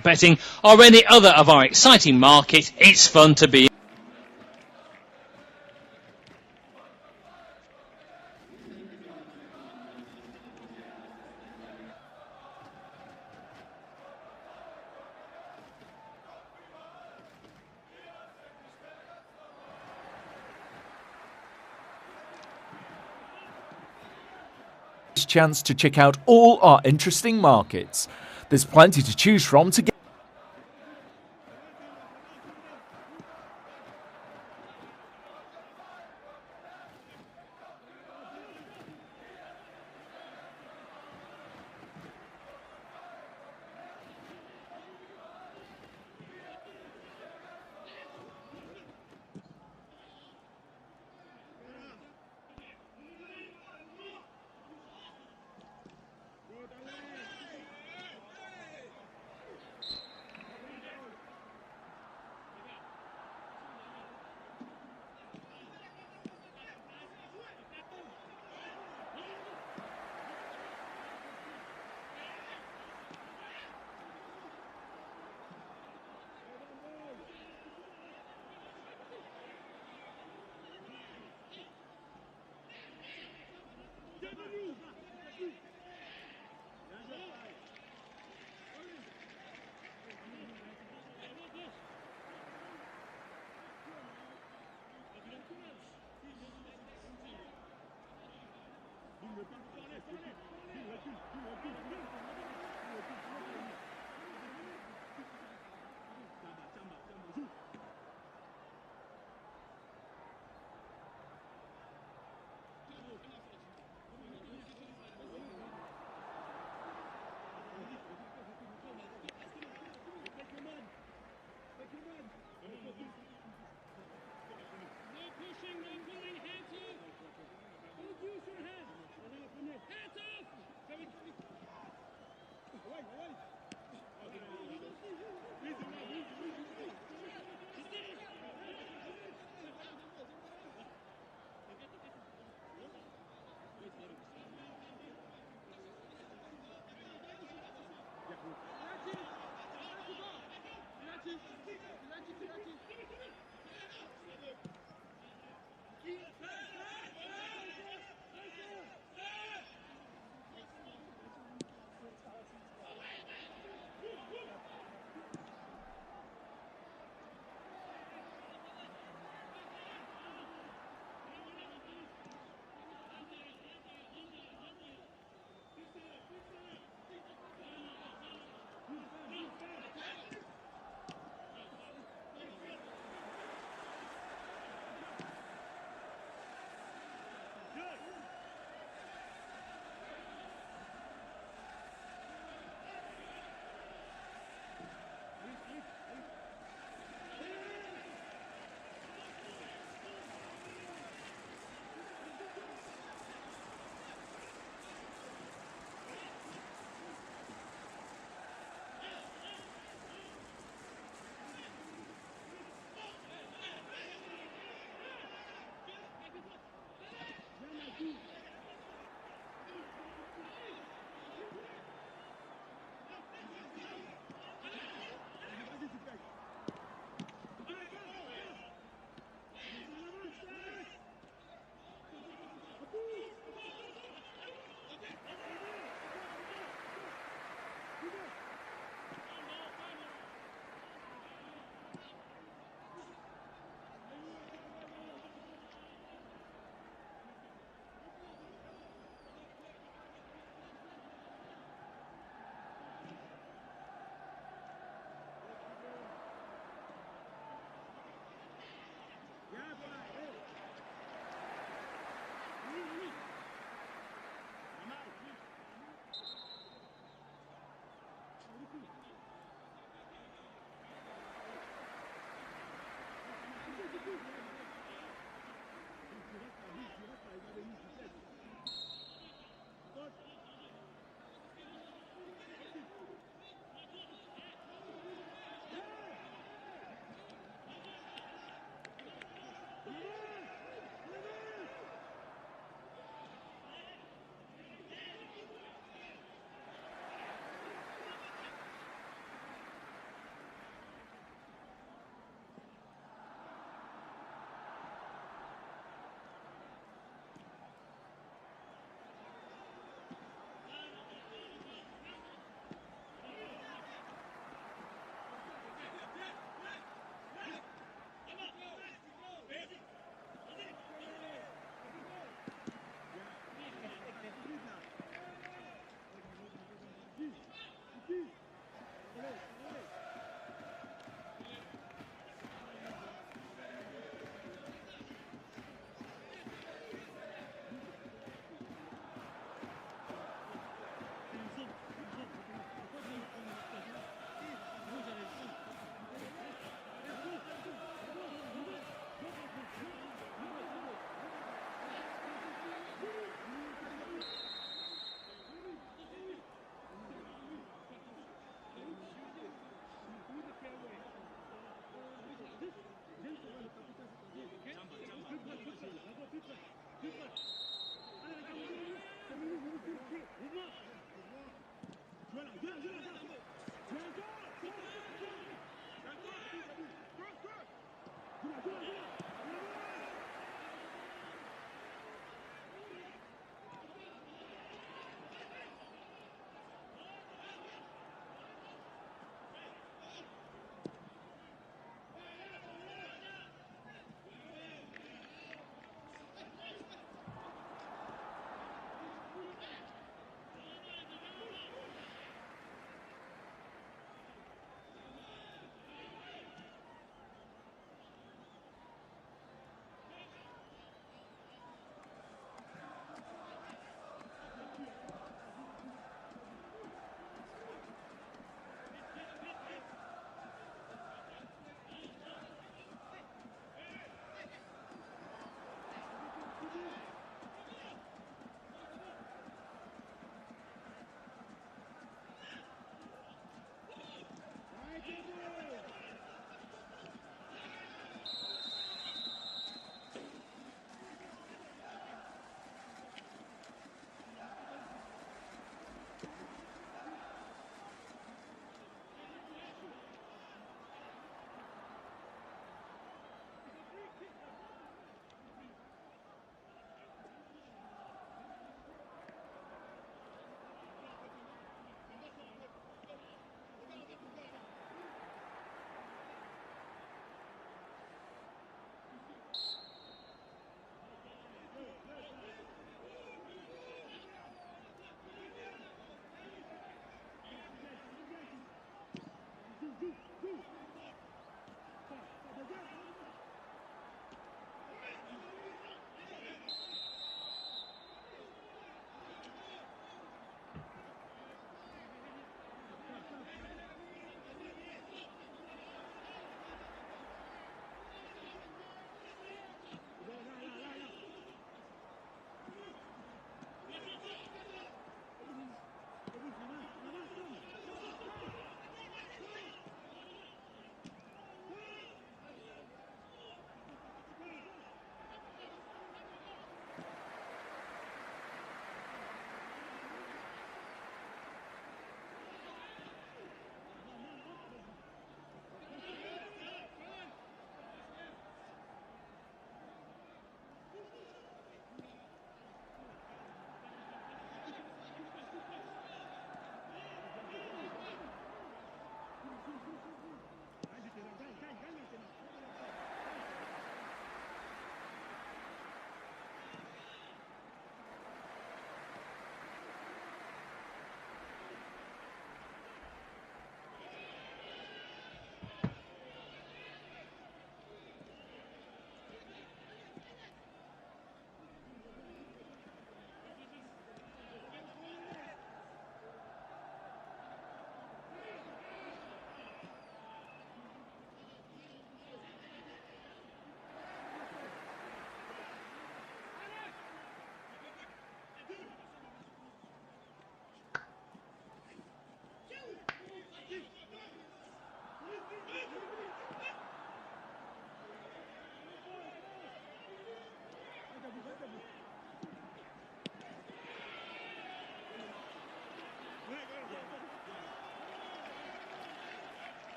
prop betting or any other of our exciting markets, it's fun to be in. Chance to check out all our interesting markets. There's plenty to choose from to get.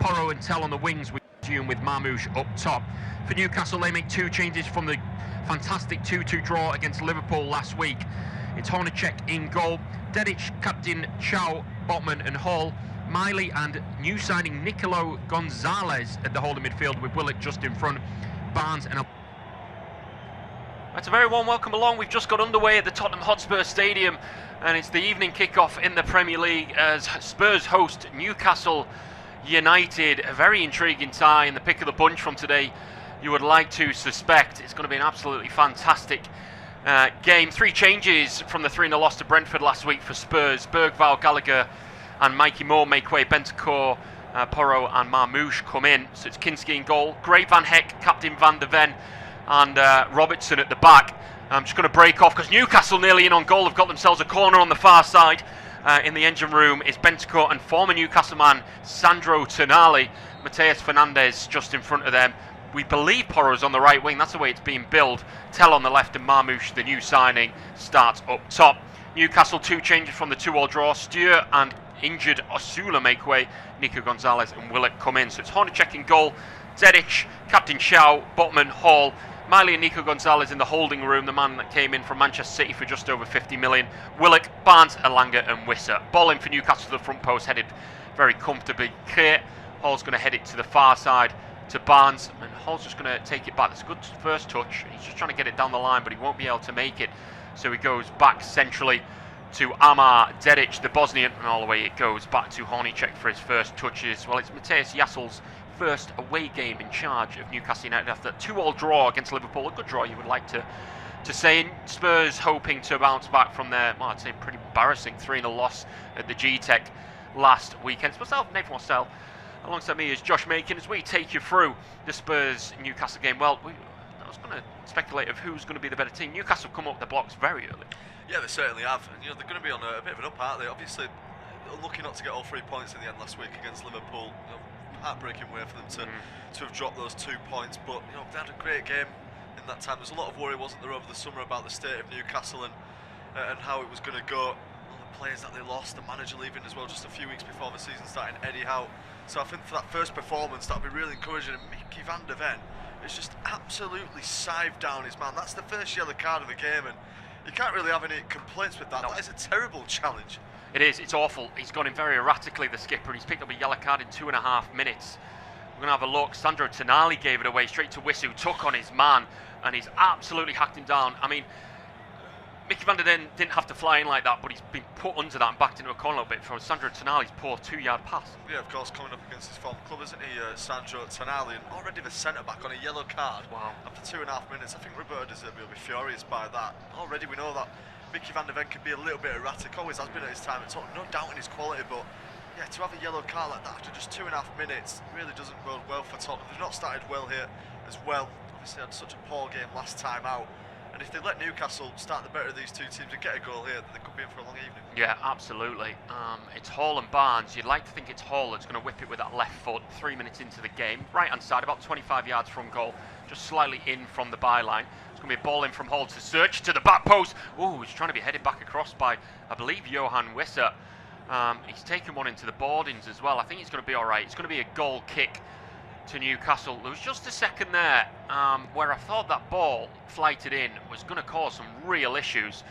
Porro and Tell on the wings with June with Marmoush up top. For Newcastle, they make 2 changes from the fantastic 2-2 draw against Liverpool last week. It's Hornacek in goal, Dedic, captain Chow, Botman and Hall, Miley and new signing Nicolo Gonzalez at the holding midfield with Willock just in front, Barnes and... That's a very warm welcome along. We've just got underway at the Tottenham Hotspur Stadium, and it's the evening kickoff in the Premier League as Spurs host Newcastle United. A very intriguing tie in the pick of the bunch from today, you would like to suspect. It's going to be an absolutely fantastic game. 3 changes from the 3-0 loss to Brentford last week for Spurs. Bergvall, Gallagher and Mikey Moore make way. Bentancur, Porro and Marmoush come in. So it's Kinski in goal. Gray, Van Heck, captain Van der Ven and Robertson at the back. I'm just going to break off because Newcastle nearly in on goal. Have got themselves a corner on the far side. In the engine room is Bentancur and former Newcastle man Sandro Tonali. Mateus Fernandes just in front of them. We believe Porro's on the right wing. That's the way it's being billed. Tell on the left and Marmoush, the new signing, starts up top. Newcastle 2 changes from the 2-2 draw. Steer and injured Osula make way. Nico Gonzalez and Willock come in. So it's Hornacek in goal. Dedic, captain Chow, Botman, Hall, Miley and Nico Gonzalez in the holding room, the man that came in from Manchester City for just over 50 million. Willock, Barnes, Elanga and Wissa. Ball in for Newcastle to the front post, headed very comfortably clear. Hall's going to head it to the far side to Barnes, and Hall's just going to take it back. That's a good first touch. He's just trying to get it down the line, but he won't be able to make it. So he goes back centrally to Amar Dedic, the Bosnian, and all the way it goes back to Hornacek for his first touches. Well, it's Mateus Jassel's first away game in charge of Newcastle United after a 2-2 draw against Liverpool. A good draw, you would like to say. And Spurs hoping to bounce back from their, well, I'd say pretty embarrassing 3-0 loss at the G-Tech last weekend. It's myself, Nathan Wassell. Alongside me is Josh Makin as we take you through the Spurs-Newcastle game. Well, I was going to speculate of who's going to be the better team. Newcastle come up the blocks very early. Yeah, they certainly have. And, they're going to be on a bit of an up, aren't they? Obviously, lucky not to get all 3 points in the end last week against Liverpool. Heartbreaking way for them to have dropped those 2 points. But, they had a great game in that time. There's a lot of worry, wasn't there, over the summer about the state of Newcastle and how it was going to go. Players that they lost, the manager leaving as well just a few weeks before the season starting, Eddie Howe. So I think for that first performance that'll be really encouraging. And Mickey van der Ven is just absolutely scythed down his man. That's the first yellow card of the game, and you can't really have any complaints with that. No. That is a terrible challenge. It is, it's awful. He's gone in very erratically, the skipper, and he's picked up a yellow card in 2.5 minutes. We're going to have a look. Sandro Tonali gave it away straight to Wissa, took on his man, and he's absolutely hacked him down. I mean, Mickey van der Ven didn't have to fly in like that, but he's been put under that and backed into a corner a little bit from Sandro Tonali's poor 2-yard pass. Yeah, of course, coming up against his former club, isn't he, Sandro Tonali, and already the centre-back on a yellow card. Wow. After 2.5 minutes. I think Roberto De Zerbi will be furious by that. Already we know that Mickey van der Ven can be a little bit erratic, always has been at his time at Tottenham, no doubt in his quality, but yeah, to have a yellow card like that after just 2.5 minutes really doesn't bode well for Tottenham. They've not started well here as well. Obviously had such a poor game last time out. And if they let Newcastle start the better of these 2 teams and get a goal here, then they could be in for a long evening. Yeah, absolutely. It's Hall and Barnes. You'd like to think it's Hall that's going to whip it with that left foot 3 minutes into the game. Right hand side, about 25 yards from goal, just slightly in from the byline. It's going to be a ball in from Hall to Search to the back post. Oh, he's trying to be headed back across by, I believe, Johan Wissa. He's taken one into the boardings as well. I think he's going to be all right. It's going to be a goal kick to Newcastle. There was just a second there where I thought that ball flighted in was going to cause some real issues,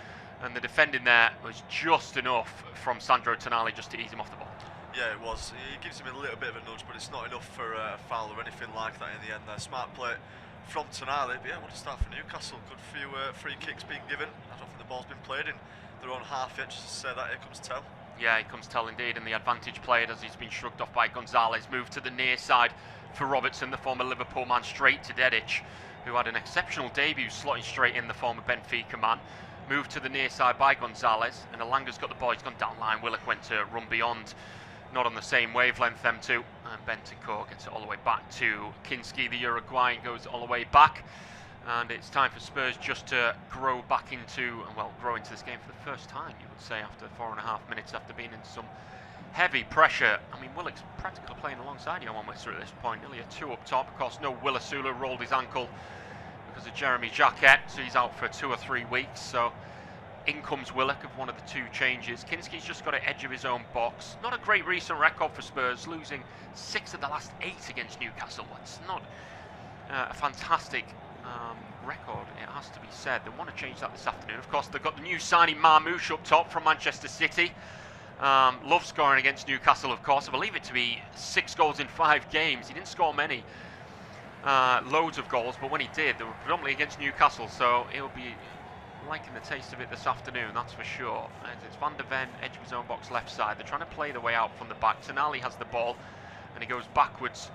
and the defending there was just enough from Sandro Tonali just to ease him off the ball. Yeah, it was. He gives him a little bit of a nudge, but it's not enough for a foul or anything like that in the end there. Smart play from Tonali. But yeah, what a start for Newcastle. Good few free kicks being given. I don't think the ball's been played in their own half yet. Just to say that, here comes Tell. Yeah, here comes Tell indeed, and the advantage played as he's been shrugged off by Gonzalez. Moved to the near side for Robertson, the former Liverpool man, straight to Dedic, who had an exceptional debut slotting straight in, the former Benfica man. Moved to the near side by Gonzalez, and Elanga's got the ball. He's gone down line. Willock went to run beyond. Not on the same wavelength, them two. And Bentancur gets it all the way back to Kinski, the Uruguayan, goes all the way back. And it's time for Spurs just to grow into this game for the first time, you would say, after 4.5 minutes, after being in some heavy pressure. I mean, Willock's practically playing alongside Johan Wissa at this point. Nearly a 2 up top. Of course, no Willasula, rolled his ankle because of Jeremy Jacquet, so he's out for 2 or 3 weeks. So In comes Willock of one of the two changes. Kinski's just got an edge of his own box. Not a great recent record for Spurs, losing 6 of the last 8 against Newcastle. It's not a fantastic record, it has to be said. They want to change that this afternoon. Of course, they've got the new signing Marmoush up top from Manchester City. Loves scoring against Newcastle, of course. I believe it to be 6 goals in 5 games. He didn't score many, loads of goals, but when he did, they were predominantly against Newcastle, so he'll be liking the taste of it this afternoon, that's for sure. And it's Van de Ven, edge of his own box, left side. They're trying to play the way out from the back. Tonali has the ball, and he goes backwards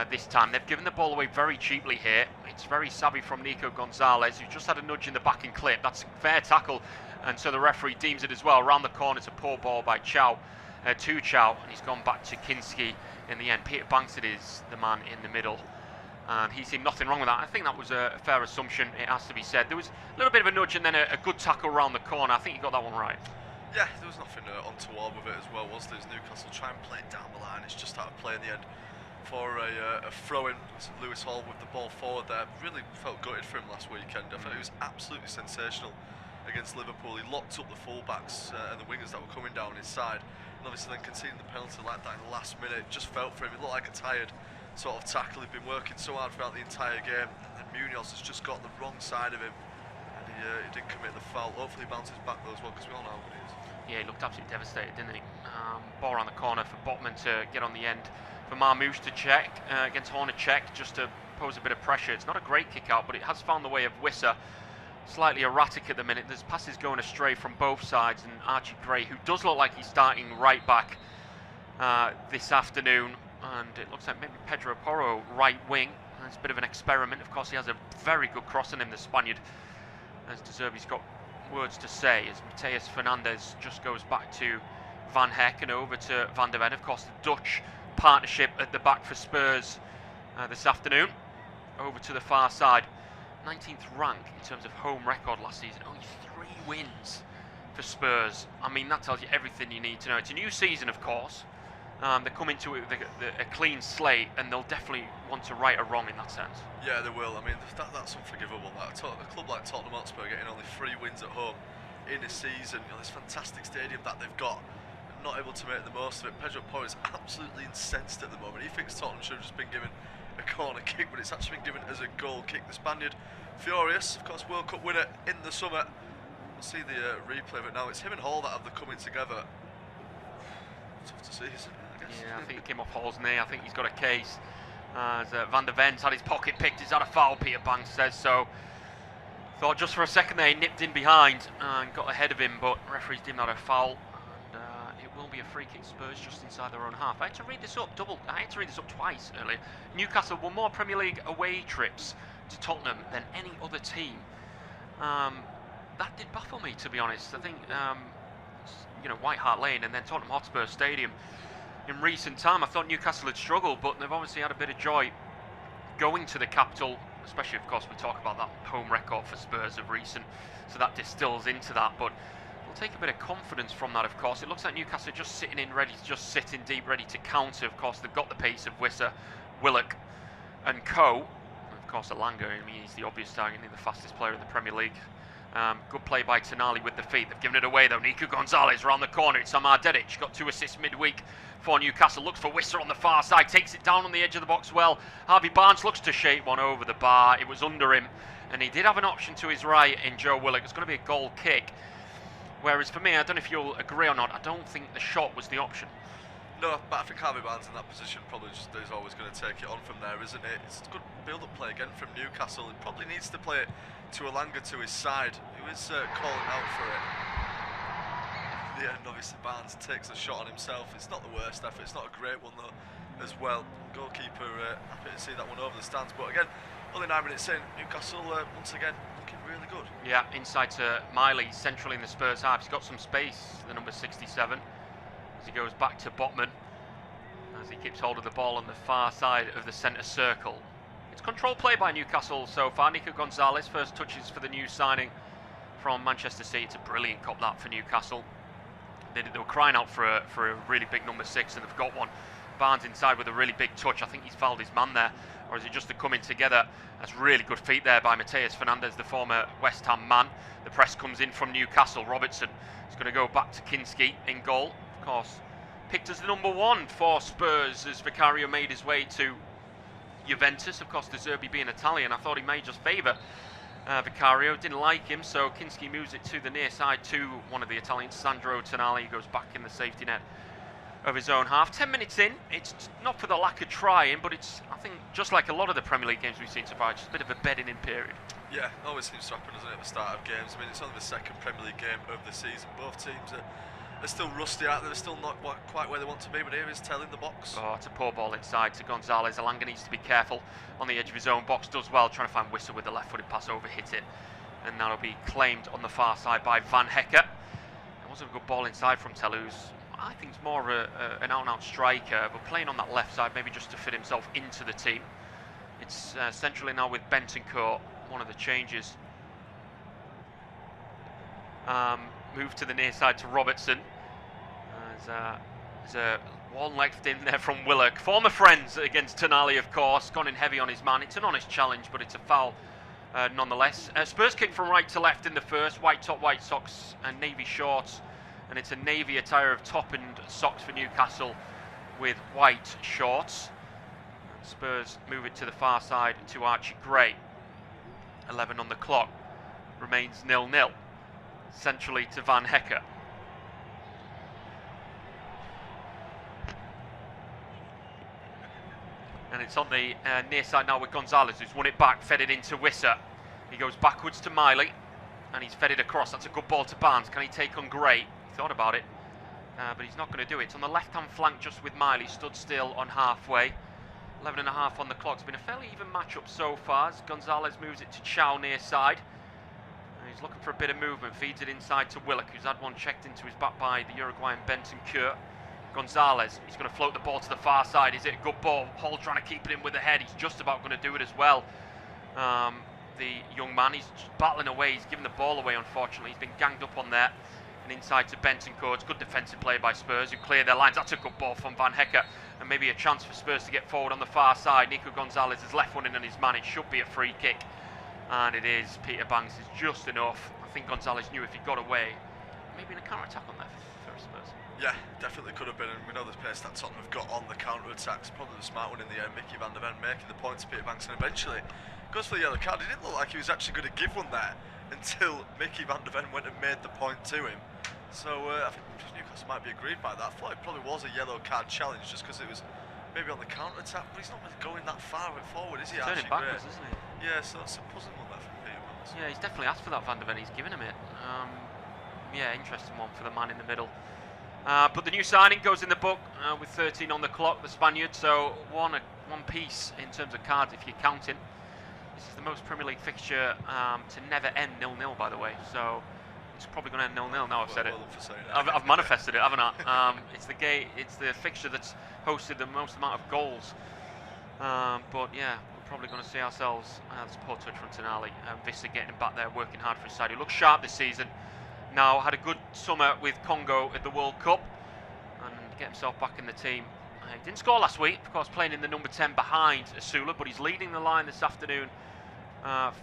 this time. They've given the ball away very cheaply here. It's very savvy from Nico Gonzalez, who just had a nudge in the back and clip. That's a fair tackle, and so the referee deems it as well. Around the corner, it's a poor ball by Chow, to Chow, and he's gone back to Kinski in the end. Peter Banksit is the man in the middle, and he's seen nothing wrong with that. I think that was a fair assumption, it has to be said. There was a little bit of a nudge and then a good tackle around the corner. I think he got that one right. Yeah, there was nothing untoward with it as well, was there? Newcastle try and play it down the line. It's just out of play in the end for a throw-in. Lewis Hall with the ball forward there. Really felt gutted for him last weekend. I thought he was absolutely sensational against Liverpool. He locked up the full-backs and the wingers that were coming down his side. And obviously then conceding the penalty like that in the last minute, it just felt for him. It looked like a tired sort of tackle. He'd been working so hard throughout the entire game, and Munoz has just got the wrong side of him, and he didn't commit the foul. Hopefully he bounces back though as well, because we all know how good he is. Yeah, he looked absolutely devastated, didn't he? Ball around the corner for Botman to get on the end, for Marmoush to check against Hornacek, just to pose a bit of pressure. It's not a great kick out, but it has found the way of Wissa. Slightly erratic at the minute. There's passes going astray from both sides, and Archie Gray, who does look like he's starting right back this afternoon. And it looks like maybe Pedro Porro right wing. It's a bit of an experiment. Of course, he has a very good cross on him, the Spaniard, as De Zerbi's got words to say, as Mateus Fernandez just goes back to Van Heck and over to Van de Ven. Of course, the Dutch partnership at the back for Spurs this afternoon. Over to the far side. 19th rank in terms of home record last season. Only 3 wins for Spurs. I mean, that tells you everything you need to know. It's a new season, of course. They come into it with a clean slate, and they'll definitely want to right a wrong in that sense. Yeah, they will. I mean, that's unforgivable. A club like Tottenham Hotspur getting only 3 wins at home in a season. You know, this fantastic stadium that they've got, and not able to make the most of it. Pedro Porro is absolutely incensed at the moment. He thinks Tottenham should have just been given a corner kick, but it's actually been given as a goal kick. The Spaniard, furious, of course, World Cup winner in the summer. We'll see the replay of it now. It's him and Hall that have the coming together. Tough to see, isn't it? Yeah, I think he came off Hall's knee. I think he's got a case. As Van de Ven's had his pocket picked. Is that a foul? Peter Banks says so. Thought just for a second there he nipped in behind and got ahead of him, but referees deemed that a foul. And it will be a free kick. Spurs just inside their own half. I had to read this up twice earlier. Newcastle won more Premier League away trips to Tottenham than any other team. That did baffle me, to be honest. I think you know, White Hart Lane and then Tottenham Hotspur Stadium. In recent time, I thought Newcastle had struggled, but they've obviously had a bit of joy going to the capital, especially, of course, we talk about that home record for Spurs of recent, so that distills into that, but we'll take a bit of confidence from that, of course. It looks like Newcastle are just sitting in, ready to just sit in deep, ready to counter. Of course, they've got the pace of Wissa, Willock and co. Of course, Elanga, I mean, he's the obvious target, the fastest player in the Premier League. Good play by Tonali with the feet. They've given it away though. Nico Gonzalez around the corner. It's Amar Dedic. Got 2 assists midweek for Newcastle. Looks for Wissa on the far side. Takes it down on the edge of the box well. Harvey Barnes looks to shape one over the bar. It was under him. And he did have an option to his right in Joe Willock. It's going to be a goal kick. Whereas for me, I don't know if you'll agree or not, I don't think the shot was the option. No, but I think Harvey Barnes in that position probably just is always going to take it on from there, isn't it? It's a good build-up play again from Newcastle. He probably needs to play it to Elanga to his side, who is calling out for it. In the end, obviously, Barnes takes a shot on himself. It's not the worst effort. It's not a great one, though, as well. Goalkeeper happy to see that one over the stands. But again, only 9 minutes in, Newcastle once again looking really good. Yeah, inside to Miley, centrally in the Spurs half. He's got some space, the number 67. As he goes back to Botman, as he keeps hold of the ball on the far side of the centre circle. It's controlled play by Newcastle so far. Nico Gonzalez, first touches for the new signing from Manchester City. It's a brilliant cop that for Newcastle. They were crying out for a really big number 6, and they've got one. Barnes inside with a really big touch. I think he's fouled his man there. Or is it just the coming together? That's really good feet there by Mateus Fernandez, the former West Ham man. The press comes in from Newcastle. Robertson is going to go back to Kinski in goal. Of course, picked as the number 1 for Spurs as Vicario made his way to Juventus. Of course, De Zerbi being Italian, I thought he may just favour Vicario. Didn't like him, so Kinski moves it to the near side to one of the Italians, Sandro Tonali. He goes back in the safety net of his own half. 10 minutes in, it's not for the lack of trying, but it's, I think, just like a lot of the Premier League games we've seen so far, just a bit of a bedding in period. Yeah, always seems to happen, doesn't it, at the start of games? I mean, it's only the second Premier League game of the season. Both teams are still rusty out there, they're still not quite where they want to be, but here is Tell in the box. Oh, it's a poor ball inside to Gonzalez. Alanga needs to be careful on the edge of his own box, does well, trying to find Wissa with the left-footed pass over, hit it, and that'll be claimed on the far side by Van Hecker. It wasn't a good ball inside from Tell, who's, I think, it's more of an out-and-out striker, but playing on that left side, maybe just to fit himself into the team. It's centrally now with Bentancur, one of the changes. Move to the near side to Robertson. There's a one left in there from Willock. Former friends against Tonali, of course, gone in heavy on his man. It's an honest challenge, but it's a foul nonetheless. Spurs kick from right to left in the first. White top, white socks and navy shorts. And it's a navy attire of top and socks for Newcastle with white shorts. Spurs move it to the far side to Archie Gray. 11 on the clock. Remains 0-0. Centrally to Van Hecker. And it's on the near side now with Gonzalez, who's won it back, fed it into Wissa. He goes backwards to Miley, and he's fed it across. That's a good ball to Barnes. Can he take on Gray? Thought about it, but he's not going to do it. It's on the left-hand flank just with Miley, stood still on halfway. 11.5 on the clock. It's been a fairly even matchup so far as Gonzalez moves it to Chow near side. He's looking for a bit of movement, feeds it inside to Willock, who's had one checked into his back by the Uruguayan Bentancur. Gonzalez, he's going to float the ball to the far side. Is it a good ball? Hall trying to keep it in with the head. He's just about going to do it as well. The young man, he's battling away. He's given the ball away, unfortunately. He's been ganged up on there. And inside to Bentancur. It's good defensive play by Spurs, who clear their lines. That's a good ball from Van Hecker. And maybe a chance for Spurs to get forward on the far side. Nico Gonzalez is left one in on his man. It should be a free kick. And it is. Peter Banks is just enough. I think Gonzalez knew if he got away, maybe in a counter-attack on there for Spurs. Yeah, definitely could have been, and we know the pace that Tottenham have got on the counter-attacks. Probably the smart one in the end, Mickey van der Ven making the point to Peter Banks, and eventually goes for the yellow card. It didn't look like he was actually going to give one there until Mickey van der Ven went and made the point to him. So I think Newcastle might be aggrieved by that. I thought it probably was a yellow card challenge just because it was maybe on the counter-attack, but he's not really going that far forward, is he? Turning backwards, isn't he? Yeah, so that's a puzzling one there from Peter Banks. Yeah, he's definitely asked for that, Van der Ven. He's given him it. Yeah, interesting one for the man in the middle. But the new signing goes in the book with 13 on the clock, the Spaniard. So one piece in terms of cards if you're counting. This is the most Premier League fixture to never end 0-0, by the way. So it's probably going to end 0-0 now. I've said it. I've manifested it, haven't I? It's the fixture that's hosted the most amount of goals. But yeah, we're probably going to see ourselves. There's a poor touch from Tonali. Vissa getting him back there, working hard for his side. He looks sharp this season. Now had a good summer with Congo at the World Cup and get himself back in the team. He didn't score last week, of course, playing in the number 10 behind Asula, but he's leading the line this afternoon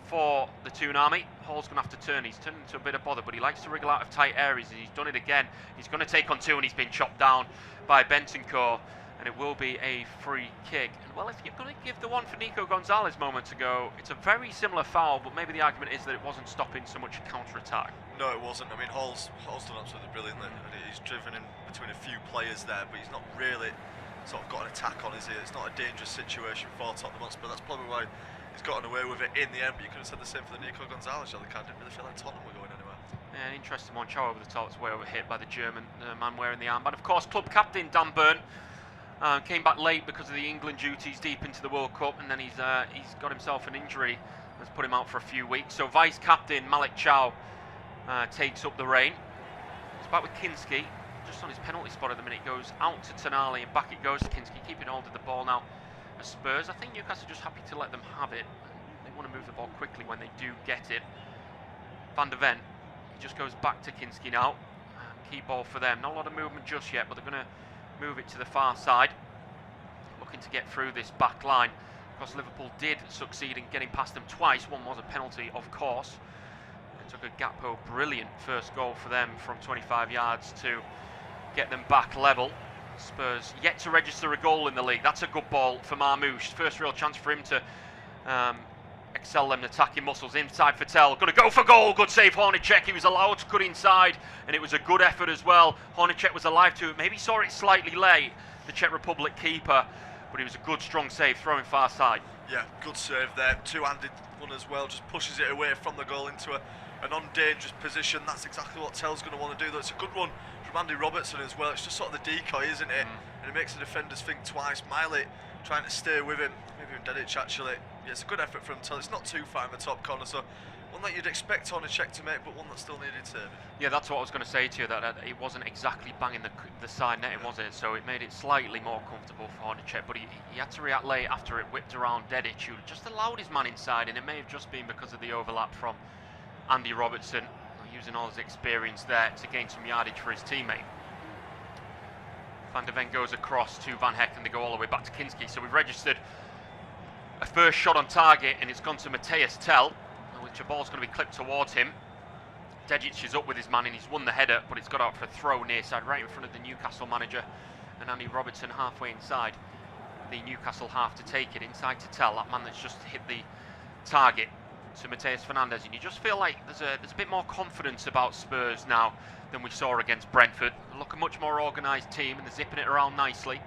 for the Toon Army. Hall's going to have to turn. He's turned into a bit of bother, but he likes to wriggle out of tight areas, and he's done it again. He's going to take on two, and he's been chopped down by Bentancur, and it will be a free kick. And well, if you're going to give the one for Nico Gonzalez moments ago, it's a very similar foul, but maybe the argument is that it wasn't stopping so much counter-attack. No, it wasn't. I mean, Hall's done absolutely brilliantly. He's driven in between a few players there, but he's not really sort of got an attack on, is he? It's not a dangerous situation for Tottenham Hotspur. That's probably why he's gotten away with it in the end, but you could have said the same for the Nico Gonzalez yellow card. Didn't really feel like Tottenham were going anywhere. Yeah, an interesting one. Chow over the top, it's way overhit by the German man wearing the armband. Of course, club captain Dan Burn came back late because of the England duties deep into the World Cup, and then he's got himself an injury that's put him out for a few weeks. So vice captain Malik Chow takes up the reign. It's back with Kinski, just on his penalty spot at the minute. Goes out to Tonali and back it goes to Kinski, keeping hold of the ball now. As Spurs, I think Newcastle are just happy to let them have it. They want to move the ball quickly when they do get it. Van der Ven, he just goes back to Kinski now. Key ball for them. Not a lot of movement just yet, but they're going to move it to the far side. looking to get through this back line. Because Liverpool did succeed in getting past them twice. One was a penalty, of course. It took a Gakpo brilliant first goal for them from 25 yards to get them back level. Spurs yet to register a goal in the league. That's a good ball for Marmoush. First real chance for him to excel them attacking muscles. Inside for Tell. Going to go for goal. Good save, Hornacek. He was allowed to cut inside, and it was a good effort as well. Hornacek was alive to it. Maybe saw it slightly late, the Czech Republic keeper, but it was a good, strong save, throwing far side. Yeah, good save there. Two-handed one as well. Just pushes it away from the goal into an undangerous position. That's exactly what Tell's going to want to do. That's a good one from Andy Robertson as well. It's just sort of the decoy, isn't it? And it makes the defenders think twice. Miley trying to stay with him. Maybe even Dedic actually. Yeah, it's a good effort from Tell. It's not too far in the top corner, so one that you'd expect Hornacek to make, but one that still needed saving. Yeah, that's what I was going to say to you, that it wasn't exactly banging the side net, was it? So it made it slightly more comfortable for Hornacek, but he had to react late after it whipped around Dedic, who just allowed his man inside, and it may have just been because of the overlap from Andy Robertson, using all his experience there to gain some yardage for his teammate. Van der Ven goes across to Van Heck, and they go all the way back to Kinski. So we've registered a first shot on target, and it's gone to Matthias Tell, which a ball's going to be clipped towards him. Dedic is up with his man, and he's won the header, but it's got out for a throw near side, right in front of the Newcastle manager, and Andy Robertson halfway inside the Newcastle half to take it inside to Tell, that man that's just hit the target, to Mateus Fernandes. And you just feel like there's a bit more confidence about Spurs now than we saw against Brentford. They look a much more organised team, and they're zipping it around nicely.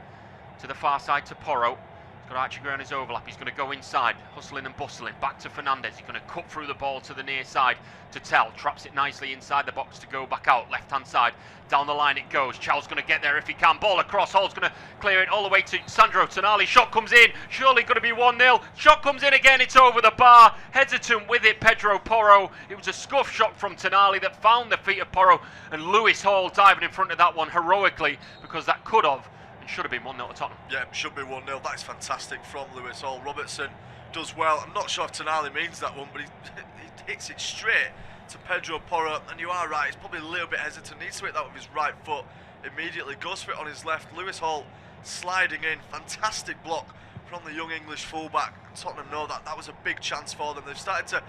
To the far side to Porro. He's got Archie Gray on his overlap. He's going to go inside, hustling and bustling. Back to Fernandes. He's going to cut through the ball to the near side to Tell. Traps it nicely inside the box to go back out. Left-hand side. Down the line it goes. Chow's going to get there if he can. Ball across. Hall's going to clear it all the way to Sandro Tonali. Shot comes in. Surely going to be 1-0. Shot comes in again. It's over the bar. Hesitant with it, Pedro Porro. It was a scuff shot from Tonali that found the feet of Porro. And Lewis Hall diving in front of that one heroically, because that could have should have been 1-0 to Tottenham. Yeah, should be 1-0. That is fantastic from Lewis Hall. Robertson does well. I'm not sure if Tonali means that one, but he hits it straight to Pedro Porro. And you are right, he's probably a little bit hesitant. Needs to hit that with his right foot. Immediately goes for it on his left. Lewis Hall sliding in. Fantastic block from the young English fullback. Tottenham know that was a big chance for them. They've started to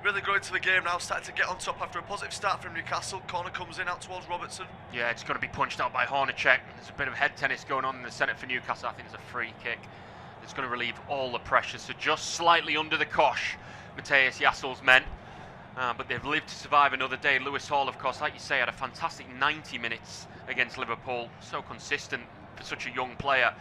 really go into the game now, started to get on top after a positive start from Newcastle. Corner comes in out towards Robertson. Yeah, it's going to be punched out by Hornacek. There's a bit of head tennis going on in the centre for Newcastle. I think it's a free kick. It's going to relieve all the pressure. So just slightly under the cosh, Matthias Jassel's men. But they've lived to survive another day. Lewis Hall, of course, like you say, had a fantastic 90 minutes against Liverpool. So consistent for such a young player.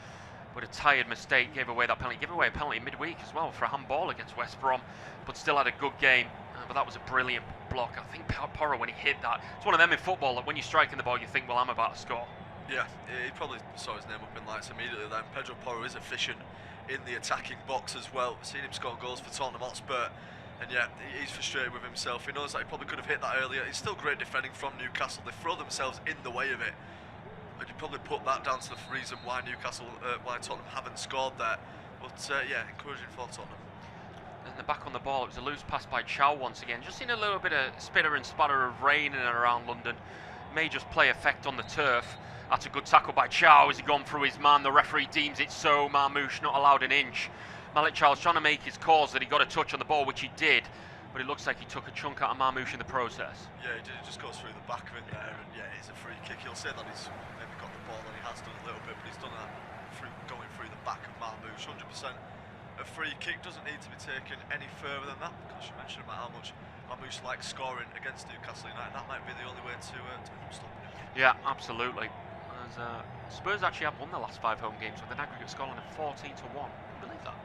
But a tired mistake, gave away that penalty. Gave away a penalty midweek as well for a handball against West Brom, but still had a good game. But that was a brilliant block. I think Porro, when he hit that, it's one of them in football that when you're striking the ball, you think, well, I'm about to score. Yeah, he probably saw his name up in lights immediately then. Pedro Porro is efficient in the attacking box as well. We've seen him score goals for Tottenham Hotspur, and yeah, he's frustrated with himself. He knows that he probably could have hit that earlier. It's still great defending from Newcastle. They throw themselves in the way of it. But you probably put that down to the reason why why Tottenham haven't scored there. But yeah, encouraging for Tottenham. And they're back on the ball. It was a loose pass by Chow once again. Just seen a little bit of spitter and spatter of rain in and around London. May just play effect on the turf. That's a good tackle by Chow as he gone through his man. The referee deems it so. Marmoush not allowed an inch. Malik Chow's trying to make his calls that he got a touch on the ball, which he did. But it looks like he took a chunk out of Marmoush in the process. Yeah, he did. It just goes through the back of it there. And yeah, it's a free kick. He'll say that he's maybe got the ball and he has done a little bit, but he's done that going through the back of Marmoush. 100%. A free kick doesn't need to be taken any further than that, because you mentioned about how much Marmoush likes scoring against Newcastle United. That might be the only way to stop him. Yeah, absolutely. As Spurs actually have won the last 5 home games with an aggregate scoreline of 14-1. Can you believe that?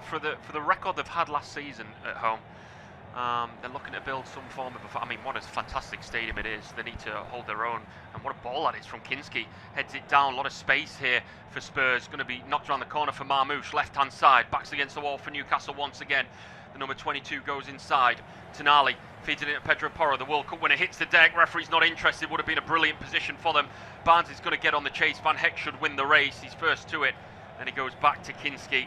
For the record they've had last season at home, they're looking to build some form of I mean, what a fantastic stadium it is. They need to hold their own, and what a ball that is from Kinski. Heads it down, a lot of space here for Spurs. Going to be knocked around the corner for Marmoush, left hand side, backs against the wall for Newcastle once again. The number 22 goes inside. Tonali feeds it in at Pedro Porro, the World Cup winner, hits the deck. Referee's not interested. Would have been a brilliant position for them. Barnes is going to get on the chase. Van Heck should win the race. He's first to it, and he goes back to Kinski.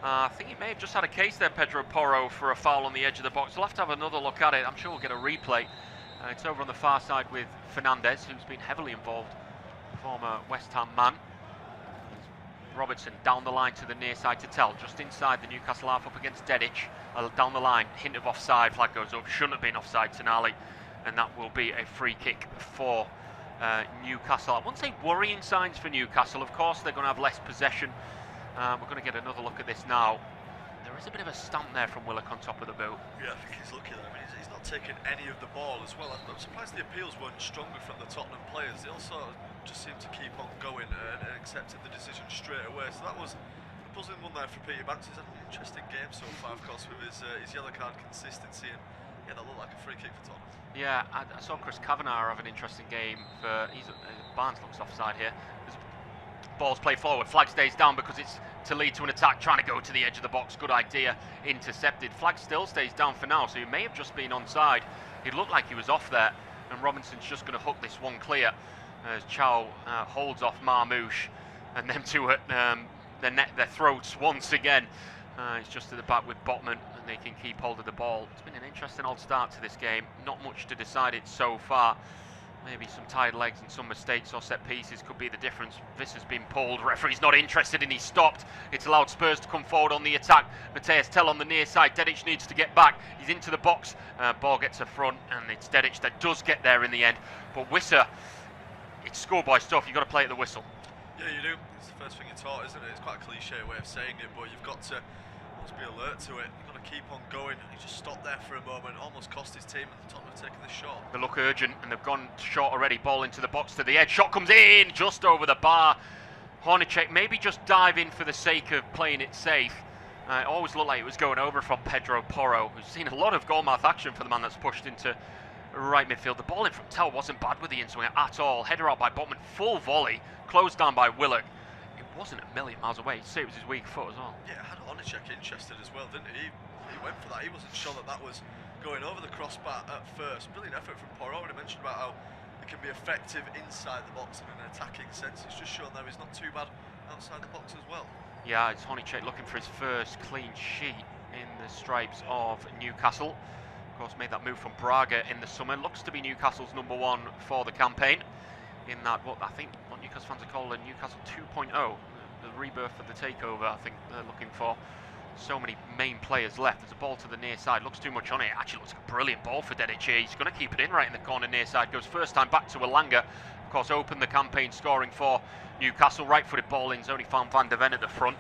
I think he may have just had a case there, Pedro Porro, for a foul on the edge of the box. We'll have to have another look at it. I'm sure we'll get a replay. It's over on the far side with Fernandes, who's been heavily involved, former West Ham man. Robertson down the line to the near side to Tell, just inside the Newcastle half up against Dedic. Down the line, hint of offside, flag goes up, shouldn't have been offside, Tonali, and that will be a free kick for Newcastle. I wouldn't say worrying signs for Newcastle, of course they're going to have less possession. We're going to get another look at this now. There is a bit of a stamp there from Willock on top of the boot. Yeah, I think he's lucky there. I mean, he's not taking any of the ball as well. I'm surprised the appeals weren't stronger from the Tottenham players. They also just seemed to keep on going and accepted the decision straight away. So that was a buzzing one there for Peter Banks. He's had an interesting game so far, of course, with his yellow card consistency. And yeah, that looked like a free kick for Tottenham. Yeah, I saw Chris Kavanagh have an interesting game. Barnes looks offside here. Ball's played forward, flag stays down because it's to lead to an attack, trying to go to the edge of the box. Good idea, intercepted. Flag still stays down for now, so he may have just been onside. It looked like he was off there, and Robinson's just going to hook this one clear as Chow holds off Marmoush, and them two at their throats once again. It's just at the back with Botman, and they can keep hold of the ball. It's been an interesting old start to this game. Not much to decide it so far. Maybe some tired legs and some mistakes or set pieces could be the difference. This has been pulled. Referee's not interested and he's stopped. It's allowed Spurs to come forward on the attack. Mateus Tell on the near side. Dedic needs to get back. He's into the box. Ball gets a front and it's Dedic that does get there in the end. But Wisser, it's schoolboy stuff. You've got to play at the whistle. Yeah, you do. It's the first thing you're taught, isn't it? It's quite a cliche way of saying it, but you've got to be alert to it. You've got to keep on going. He just stopped there for a moment, almost cost his team, and Tottenham have taken the shot. They look urgent, and they've gone short already. Ball into the box to the edge. Shot comes in, just over the bar. Hornacek maybe just dive in for the sake of playing it safe. It always looked like it was going over from Pedro Porro, who's seen a lot of goal-mouth action for the man that's pushed into right midfield. The ball in from Tell wasn't bad with the in-swinger at all. Header out by Botman, full volley, closed down by Willock. It wasn't a million miles away. You'd say it was his weak foot as well. Yeah, had Hornacek interested as well, didn't he? He went for that. He wasn't sure that was going over the crossbar at first. Brilliant effort from Porro. I mentioned about how it can be effective inside the box in an attacking sense. It's just shown there he's not too bad outside the box as well. Yeah, it's Hornacek looking for his first clean sheet in the stripes of Newcastle. Of course, made that move from Braga in the summer. Looks to be Newcastle's #1 for the campaign. In that, what I think what Newcastle fans are calling Newcastle 2.0, the rebirth of the takeover. I think they're looking for. So many main players left. There's a ball to the near side. Looks too much on it. Actually looks like a brilliant ball for Dedic here. He's going to keep it in right in the corner near side. Goes first time back to Elanga. Of course, opened the campaign scoring for Newcastle. Right-footed ball in. He's only found Van der Ven at the front.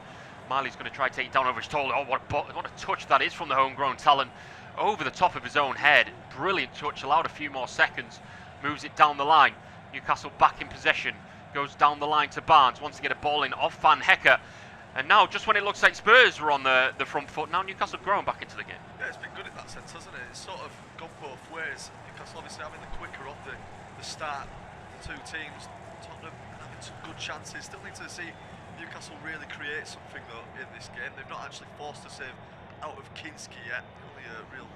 Miley's going to try to take it down over his shoulder. Oh, what a touch that is from the homegrown talent. Over the top of his own head. Brilliant touch. Allowed a few more seconds. Moves it down the line. Newcastle back in possession. Goes down the line to Barnes. Wants to get a ball in off Van Hecker. And now, just when it looks like Spurs were on the front foot, now Newcastle have grown back into the game. Yeah, it's been good in that sense, hasn't it? It's sort of gone both ways. Newcastle obviously having the quicker of the start. The two teams, Tottenham having some good chances. Still need to see Newcastle really create something though in this game. They've not actually forced a save out of Kinski yet. The only real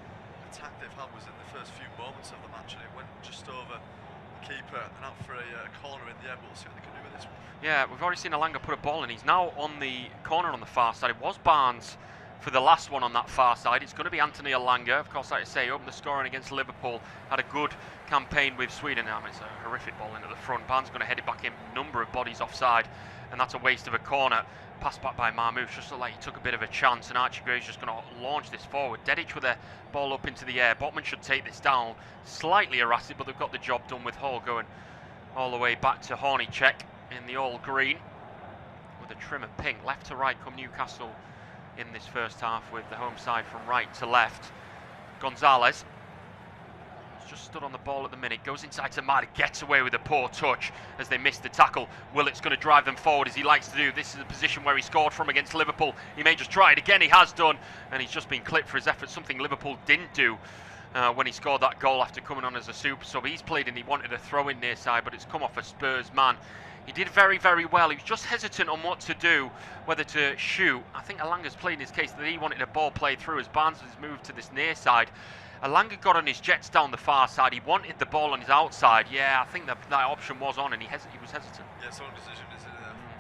attack they've had was in the first few moments of the match, and it went just over the keeper and out for a corner in the end. But we'll see what they can do with this one. Yeah, we've already seen Elanga put a ball in. He's now on the corner on the far side. It was Barnes for the last one on that far side. It's going to be Anthony Elanga. Of course, like I say, opened the scoring against Liverpool. Had a good campaign with Sweden. I mean, it's a horrific ball into the front. Barnes going to head it back in. Number of bodies offside. And that's a waste of a corner. Passed back by Marmoush. Just looked like he took a bit of a chance. And Archie Gray's just going to launch this forward. Dedic with a ball up into the air. Botman should take this down. Slightly erratic, but they've got the job done with Hall going all the way back to Hornacek in the all green with a trim of pink. Left to right come Newcastle in this first half with the home side from right to left. Gonzalez has just stood on the ball at the minute, goes inside to Mada, gets away with a poor touch as they miss the tackle. Willett's going to drive them forward as he likes to do. This is a position where he scored from against Liverpool. He may just try it again. He has done, and he's just been clipped for his efforts, something Liverpool didn't do when he scored that goal after coming on as a super sub. He's played and he wanted a throw in near side, but it's come off a Spurs man. He did very, very well. He was just hesitant on what to do, whether to shoot. I think Elanga's played in his case that he wanted a ball played through as Barnes has moved to this near side. Elanga got on his jets down the far side. He wanted the ball on his outside. Yeah, I think that option was on, and he was hesitant. Yeah, it's the only decision is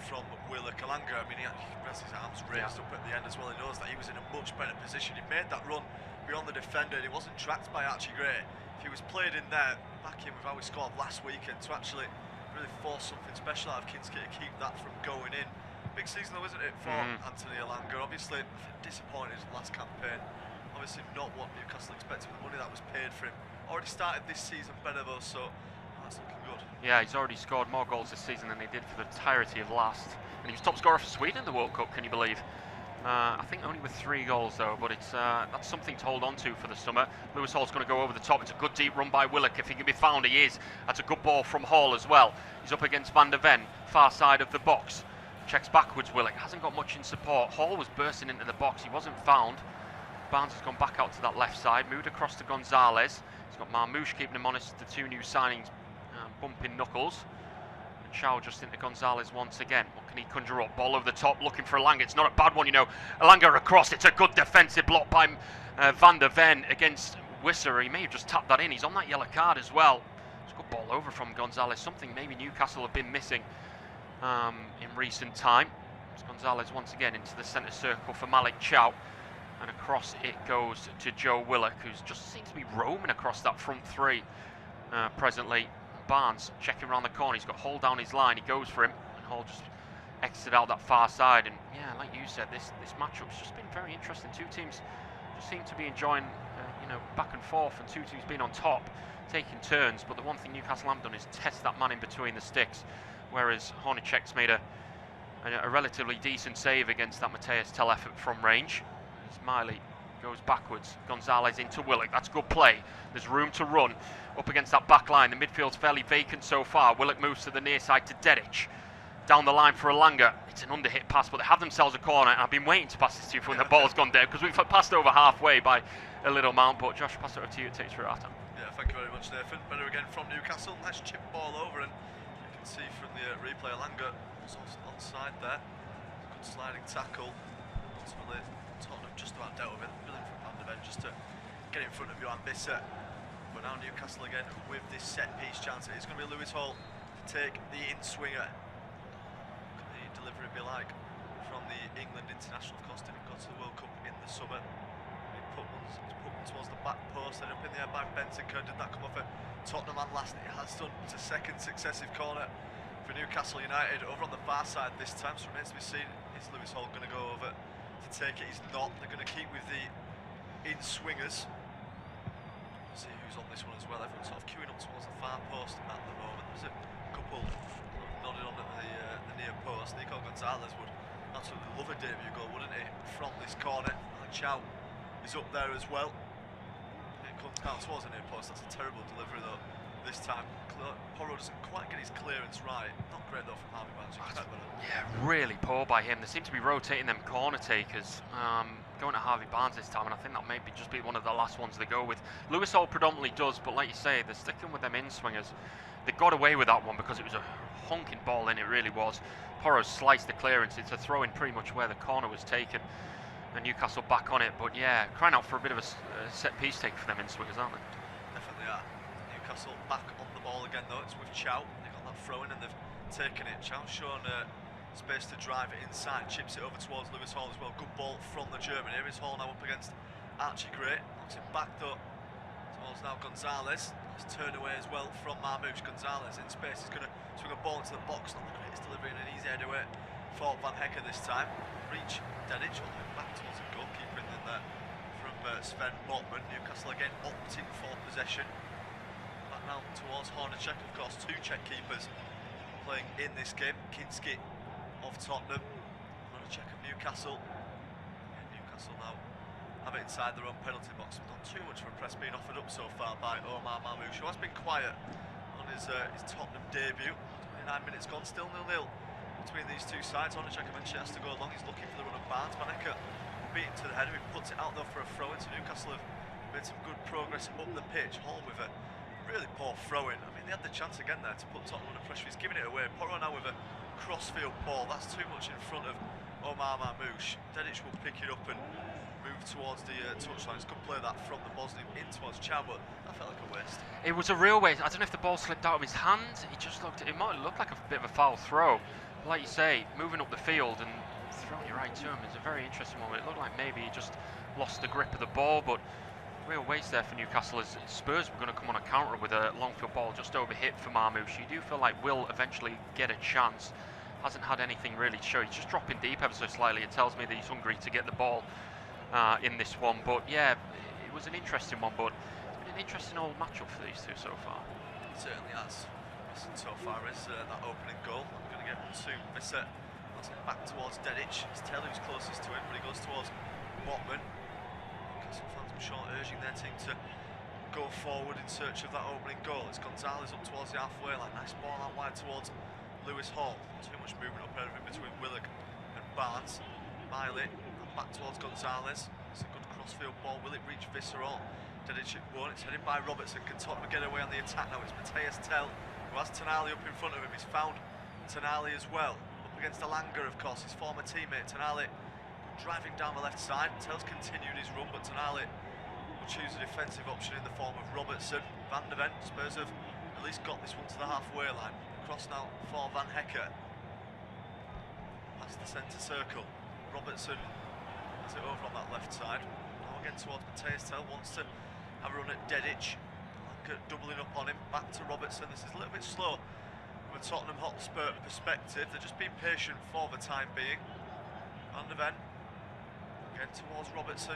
from Willock. Elanga, I mean, he has his arms raised up at the end as well. He knows that he was in a much better position. He made that run beyond the defender, and he wasn't tracked by Archie Gray. If he was played in there, back in with how he scored last weekend, to actually really force something special out of Kinski to keep that from going in. Big season though, isn't it, for Anthony Elanga? Obviously disappointed last campaign. Obviously not what Newcastle expected with the money that was paid for him. Already started this season better though, so that's looking good. Yeah, he's already scored more goals this season than he did for the entirety of last. And he was top scorer for Sweden in the World Cup, can you believe? I think only with 3 goals though, but it's that's something to hold on to for the summer. Lewis Hall's going to go over the top. It's a good deep run by Willock. If he can be found, he is. That's a good ball from Hall as well. He's up against Van der Ven, far side of the box. Checks backwards, Willock. Hasn't got much in support. Hall was bursting into the box. He wasn't found. Barnes has gone back out to that left side, moved across to Gonzalez. He's got Marmouche keeping him honest. The 2 new signings bumping knuckles. And Chow just into Gonzalez once again. What can he conjure up? Ball over the top, looking for Elanga. It's not a bad one, you know. Elanga across. It's a good defensive block by Van der Ven against Wisser. He may have just tapped that in. He's on that yellow card as well. It's a good ball over from Gonzalez. Something maybe Newcastle have been missing in recent time. It's Gonzalez once again into the centre circle for Malik Chow. And across it goes to Joe Willock, who just seems to be roaming across that front 3 presently. Barnes checking around the corner. He's got Hall down his line. He goes for him, and Hall just exited out that far side. And yeah, like you said, this matchup's just been very interesting. 2 teams just seem to be enjoying, you know, back and forth, and 2 teams being on top, taking turns. But the one thing Newcastle haven't done is test that man in between the sticks, whereas Hornacek's made a relatively decent save against that Mateus Tell effort from range. Miley goes backwards. Gonzalez into Willock. That's good play. There's room to run up against that back line. The midfield's fairly vacant so far. Willock moves to the near side to Dedic. Down the line for Elanga. It's an underhit pass, but they have themselves a corner. And I've been waiting to pass this to you when the ball's gone down, because we've passed over halfway by a little amount. But Josh, pass it over to you. It takes for Artem. Yeah, thank you very much, Nathan. Better again from Newcastle. Nice chip ball over, and you can see from the replay Elanga was onside there. Good sliding tackle. Ultimately, Tottenham just about dealt with it. Brilliant from Van der Ven just to get in front of Johan Visser. But now Newcastle again with this set piece chance. It's going to be Lewis Hall to take the in-swinger. What could the delivery be like from the England international? Of course, didn't go to the World Cup in the summer. He put one towards the back post, then up in the air by Bentancur. Did that come off at Tottenham and last? It has done. It's a second successive corner for Newcastle United over on the far side this time. So remains to be seen. Is Lewis Hall going to go over to take it? He's not. They're going to keep with the in-swingers. See who's on this one as well. Everyone's sort of queuing up towards the far post at the moment. There's a couple nodding on at the near post. Nico Gonzalez would absolutely love a debut goal, wouldn't he? From this corner. And Chow is up there as well. It comes down towards the near post. That's a terrible delivery though. This time, Porro doesn't quite get his clearance right. Not great though from Harvey Barnes. Yeah, really poor by him. They seem to be rotating them corner takers. Going to Harvey Barnes this time, and I think that may just be one of the last ones they go with. Lewis Hall predominantly does, but like you say, they're sticking with them in-swingers. They got away with that one because it was a honking ball, and it really was. Porro sliced the clearance. It's a throw-in pretty much where the corner was taken, and Newcastle back on it. But yeah, crying out for a bit of a set-piece take for them in-swingers, aren't they? Definitely are. Newcastle back on the ball again though. It's with Chow. They got that throw-in and they've taken it. Chow's shown space to drive it inside, chips it over towards Lewis Hall as well. Good ball from the German. Here is Hall now up against Archie Gray. Knocks it back though towards now Gonzalez. He's turned away as well from Marmouche. Gonzalez in space. He's going to swing a ball into the box. Not the greatest delivery, and an easy head away for Van Hecker this time. Reach Dedic all the way back towards the goalkeeper in there from Sven Botman. Newcastle again opting for possession. Back now towards Hornacek. Of course, 2 Czech keepers playing in this game. Kinski of Tottenham, Hornacek of Newcastle. And Newcastle now have it inside their own penalty box. Not too much of a press being offered up so far by Omar Marmouche, who has been quiet on his Tottenham debut. 29 minutes gone, still 0-0 between these 2 sides. Hornacek eventually has to go along. He's looking for the run of Barnes. Van Hecker beaten to the header. He puts it out though for a throw-in. So Newcastle have made some good progress up the pitch. Hall with a really poor throw-in. I mean, they had the chance again there to put Tottenham under pressure. He's giving it away. Porro now with a crossfield ball. That's too much in front of Omar Marmouche. Dedic will pick it up and move towards the touchline. It's good play that from the Bosnian in towards Chow, but that felt like a waste. It was a real waste. I don't know if the ball slipped out of his hand. It just looked. It might look like a bit of a foul throw. But like you say, moving up the field and throwing it right to him is a very interesting one. It looked like maybe he just lost the grip of the ball, but real waste there for Newcastle as Spurs were going to come on a counter with a long field ball just over hit for Marmouche. You do feel like we'll eventually get a chance. hasn't had anything really to show. He's just dropping deep ever so slightly. It tells me that he's hungry to get the ball in this one. But yeah, it was an interesting one, but it's been an interesting old matchup for these two so far. It certainly has. So far as that opening goal. I'm going to get one soon. Visser that's it back towards Dedic. It's Taylor who's closest to him, but he goes towards Botman. Newcastle fans, I'm sure, urging their team to go forward in search of that opening goal. It's Gonzalez up towards the halfway line. Nice ball out wide towards Lewis Hall. Too much movement up there between Willock and Barnes. Miley back towards Gonzalez. It's a good crossfield ball. Will it reach Visser on? Dedic it won't. It's headed by Robertson. Can Tottenham get away on the attack now? It's Mateus Tell who has Tonali up in front of him. He's found Tonali as well. Up against Alanga, of course, his former teammate. Tonali driving down the left side. Tell's continued his run, but Tonali will choose a defensive option in the form of Robertson. Van de Ven, Spurs have at least got this one to the halfway line. Cross now for Van Hecker. Past the centre circle. Robertson has it over on that left side. Now again towards Mateus Tell. Wants to have a run at Dedic. Doubling up on him, back to Robertson. This is a little bit slow from a Tottenham Hotspur perspective. They're just being patient for the time being. Van de Ven again towards Robertson.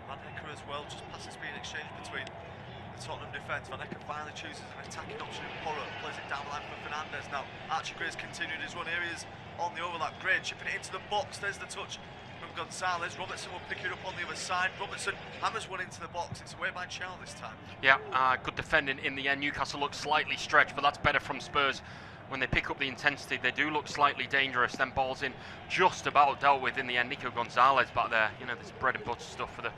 Van Hecker as well, just passes being exchanged between the Tottenham defence. Van Hecker finally chooses an attacking option in Porro, plays it down the line for Fernandez. Now Archie Gray's continued his run. Here he is on the overlap. Gray chipping it into the box. There's the touch from Gonzalez. Robertson will pick it up on the other side. Robertson hammers one into the box. It's away by Chell this time. Yeah, good defending in the end. Newcastle looks slightly stretched, but that's better from Spurs. When they pick up the intensity, they do look slightly dangerous. Then ball's in just about dealt with in the end. Nico Gonzalez back there, you know, this bread and butter stuff for the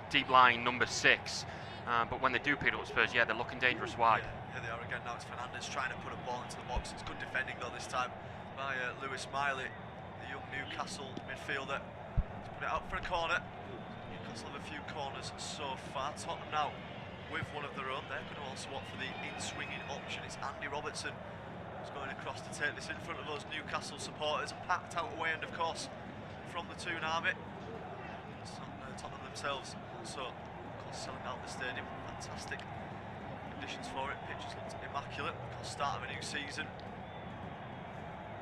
deep lying number 6. But when they do pick up Spurs, yeah, they're looking dangerous wide. Yeah, here they are again now. It's Fernandez trying to put a ball into the box. It's good defending though this time by Lewis Miley, the young Newcastle midfielder. He's put it out for a corner. Newcastle have a few corners so far. Tottenham now with one of their own. They're going to also opt for the in-swinging option. It's Andy Robertson who's going across to take this in front of those Newcastle supporters. A packed out away end, of course, from the Toon Army. Tottenham themselves also, of course, selling out the stadium. Fantastic conditions for it. Pitches looked immaculate. Of course, start of a new season.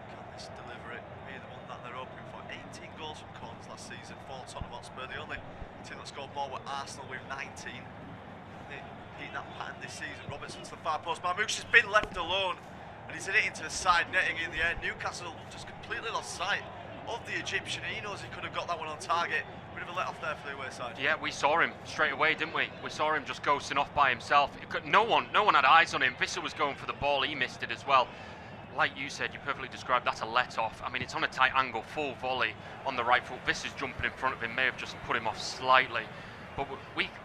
Can this deliver it? Be the one that they're hoping for. 18 goals from corners last season for Tottenham Hotspur. The only team that scored more were Arsenal with 19. They repeat that pattern this season. Robertson to the far post. Marmouche has been left alone, and he's hit it into the side netting in the end. Newcastle just completely lost sight of the Egyptian. He knows he could have got that one on target. Bit of a let off there for the away side. Yeah, we saw him straight away, didn't we? We saw him just ghosting off by himself. No one had eyes on him. Visser was going for the ball. He missed it as well. Like you said, you perfectly described, that's a let off. I mean, it's on a tight angle, full volley on the right foot. Visser's jumping in front of him, may have just put him off slightly. But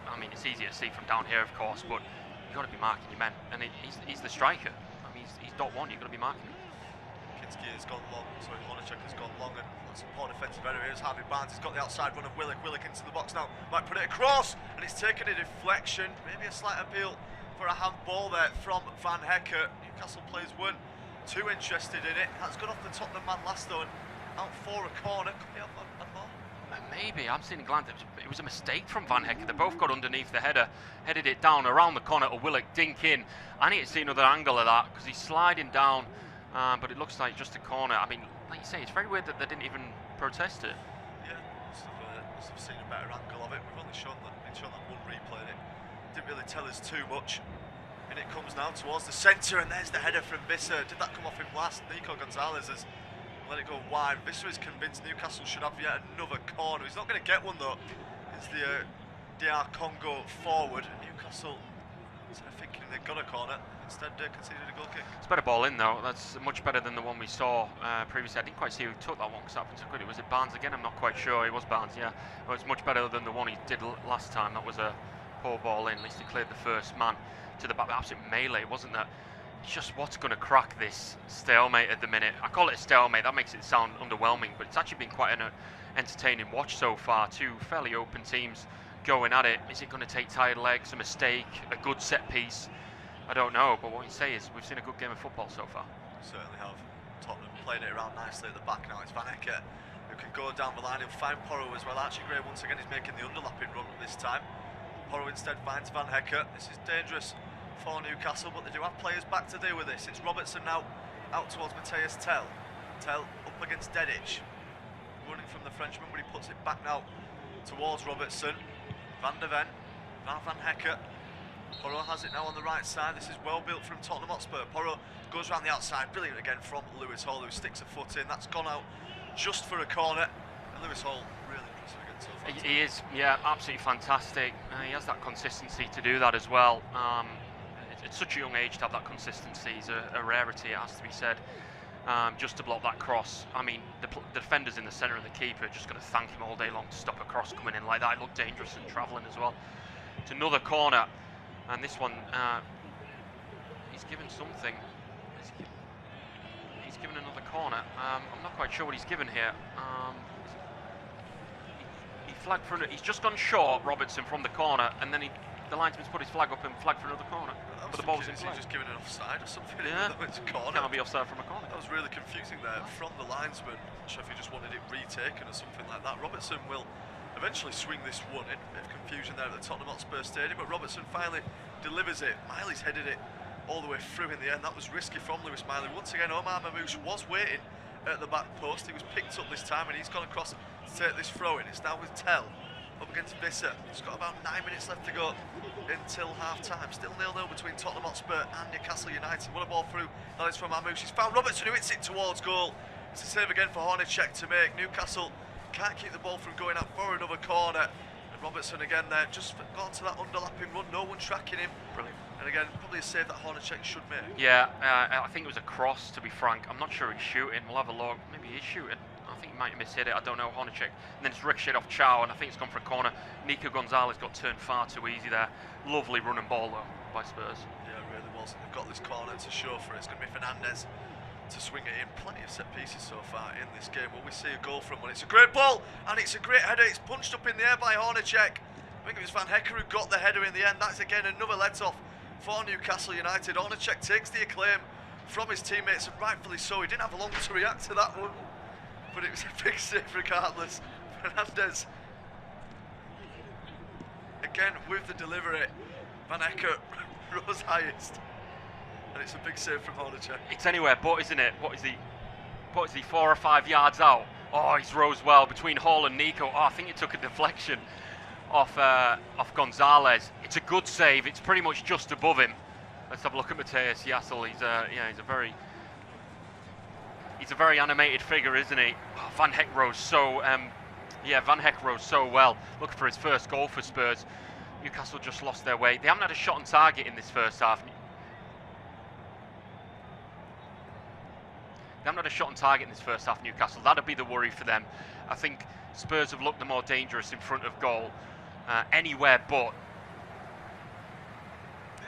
I mean, it's easier to see from down here, of course, but you've got to be marking your men. And he's the striker. I mean, he's dot one, you've got to be marking him. Kinski has gone long, sorry, Honachek has gone long, and that's a poor defensive error. Here's Harvey Barnes, he's got the outside run of Willock. Willock into the box now, might put it across, and it's taken a deflection. Maybe a slight appeal for a handball there from Van Hecker. Newcastle players weren't too interested in it. That's gone off the Tottenham man last though, and out for a corner. Could be up a more. Maybe, I'm seeing a glance. It was a mistake from Van Hecker. They both got underneath the header, headed it down around the corner to Willock, dink in. I need to see another angle of that because he's sliding down, but it looks like just a corner. I mean, like you say, it's very weird that they didn't even protest it. Yeah, must have seen a better angle of it. We've only been shown that one replay, and it didn't really tell us too much. And it comes now towards the centre, and there's the header from Visser. Did that come off him last? Nico Gonzalez has let it go wide. Visser is convinced Newcastle should have yet another corner. He's not going to get one though. It's the DR Congo forward. Newcastle, instead of thinking they've got a corner, instead conceded a goal kick. It's a better ball in though. That's much better than the one we saw previously. I didn't quite see who took that one because that one took it. Was it Barnes again? I'm not quite sure. It was Barnes, yeah. Well, it's much better than the one he did last time. That was a poor ball in. At least he cleared the first man to the back. Absolute melee, wasn't that? It's just what's going to crack this stalemate at the minute. I call it a stalemate. That makes it sound underwhelming, but it's actually been quite an entertaining watch so far. Two fairly open teams going at it. Is it going to take tired legs, a mistake, a good set piece? I don't know, but what you say is we've seen a good game of football so far. Certainly have. Tottenham playing it around nicely at the back now. It's Van Hecker who can go down the line. He'll find Porro as well. Archie Gray once again is making the underlapping run this time. Porro instead finds Van Hecker. This is dangerous for Newcastle, but they do have players back to deal with this. It's Robertson now out towards Mateus Tell. Tell up against Dedic. Running from the Frenchman, but he puts it back now towards Robertson. Van der Ven. Van Hecke. Porro has it now on the right side. This is well built from Tottenham Hotspur. Porro goes around the outside. Brilliant again from Lewis Hall, who sticks a foot in. That's gone out just for a corner. And Lewis Hall really impressive again so far. He is, yeah, absolutely fantastic. He has that consistency to do that as well. It's such a young age to have that consistency. It's a rarity, it has to be said. Just to block that cross. I mean, the defenders in the centre and the keeper are just going to thank him all day long to stop a cross coming in like that. It looked dangerous and travelling as well. It's another corner, and this one, he's given something. He's given another corner. I'm not quite sure what he's given here. He flagged for he's just gone short, Robertson, from the corner, and then the linesman's put his flag up and flagged for another corner. But the ball was in play. Just given an offside or something. Yeah, It's a corner. Can't be offside from a corner. That was really confusing there from the linesman. Not sure if he just wanted it retaken or something like that. Robertson will eventually swing this one in. Bit of confusion there at the Tottenham Hotspur Stadium, but Robertson finally delivers it. Miley's headed it all the way through in the end. That was risky from Lewis Miley. Once again, Omar Mamouche was waiting at the back post. He was picked up this time and he's gone across to take this throw in. It's now with Tell up against Visser. It's got about 9 minutes left to go until half time. Still 0-0 between Tottenham Hotspur and Newcastle United. What a ball through. That is from Mamouche. He's found Robertson, who hits it towards goal. It's a save again for Hornacek to make. Newcastle can't keep the ball from going out for another corner. And Robertson again there, just gone to that underlapping run. No one tracking him. Brilliant. And again, probably a save that Hornacek should make. Yeah, I think it was a cross, to be frank. I'm not sure he's shooting. We'll have a look. Maybe he's shooting. I think he might have mishit it. I don't know, Hornacek. And then it's ricocheted off Chow, and I think it's gone for a corner. Nico Gonzalez got turned far too easy there. Lovely running ball, though, by Spurs. Yeah, it really was. They've got this corner to show for it. It's going to be Fernandez to swing it in. Plenty of set pieces so far in this game. Will we see a goal from one? It's a great ball, and it's a great header. It's punched up in the air by Hornacek. I think it was Van Hecke who got the header in the end. That's again another let-off for Newcastle United. Hornacek takes the acclaim from his teammates, and rightfully so. He didn't have long to react to that one, but it was a big save regardless. Fernandez again with the delivery. Van Hecke rose highest, and it's a big save from Hornacek. It's anywhere but, isn't it? What is he 4 or 5 yards out? Oh, he's rose well between Hall and Nico. Oh, I think it took a deflection off Gonzalez. It's a good save. It's pretty much just above him. Let's have a look at Mateus Yassel. He's a very animated figure, isn't he? Oh, Van Hecke rose so Van Hecke rose so well. Looking for his first goal for Spurs. Newcastle just lost their way. They haven't had a shot on target in this first half. Newcastle. That'd be the worry for them. I think Spurs have looked the more dangerous in front of goal. Anywhere but,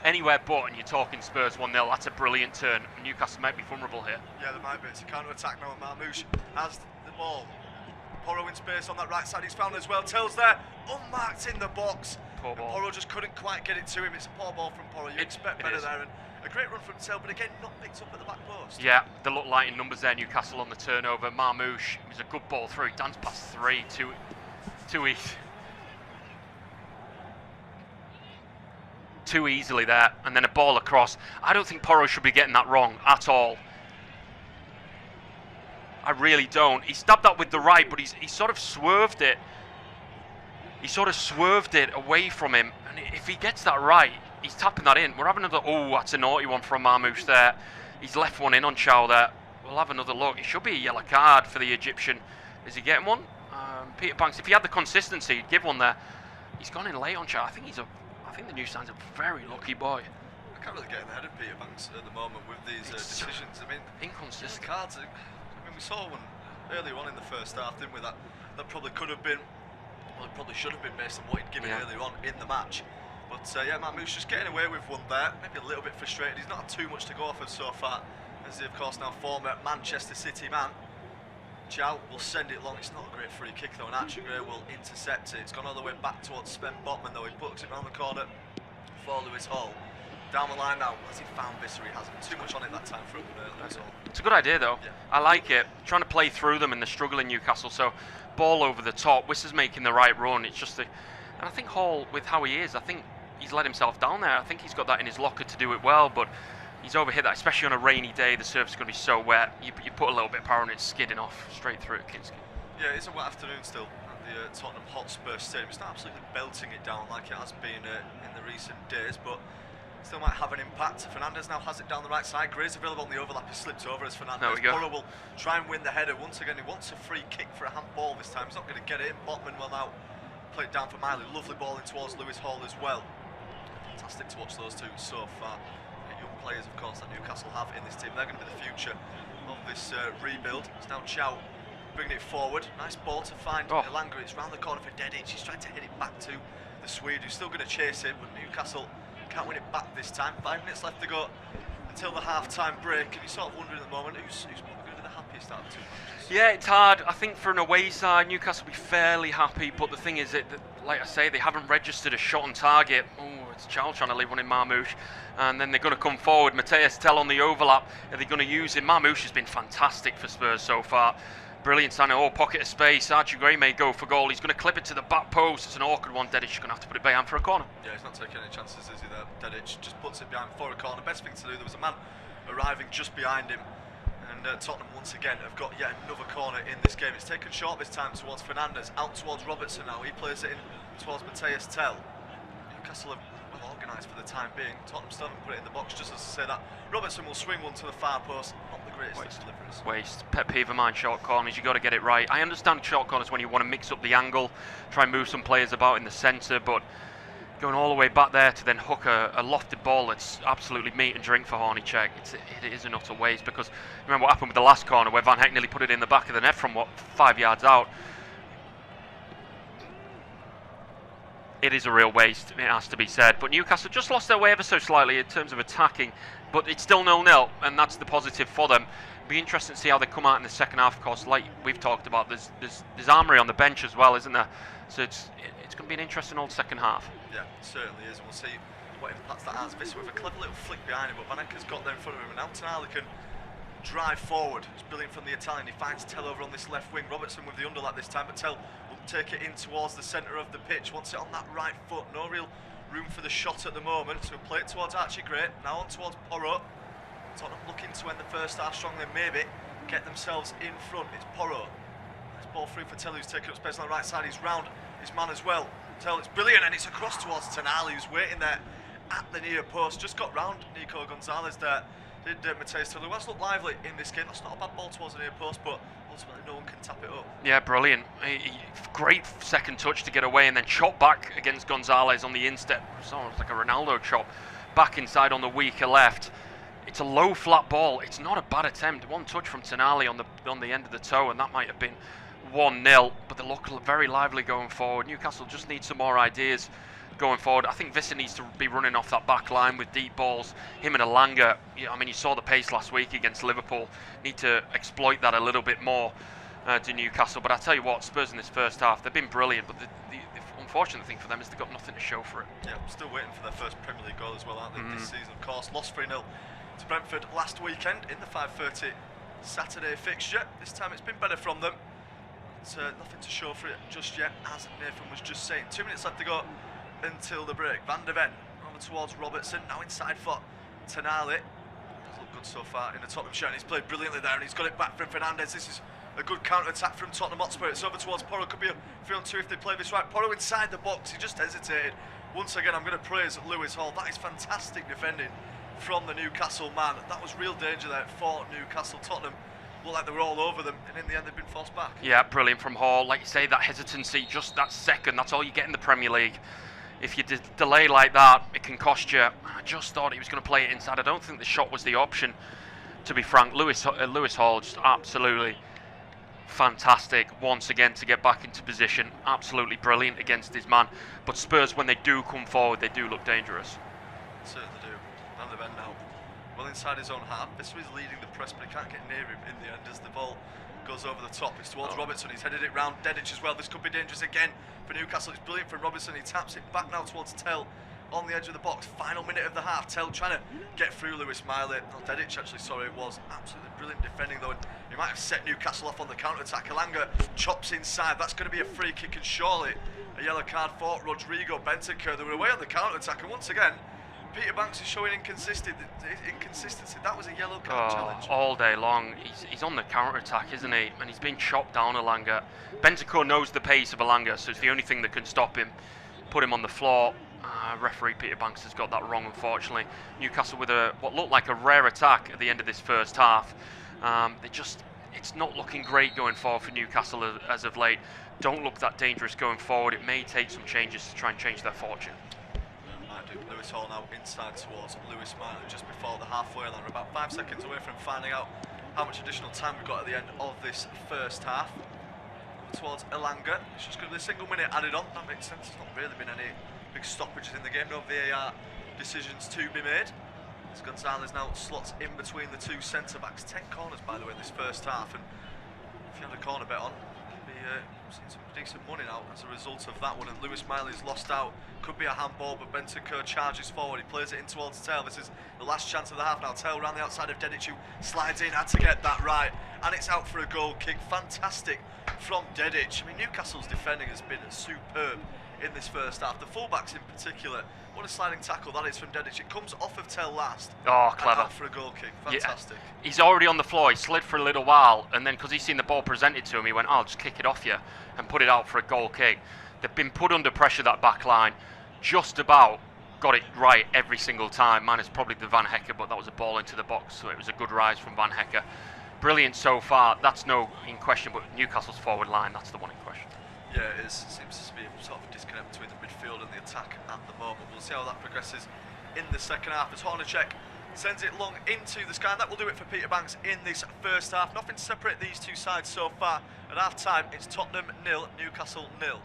and you're talking Spurs 1-0. That's a brilliant turn. Newcastle might be vulnerable here. Yeah, there might be. It's a counter-attack now, and Mamouche has the ball. Porro in space on that right side. He's found as well. Tell's there, unmarked in the box. Poor ball. Porro just couldn't quite get it to him. It's a poor ball from Porro. You expect better there, and a great run from Tell, but again, not picked up at the back post. Yeah, they look light in numbers there, Newcastle, on the turnover. Mamouche, it was a good ball through. Danced past 3, too easily there, and then a ball across. I don't think Porro should be getting that wrong at all. I really don't. He stabbed that with the right, but he sort of swerved it. He sort of swerved it away from him, and if he gets that right, he's tapping that in. We're having another. Oh, that's a naughty one from Mamouche there. He's left one in on Chow there. We'll have another look. It should be a yellow card for the Egyptian. Is he getting one? Peter Banks, if he had the consistency, he'd give one there. He's gone in late on Chow. I think the new sign's a very lucky boy. I can't really get in the head of Peter Banks at the moment with these decisions. I mean, inconsistent cards. I mean, we saw one earlier on in the first half, didn't we? That probably could have been, well, it probably should have been based on what he'd given earlier on in the match. But yeah, Mamouche just getting away with one there. Maybe a little bit frustrated. He's not had too much to go off of so far, as he, of course, now former Manchester City man. Chow will send it long. It's not a great free kick though, and Archigray will intercept it. It's gone all the way back towards Sven Botman though. He puts it around the corner for Lewis Hall. Down the line now. Has he found Visser? He hasn't. Too much on it that time from Lewis Hall. It's a good idea though. Yeah. I like it. Trying to play through them, and they're struggling, Newcastle. So ball over the top. Visser's making the right run. It's just and I think Hall, with how he is, I think he's let himself down there. I think he's got that in his locker to do it well, but he's overhit that, especially on a rainy day. The surface is going to be so wet. You put a little bit of power on it, skidding off straight through at Kinski. Yeah, it's a wet afternoon still at the Tottenham Hotspur Stadium. It's not absolutely belting it down like it has been in the recent days, but still might have an impact. Fernandez now has it down the right side. Gray's available on the overlap. He slipped over as Fernandez. There we go. Porro will try and win the header once again. He wants a free kick for a handball this time. He's not going to get it. Botman will now play it down for Miley. Lovely ball in towards Lewis Hall as well. Fantastic to watch those two so far. Young players, of course, that Newcastle have in this team. They're going to be the future of this rebuild. It's now Chow bringing it forward. Nice ball to find Elanga. It's round the corner for Dedic. He's trying to hit it back to the Swede, who's still going to chase it, but Newcastle can't win it back this time. 5 minutes left to go until the half-time break, and you're sort of wondering at the moment who's probably going to be the happiest out of the two matches. Yeah, it's hard. I think for an away side, Newcastle will be fairly happy, but the thing is that, like I say, they haven't registered a shot on target. Oh, it's Chow trying to leave one in Marmoush, and then they're going to come forward. Mateus Tell on the overlap. Are they going to use him? Marmoush has been fantastic for Spurs so far. Brilliant signing. Oh, pocket of space. Archie Gray may go for goal. He's going to clip it to the back post. It's an awkward one. Dedic is going to have to put it behind for a corner. Yeah, he's not taking any chances, is he, there? Dedic just puts it behind for a corner. Best thing to do, there was a man arriving just behind him. And Tottenham once again have got yet another corner in this game. It's taken short this time towards Fernandez, out towards Robertson now. He plays it in towards Mateus Tell. Newcastle have well organised for the time being. Tottenham still haven't put it in the box, just as I say that. Robertson will swing one to the far post. Not the greatest deliveries. Waste. Pet peeve of mine, short corners. You've got to get it right. I understand short corners when you want to mix up the angle, try and move some players about in the centre, but going all the way back there to then hook a lofted ball that's absolutely meat and drink for Hornicek, it is an utter waste, because remember what happened with the last corner where Van Heck nearly put it in the back of the net from, 5 yards out. It is a real waste, it has to be said. But Newcastle just lost their way ever so slightly in terms of attacking, but it's still 0-0, and that's the positive for them. It'll be interesting to see how they come out in the second half, of course. Like we've talked about, there's Armory on the bench as well, isn't there? So it's going to be an interesting old second half. Yeah, it certainly is. We'll see what impacts that has. This with a clever little flick behind him, but Van Heck has got there in front of him, and now Tonali can drive forward. It's brilliant from the Italian. He finds Tell over on this left wing. Robertson with the underlap this time, but Tell will take it in towards the centre of the pitch. Wants it on that right foot. No real room for the shot at the moment, so he'll play it towards Archie Gray. Now on towards Porro. Tottenham looking to end the first half strongly, maybe get themselves in front. It's Porro. Nice ball through for Tell, who's taking up space on the right side. He's round his man as well. Tell, it's brilliant, and it's across towards Tonali, who's waiting there at the near post. Just got round Nico Gonzalez there. Did Mateus Tell, who has looked lively in this game. That's not a bad ball towards the near post, but ultimately no one can tap it up. Yeah, brilliant. Great second touch to get away, and then chop back against Gonzalez on the instep. It's almost like a Ronaldo chop back inside on the weaker left. It's a low flat ball. It's not a bad attempt. One touch from Tonali on the end of the toe, and that might have been 1-0, but they look very lively going forward. Newcastle just needs some more ideas going forward. I think Visser needs to be running off that back line with deep balls. Him and Elanga, I mean, you saw the pace last week against Liverpool. Need to exploit that a little bit more to Newcastle. But I tell you what, Spurs in this first half, they've been brilliant, but the unfortunate thing for them is they've got nothing to show for it. Yeah, still waiting for their first Premier League goal as well, aren't they, this season, of course. Lost 3-0 to Brentford last weekend in the 5:30 Saturday fixture. This time it's been better from them. Nothing to show for it just yet, as Nathan was just saying. 2 minutes left to go until the break. Van de Ven over towards Robertson, now inside for Tonali. He's looked good so far in the Tottenham shirt, and he's played brilliantly there, and he's got it back from Fernandez. This is a good counter-attack from Tottenham Hotspur. It's over towards Porro. Could be a 3-on-2 if they play this right. Porro inside the box, he just hesitated. Once again, I'm going to praise Lewis Hall. That is fantastic defending from the Newcastle man. That was real danger there for Newcastle. Tottenham looked like they were all over them, and in the end they've been forced back. Yeah, brilliant from Hall. Like you say, that hesitancy, just that second, that's all you get in the Premier League. If you delay like that, it can cost you. I just thought he was going to play it inside. I don't think the shot was the option, to be frank. Lewis Hall just absolutely fantastic once again to get back into position. Absolutely brilliant against his man. But Spurs, when they do come forward, they do look dangerous. Certainly do. Van de Ven now well inside his own half. This is leading the press, but he can't get near him in the end as the ball goes over the top. It's towards Robertson. He's headed it round Dedic as well. This could be dangerous again for Newcastle. It's brilliant from Robertson. He taps it back now towards Tell on the edge of the box. Final minute of the half. Tell trying to get through Lewis Miley. No, Dedic actually, sorry, it was absolutely brilliant defending though. He might have set Newcastle off on the counter-attack. Elanga chops inside. That's going to be a free kick, and surely a yellow card for Rodrigo Bentancur. They were away on the counter-attack, and once again, Peter Banks is showing inconsistency. That was a yellow card challenge. All day long. He's on the counter-attack, isn't he? And he's been chopped down, Elanga. Bentancur knows the pace of Elanga, so it's the only thing that can stop him. Put him on the floor. Referee Peter Banks has got that wrong, unfortunately. Newcastle with what looked like a rare attack at the end of this first half. It's not looking great going forward for Newcastle as of late. Don't look that dangerous going forward. It may take some changes to try and change their fortune. Lewis Hall now inside towards Lewis Miley just before the halfway line. We're about 5 seconds away from finding out how much additional time we've got at the end of this first half. Towards Elanga, it's just going to be a single minute added on. That makes sense. There's not really been any big stoppages in the game, no VAR decisions to be made. As Gonzalez now slots in between the two centre backs. 10 corners, by the way, in this first half, and if you had a corner bet on, you'd be seeing some decent money now as a result of that one. And Lewis Miley's lost out. Could be a handball, but Bentancur charges forward. He plays it in towards Tell. This is the last chance of the half now. Tell around the outside of Dedic, who slides in, had to get that right, and it's out for a goal kick. Fantastic from Dedic. I mean, Newcastle's defending has been superb in this first half. The fullbacks in particular. What a sliding tackle that is from Dedic. It comes off of Tell last. Oh, clever. And out for a goal kick. Fantastic. Yeah. He's already on the floor. He slid for a little while, and then because he's seen the ball presented to him, he went, I'll just kick it off you and put it out for a goal kick. They've been put under pressure, that back line. Just about got it right every single time, minus probably the Van Hecker, but that was a ball into the box, so it was a good rise from Van Hecker. Brilliant so far. That's no in question, but Newcastle's forward line, that's the one in question. Yeah, it is. Seems to be a sort of disconnect between the midfield and the attack at the moment. We'll see how that progresses in the second half as Hornacek sends it long into the sky. And that will do it for Peter Banks in this first half. Nothing to separate these two sides so far. At half time, it's Tottenham 0, Newcastle 0.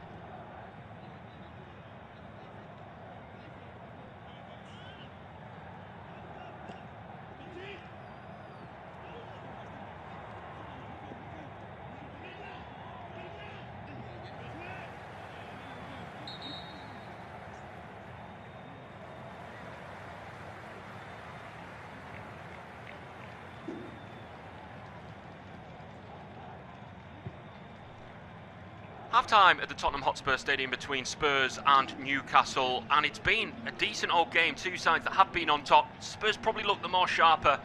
Half-time at the Tottenham Hotspur Stadium between Spurs and Newcastle, and it's been a decent old game. Two sides that have been on top. Spurs probably looked the more sharper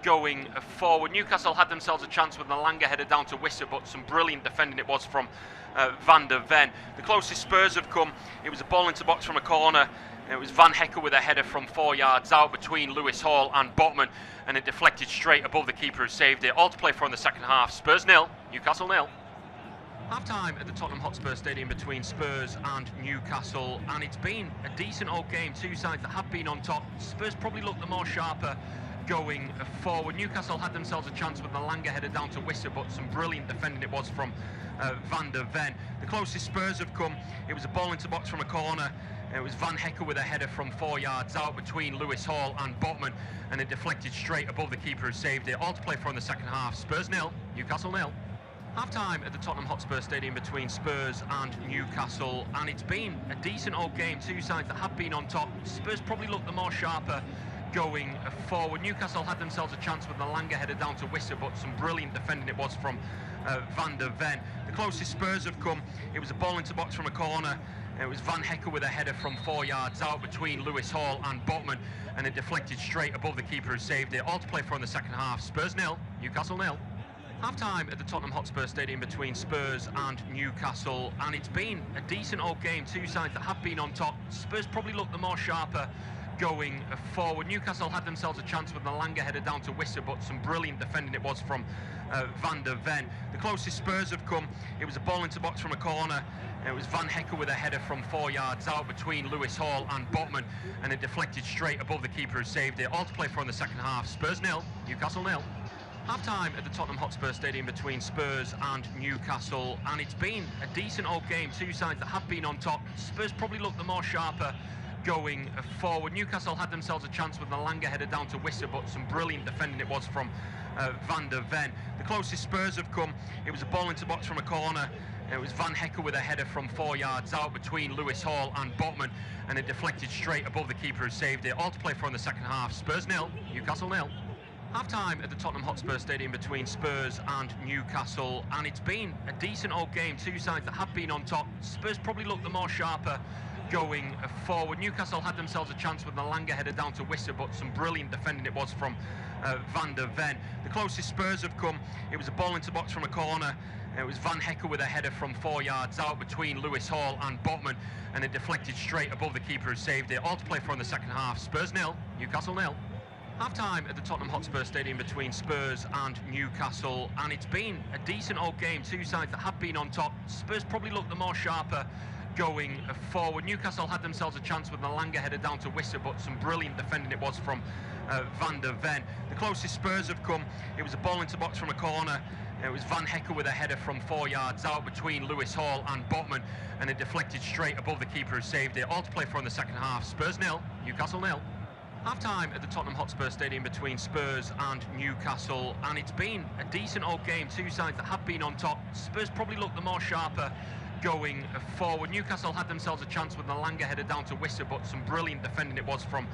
going forward. Newcastle had themselves a chance with Elanga headed down to Wissa, but some brilliant defending it was from Van der Ven. The closest Spurs have come, it was a ball into box from a corner. It was Van Hecker with a header from 4 yards out between Lewis Hall and Botman, and it deflected straight above the keeper who saved it. All to play for in the second half. Spurs 0, Newcastle 0. Half-time at the Tottenham Hotspur Stadium between Spurs and Newcastle, and it's been a decent old game. Two sides that have been on top. Spurs probably looked the more sharper going forward. Newcastle had themselves a chance with Elanga headed down to Wissa, but some brilliant defending it was from Van der Ven. The closest Spurs have come, it was a ball into box from a corner. It was Van Hecker with a header from 4 yards out between Lewis Hall and Botman, and it deflected straight above the keeper who saved it. All to play for in the second half. Spurs 0, Newcastle 0. Half-time at the Tottenham Hotspur Stadium between Spurs and Newcastle, and it's been a decent old game. Two sides that have been on top. Spurs probably looked the more sharper going forward. Newcastle had themselves a chance with Elanga headed down to Wissa, but some brilliant defending it was from Van der Ven. The closest Spurs have come, it was a ball into box from a corner. It was Van Hecker with a header from 4 yards out between Lewis Hall and Botman, and it deflected straight above the keeper who saved it. All to play for in the second half. Spurs 0, Newcastle 0. Half-time at the Tottenham Hotspur Stadium between Spurs and Newcastle, and it's been a decent old game. Two sides that have been on top. Spurs probably looked the more sharper going forward. Newcastle had themselves a chance with Elanga headed down to Wissa, but some brilliant defending it was from Van der Ven. The closest Spurs have come, it was a ball into box from a corner. It was Van Hecker with a header from 4 yards out between Lewis Hall and Botman, and it deflected straight above the keeper who saved it. All to play for in the second half. Spurs 0, Newcastle 0. Half-time at the Tottenham Hotspur Stadium between Spurs and Newcastle, and it's been a decent old game. Two sides that have been on top. Spurs probably looked the more sharper going forward. Newcastle had themselves a chance with Elanga headed down to Wissa, but some brilliant defending it was from Van der Ven. The closest Spurs have come, it was a ball into box from a corner. It was Van Hecker with a header from 4 yards out between Lewis Hall and Botman, and it deflected straight above the keeper who saved it. All to play for in the second half. Spurs 0, Newcastle 0. Half-time at the Tottenham Hotspur Stadium between Spurs and Newcastle, and it's been a decent old game. Two sides that have been on top. Spurs probably looked the more sharper going forward. Newcastle had themselves a chance with the Langer header down to Wisser, but some brilliant defending it was from Van der Ven. The closest Spurs have come, it was a ball into box from a corner. It was Van Hecker with a header from 4 yards out between Lewis Hall and Botman, and it deflected straight above the keeper who saved it. All to play for in the second half. Spurs 0, Newcastle 0. Half-time at the Tottenham Hotspur Stadium between Spurs and Newcastle, and it's been a decent old game. Two sides that have been on top. Spurs probably looked the more sharper going forward. Newcastle had themselves a chance with the Langer header down to Wisser, but some brilliant defending it was from Van der Ven. The closest Spurs have come, it was a ball into box from a corner. It was Van Hecker with a header from 4 yards out between Lewis Hall and Botman, and it deflected straight above the keeper who saved it. All to play for in the second half. Spurs 0, Newcastle 0. Half-time at the Tottenham Hotspur Stadium between Spurs and Newcastle, and it's been a decent old game. Two sides that have been on top. Spurs probably looked the more sharper going forward. Newcastle had themselves a chance with the Langer header down to Wisser, but some brilliant defending it was from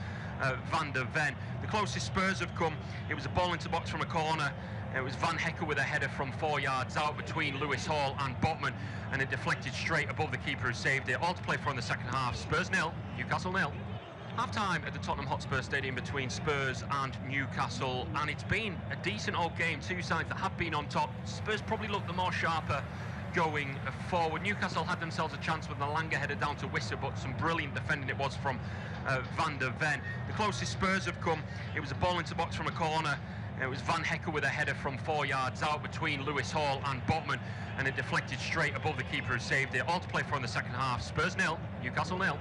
Van der Ven. The closest Spurs have come, it was a ball into box from a corner. It was Van Hecker with a header from 4 yards out between Lewis Hall and Botman, and it deflected straight above the keeper who saved it. All to play for in the second half. Spurs 0, Newcastle 0. Half-time at the Tottenham Hotspur Stadium between Spurs and Newcastle, and it's been a decent old game. Two sides that have been on top. Spurs probably looked the more sharper going forward. Newcastle had themselves a chance with the Langer header down to Wisser, but some brilliant defending it was from Van der Ven. The closest Spurs have come, it was a ball into box from a corner. It was Van Hecker with a header from 4 yards out between Lewis Hall and Botman, and it deflected straight above the keeper who saved it. All to play for in the second half. Spurs 0, Newcastle 0.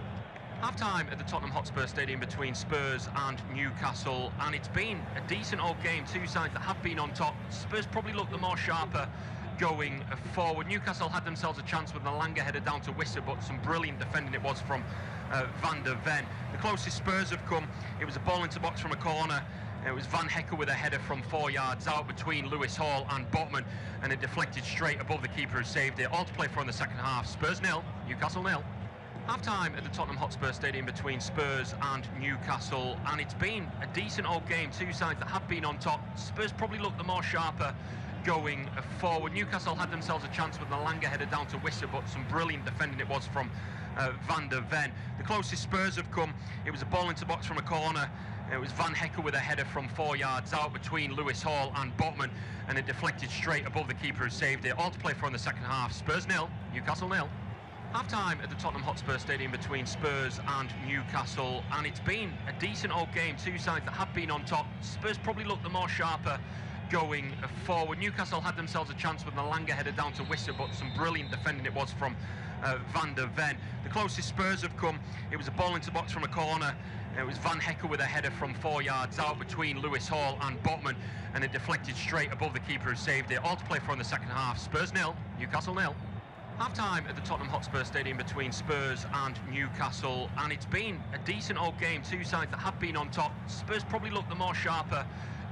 Half-time at the Tottenham Hotspur Stadium between Spurs and Newcastle, and it's been a decent old game. Two sides that have been on top. Spurs probably looked the more sharper going forward. Newcastle had themselves a chance with the Langer header down to Wisser, but some brilliant defending it was from Van der Ven. The closest Spurs have come, it was a ball into box from a corner. It was Van Hecker with a header from 4 yards out between Lewis Hall and Botman, and it deflected straight above the keeper who saved it. All to play for in the second half. Spurs 0, Newcastle 0. Half-time at the Tottenham Hotspur Stadium between Spurs and Newcastle, and it's been a decent old game. Two sides that have been on top. Spurs probably looked the more sharper going forward. Newcastle had themselves a chance with the Langer header down to Wisser, but some brilliant defending it was from Van der Ven. The closest Spurs have come, it was a ball into box from a corner. It was Van Hecker with a header from 4 yards out between Lewis Hall and Botman, and it deflected straight above the keeper who saved it. All to play for in the second half. Spurs 0, Newcastle 0. Half-time at the Tottenham Hotspur Stadium between Spurs and Newcastle, and it's been a decent old game. Two sides that have been on top. Spurs probably looked the more sharper going forward. Newcastle had themselves a chance with the Langer header down to Wisser, but some brilliant defending it was from Van der Ven. The closest Spurs have come, it was a ball into box from a corner. It was Van Hecker with a header from 4 yards out between Lewis Hall and Botman, and it deflected straight above the keeper who saved it. All to play for in the second half. Spurs 0, Newcastle 0. Half-time at the Tottenham Hotspur Stadium between Spurs and Newcastle, and it's been a decent old game. Two sides that have been on top. Spurs probably looked the more sharper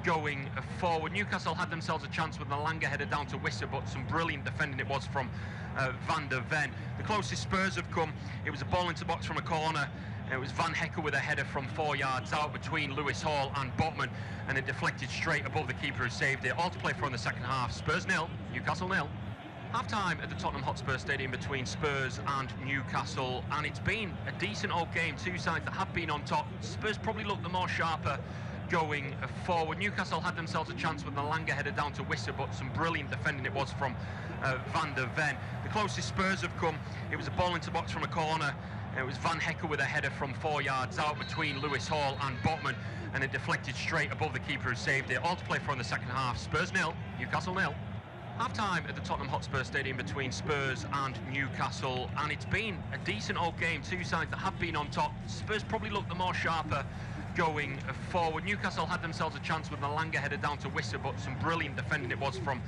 going forward. Newcastle had themselves a chance with the Langer header down to Wisser, but some brilliant defending it was from Van der Ven. The closest Spurs have come, it was a ball into box from a corner. It was Van Hecker with a header from 4 yards out between Lewis Hall and Botman, and it deflected straight above the keeper who saved it. All to play for in the second half. Spurs 0, Newcastle 0. Half-time at the Tottenham Hotspur Stadium between Spurs and Newcastle, and it's been a decent old game. Two sides that have been on top. Spurs probably looked the more sharper going forward. Newcastle had themselves a chance with the Langer header down to Wisser, but some brilliant defending it was from Van der Ven. The closest Spurs have come, it was a ball into box from a corner. It was Van Hecker with a header from 4 yards out between Lewis Hall and Botman, and it deflected straight above the keeper who saved it. All to play for in the second half. Spurs 0, Newcastle 0. Half-time at the Tottenham Hotspur Stadium between Spurs and Newcastle, and it's been a decent old game. Two sides that have been on top. Spurs probably looked the more sharper going forward. Newcastle had themselves a chance with the Langer header down to Wisser, but some brilliant defending it was from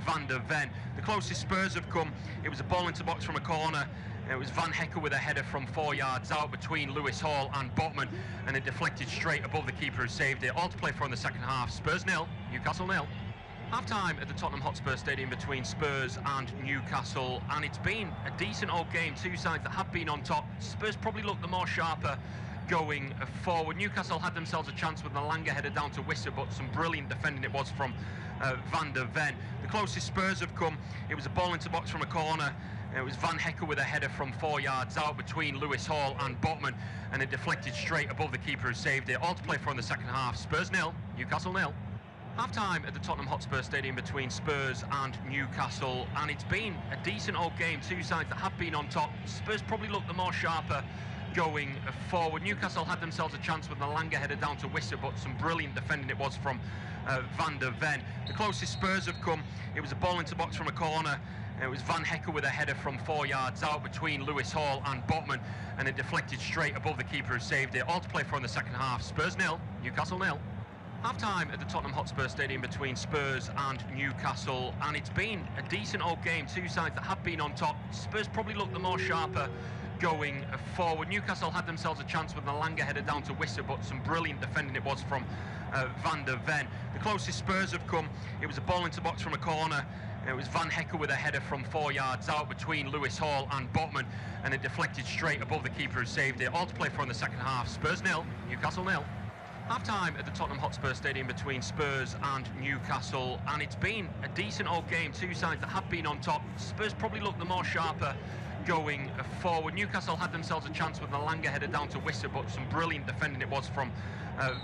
Van der Ven. The closest Spurs have come, it was a ball into box from a corner. It was Van Hecker with a header from 4 yards out between Lewis Hall and Botman, and it deflected straight above the keeper who saved it. All to play for in the second half. Spurs 0, Newcastle 0. Half-time at the Tottenham Hotspur Stadium between Spurs and Newcastle, and it's been a decent old game. Two sides that have been on top. Spurs probably looked the more sharper going forward. Newcastle had themselves a chance with the Langer header down to Wisser, but some brilliant defending it was from Van der Ven. The closest Spurs have come, it was a ball into box from a corner. It was Van Hecker with a header from 4 yards out between Lewis Hall and Botman, and it deflected straight above the keeper who saved it. All to play for in the second half. Spurs 0, Newcastle 0. Half-time at the Tottenham Hotspur Stadium between Spurs and Newcastle, and it's been a decent old game. Two sides that have been on top. Spurs probably looked the more sharper going forward. Newcastle had themselves a chance with the Langer header down to Wisser, but some brilliant defending it was from Van der Ven. The closest Spurs have come, it was a ball into box from a corner. It was Van Hecker with a header from 4 yards out between Lewis Hall and Botman, and it deflected straight above the keeper who saved it. All to play for in the second half. Spurs 0, Newcastle 0. Half-time at the Tottenham Hotspur Stadium between Spurs and Newcastle, and it's been a decent old game. Two sides that have been on top. Spurs probably looked the more sharper going forward. Newcastle had themselves a chance with the Langer header down to Wisser, but some brilliant defending it was from Van der Ven. The closest Spurs have come, it was a ball into box from a corner. It was Van Hecker with a header from 4 yards out between Lewis Hall and Botman, and it deflected straight above the keeper who saved it. All to play for in the second half. Spurs 0, Newcastle 0. Half-time at the Tottenham Hotspur Stadium between Spurs and Newcastle, and it's been a decent old game. Two sides that have been on top. Spurs probably looked the more sharper going forward. Newcastle had themselves a chance with the Langer header down to Wisser, but some brilliant defending it was from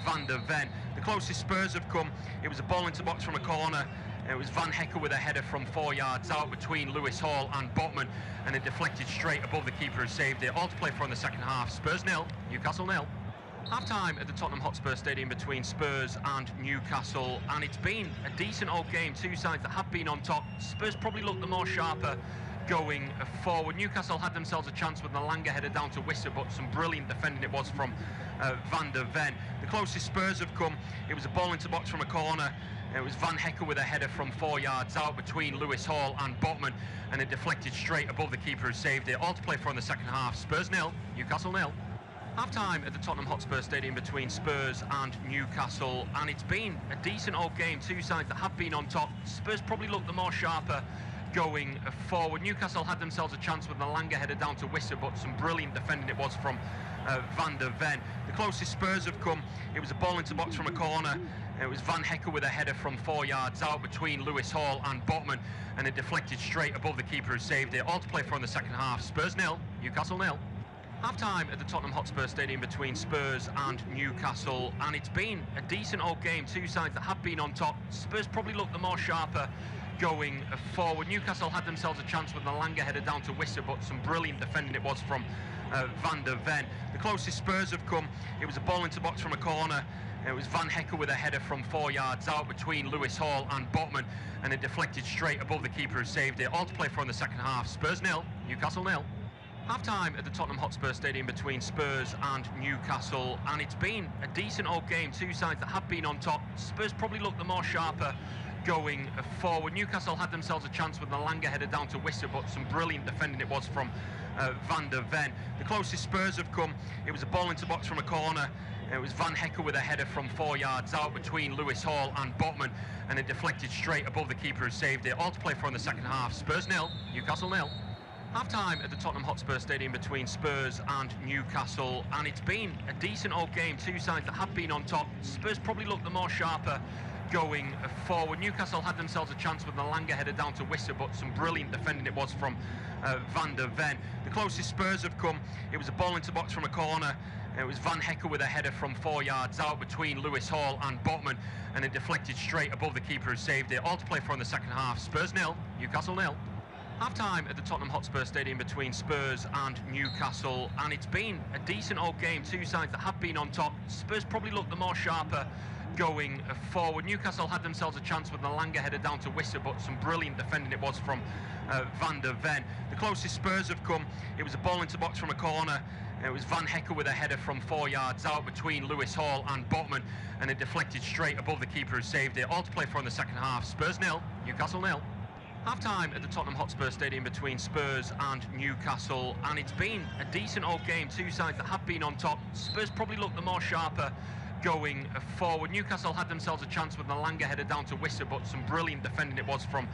Van der Ven. The closest Spurs have come, it was a ball into box from a corner. It was Van Hecker with a header from 4 yards out between Lewis Hall and Botman, and it deflected straight above the keeper who saved it. All to play for in the second half. Spurs 0, Newcastle 0. Half-time at the Tottenham Hotspur Stadium between Spurs and Newcastle, and it's been a decent old game. Two sides that have been on top. Spurs probably looked the more sharper going forward. Newcastle had themselves a chance with the Langer header down to Wisser, but some brilliant defending it was from Van der Ven. The closest Spurs have come, it was a ball into box from a corner. It was Van Hecker with a header from 4 yards out between Lewis Hall and Botman, and it deflected straight above the keeper who saved it. All to play for in the second half. Spurs 0, Newcastle 0. Half-time at the Tottenham Hotspur Stadium between Spurs and Newcastle, and it's been a decent old game. Two sides that have been on top. Spurs probably looked the more sharper going forward. Newcastle had themselves a chance with the Langer header down to Wisser, but some brilliant defending it was from Van der Ven. The closest Spurs have come, it was a ball into box from a corner. It was Van Hecker with a header from 4 yards out between Lewis Hall and Botman, and it deflected straight above the keeper who saved it. All to play for in the second half. Spurs 0, Newcastle 0. Half-time at the Tottenham Hotspur Stadium between Spurs and Newcastle, and it's been a decent old game. Two sides that have been on top. Spurs probably looked the more sharper going forward. Newcastle had themselves a chance with the Langer header down to Wisser, but some brilliant defending it was from Van der Ven. The closest Spurs have come, it was a ball into box from a corner. It was Van Hecker with a header from 4 yards out between Lewis Hall and Botman, and it deflected straight above the keeper who saved it. All to play for in the second half. Spurs 0, Newcastle 0. Half-time at the Tottenham Hotspur Stadium between Spurs and Newcastle, and it's been a decent old game. Two sides that have been on top. Spurs probably looked the more sharper going forward. Newcastle had themselves a chance with the Langer header down to Wisser, but some brilliant defending it was from Van der Ven. The closest Spurs have come, it was a ball into box from a corner. It was Van Hecker with a header from 4 yards out between Lewis Hall and Botman, and it deflected straight above the keeper who saved it. All to play for in the second half. Spurs 0, Newcastle 0. Half-time at the Tottenham Hotspur Stadium between Spurs and Newcastle, and it's been a decent old game. Two sides that have been on top. Spurs probably looked the more sharper going forward. Newcastle had themselves a chance with the Langer header down to Wisser, but some brilliant defending it was from Van der Ven. The closest Spurs have come, it was a ball into box from a corner. It was Van Hecker with a header from 4 yards out between Lewis Hall and Botman, and it deflected straight above the keeper who saved it. All to play for in the second half. Spurs 0, Newcastle 0. Half-time at the Tottenham Hotspur Stadium between Spurs and Newcastle, and it's been a decent old game. Two sides that have been on top. Spurs probably looked the more sharper going forward. Newcastle had themselves a chance with the Langer header down to Wisser, but some brilliant defending it was from Van der Ven. The closest Spurs have come, it was a ball into box from a corner. It was Van Hecker with a header from 4 yards out between Lewis Hall and Botman, and it deflected straight above the keeper who saved it. All to play for in the second half. Spurs 0, Newcastle 0. Half-time at the Tottenham Hotspur Stadium between Spurs and Newcastle, and it's been a decent old game. Two sides that have been on top. Spurs probably looked the more sharper going forward. Newcastle had themselves a chance with the Langer header down to Wisser, but some brilliant defending it was from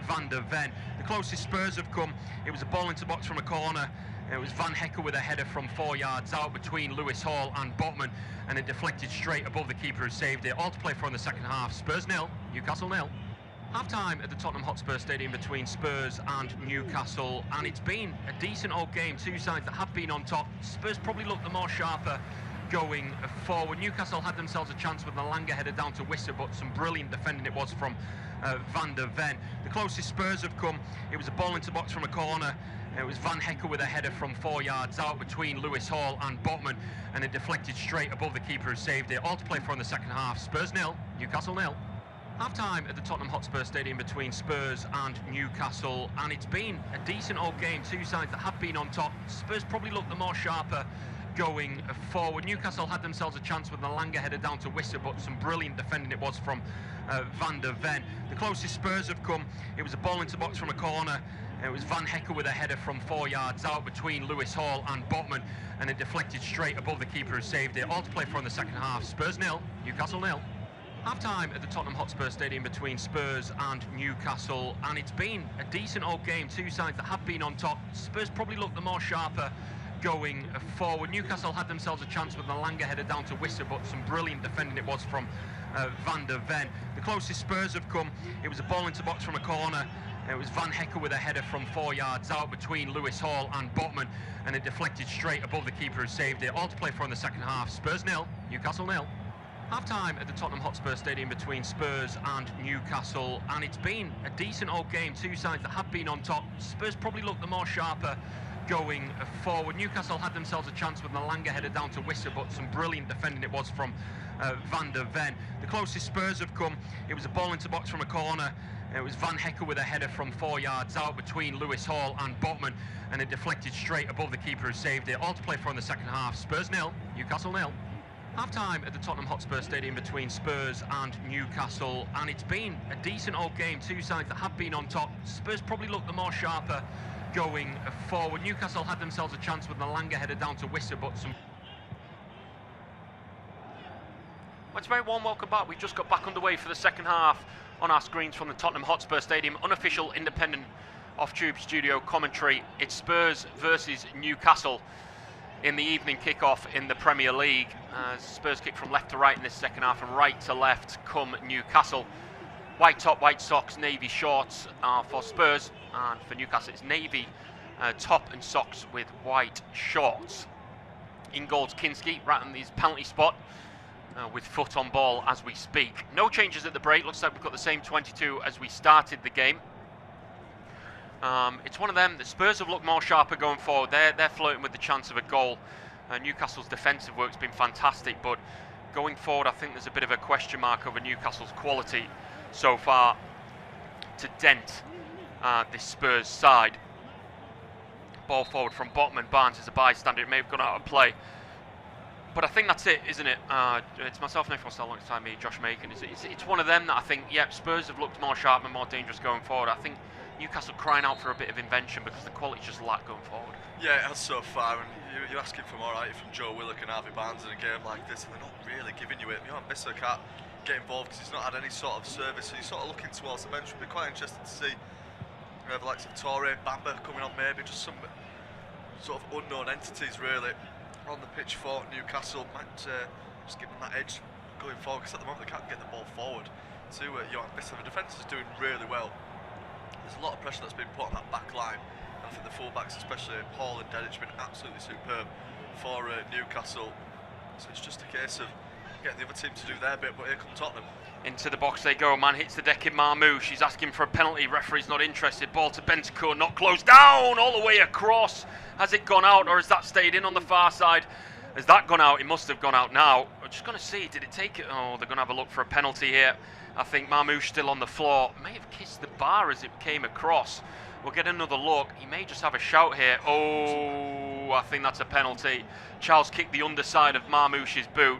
Van der Ven. The closest Spurs have come, it was a ball into box from a corner. It was Van Hecker with a header from 4 yards out between Lewis Hall and Botman, and it deflected straight above the keeper who saved it. All to play for in the second half. Spurs 0, Newcastle 0. Half-time at the Tottenham Hotspur Stadium between Spurs and Newcastle, and it's been a decent old game. Two sides that have been on top. Spurs probably looked the more sharper going forward. Newcastle had themselves a chance with the Langer header down to Wisser, but some brilliant defending it was from Van der Ven. The closest Spurs have come, it was a ball into box from a corner. It was Van Hecker with a header from 4 yards out between Lewis Hall and Botman, and it deflected straight above the keeper who saved it. All to play for in the second half. Spurs 0, Newcastle 0. Half-time at the Tottenham Hotspur Stadium between Spurs and Newcastle, and it's been a decent old game. Two sides that have been on top. Spurs probably looked the more sharper going forward. Newcastle had themselves a chance with the Langer header down to Wisser, but some brilliant defending it was from Van der Ven. The closest Spurs have come, it was a ball into box from a corner. It was Van Hecker with a header from 4 yards out between Lewis Hall and Botman, and it deflected straight above the keeper who saved it. All to play for in the second half. Spurs 0, Newcastle 0. Half-time at the Tottenham Hotspur Stadium between Spurs and Newcastle, and it's been a decent old game. Two sides that have been on top. Spurs probably looked the more sharper going forward. Newcastle had themselves a chance with the Langer header down to Wisser, but some brilliant defending it was from Van der Ven. The closest Spurs have come, it was a ball into box from a corner. It was Van Hecker with a header from 4 yards out between Lewis Hall and Botman, and it deflected straight above the keeper who saved it. All to play for in the second half. Spurs 0, Newcastle 0. Half-time at the Tottenham Hotspur Stadium between Spurs and Newcastle, and it's been a decent old game. Two sides that have been on top. Spurs probably looked the more sharper going forward. Newcastle had themselves a chance with the Langer header down to Wisser, but some brilliant defending it was from Van der Ven. The closest Spurs have come, it was a ball into box from a corner. It was Van Hecker with a header from 4 yards out between Lewis Hall and Botman, and it deflected straight above the keeper who saved it. All to play for in the second half. Spurs 0, Newcastle 0. Half-time at the Tottenham Hotspur Stadium between Spurs and Newcastle, and it's been a decent old game. Two sides that have been on top. Spurs probably looked the more sharper going forward. Newcastle had themselves a chance with the Langer header down to Wisser, but some... Well, it's a very warm welcome back. We've just got back underway for the second half on our screens from the Tottenham Hotspur Stadium. Unofficial, independent, off-tube studio commentary. It's Spurs versus Newcastle in the evening kickoff in the Premier League. Spurs kick from left to right in this second half, and right to left come Newcastle. White top, white socks, navy shorts for Spurs, and for Newcastle it's navy top and socks with white shorts. In goal's Kinski, right on his penalty spot, with foot on ball as we speak. No changes at the break. Looks like we've got the same 22 as we started the game. It's one of them. The Spurs have looked more sharper going forward. They're flirting with the chance of a goal. Newcastle's defensive work's been fantastic, but going forward I think there's a bit of a question mark over Newcastle's quality so far to dent this Spurs side. Ball forward from Botman. Barnes is a bystander. It may have gone out of play, but I think that's it, isn't it? It's myself, Nick Foster, alongside me, Josh Macon. It's one of them that I think, yeah, Spurs have looked more sharp and more dangerous going forward. I think Newcastle crying out for a bit of invention because the quality just lack going forward. Yeah, it has so far, and you're asking for more, right, from Joe Willock and Harvey Barnes in a game like this, and they're not really giving you it. You know, Missa can't get involved because he's not had any sort of service, so you're sort of looking towards the bench. It'll be quite interesting to see the likes of Torre, Bamba coming on, maybe just some sort of unknown entities really on the pitch for Newcastle. Might just give them that edge going forward, because at the moment they can't get the ball forward to Johan Missa. The defence is doing really well. There's a lot of pressure that's been put on that back line, and I think the full-backs, especially Hall and Dedic, have been absolutely superb for Newcastle. So it's just a case of getting the other team to do their bit, but here come Tottenham. Into the box they go. Man hits the deck in Marmouche. He's asking for a penalty. Referee's not interested. Ball to Bentancur, not closed down all the way across. Has it gone out, or has that stayed in on the far side? Has that gone out? It must have gone out now. We're just going to see. Did it take it? Oh, they're going to have a look for a penalty here. I think Marmouche still on the floor. May have kissed the bar as it came across. We'll get another look. He may just have a shout here. Oh, I think that's a penalty. Charles kicked the underside of Marmouche's boot,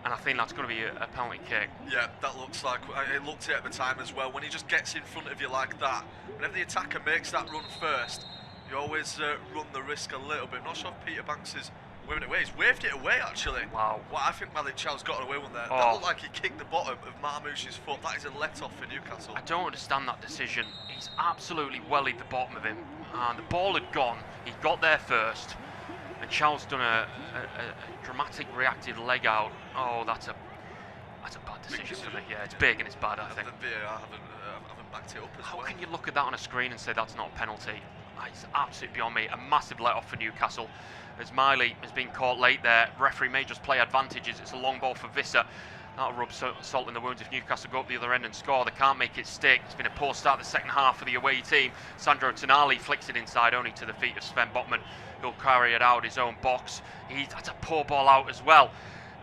and I think that's going to be a penalty kick. Yeah, that looks like it looked it at the time as well. When he just gets in front of you like that, whenever the attacker makes that run first, you always run the risk a little bit. I'm not sure if Peter Banks is waving it away. He's waved it away actually. Wow. Well, I think Malik Chow's got away one there. Oh. That looked like he kicked the bottom of Marmouche's foot. That is a let-off for Newcastle. I don't understand that decision. He's absolutely wellied the bottom of him. The ball had gone. He got there first, and Chow's done a dramatic reactive leg out. Oh, that's a That's a bad decision for me. Yeah, it's big and it's bad, I think. The VAR haven't backed it up as How well. can you look at that on a screen and say that's not a penalty? It's absolutely beyond me. A massive let-off for Newcastle, as Miley has been caught late there. Referee may just play advantages. It's a long ball for Visser. That'll rub salt in the wounds if Newcastle go up the other end and score. They can't make it stick. It's been a poor start the second half for the away team. Sandro Tonali flicks it inside only to the feet of Sven Botman, who'll carry it out his own box. That's a poor ball out as well.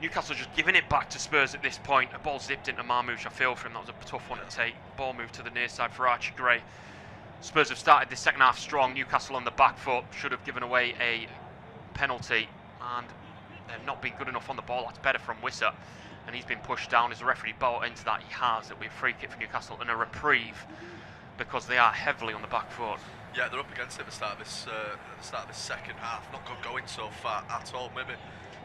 Newcastle just giving it back to Spurs at this point. A ball zipped into Marmoush. I feel for him. That was a tough one to take. Ball moved to the near side for Archie Gray. Spurs have started this second half strong. Newcastle on the back foot should have given away a penalty, and they've not been good enough on the ball. That's better from Wisser, and he's been pushed down. As the referee bought into that, he has. It'll be a free kick for Newcastle and a reprieve because they are heavily on the back foot. Yeah, they're up against it at the start of this second half. Not good going so far at all. Maybe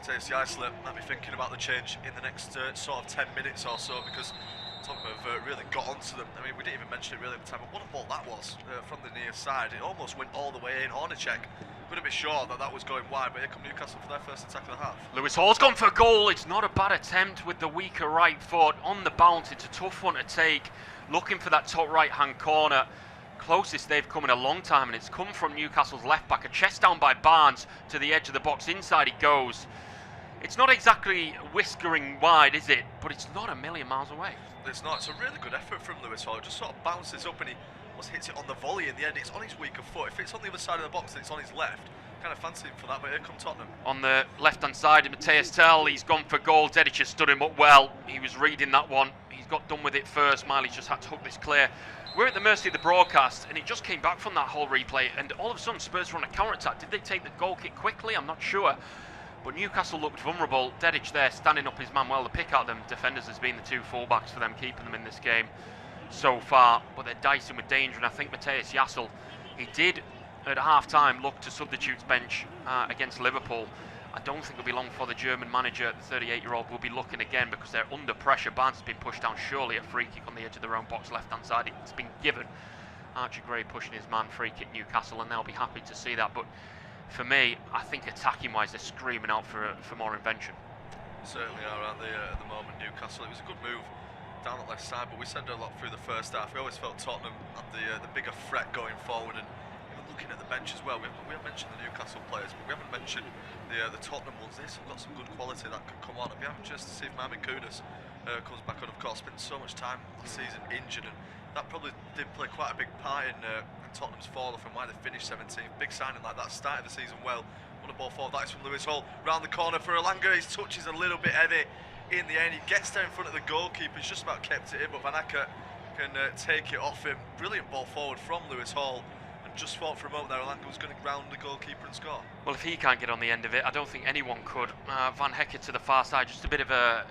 the Iceland might be thinking about the change in the next sort of 10 minutes or so, because Tottenham have really got onto them. I mean, we didn't even mention it really at the time, but what a ball that was from the near side. It almost went all the way in. Hornacek couldn't be sure that was going wide, but here come Newcastle for their first attack of the half. Lewis Hall's gone for a goal. It's not a bad attempt with the weaker right foot on the bounce. It's a tough one to take. Looking for that top right-hand corner. Closest they've come in a long time, and it's come from Newcastle's left back. A chest down by Barnes to the edge of the box. Inside he goes. It's not exactly whiskering wide, is it? But it's not a million miles away. It's not. It's a really good effort from Lewis Hall. It just sort of bounces up and he almost hits it on the volley in the end. It's on his weaker foot. If it's on the other side of the box and it's on his left, kind of fancy him for that, but here come Tottenham. On the left-hand side, Mateus Tell, he's gone for goal. Dedic has stood him up well. He was reading that one. He's got done with it first. Miley's just had to hook this clear. We're at the mercy of the broadcast, and it just came back from that whole replay, and all of a sudden Spurs were on a counter-attack. Did they take the goal kick quickly? I'm not sure. But Newcastle looked vulnerable. Dedic there standing up his man well to pick out them defenders has been the two fullbacks for them, keeping them in this game so far. But they're dicing with danger, and I think Mateus Yassel, he did at half-time look to substitutes bench against Liverpool. I don't think it'll be long before the German manager, the 38-year-old, will be looking again because they're under pressure. Barnes has been pushed down, surely a free kick on the edge of their own box, left-hand side. It's been given. Archie Gray pushing his man, free kick Newcastle, and they'll be happy to see that. But for me, I think attacking-wise, they're screaming out for more invention. Certainly are, aren't they, at the moment, Newcastle. It was a good move down at left side, but we said a lot through the first half. We always felt Tottenham had the bigger threat going forward, and even looking at the bench as well. We haven't mentioned the Newcastle players, but we haven't mentioned the Tottenham ones. They've got some good quality that could come on. I'd be anxious to see if Mohamed Kudus comes back on. Of course, spent so much time last season injured, and that probably did play quite a big part in Tottenham's fall off and why they finished 17th. Big signing like that, started the season well. What a ball forward, that is from Lewis Hall. Round the corner for Elanga, his touch is a little bit heavy in the end. He gets down in front of the goalkeeper, he's just about kept it in, but Van Acker can take it off him. Brilliant ball forward from Lewis Hall. And just thought for a moment there, Elanga was going to ground the goalkeeper and score. Well, if he can't get on the end of it, I don't think anyone could. Van Hecker to the far side, just a bit of a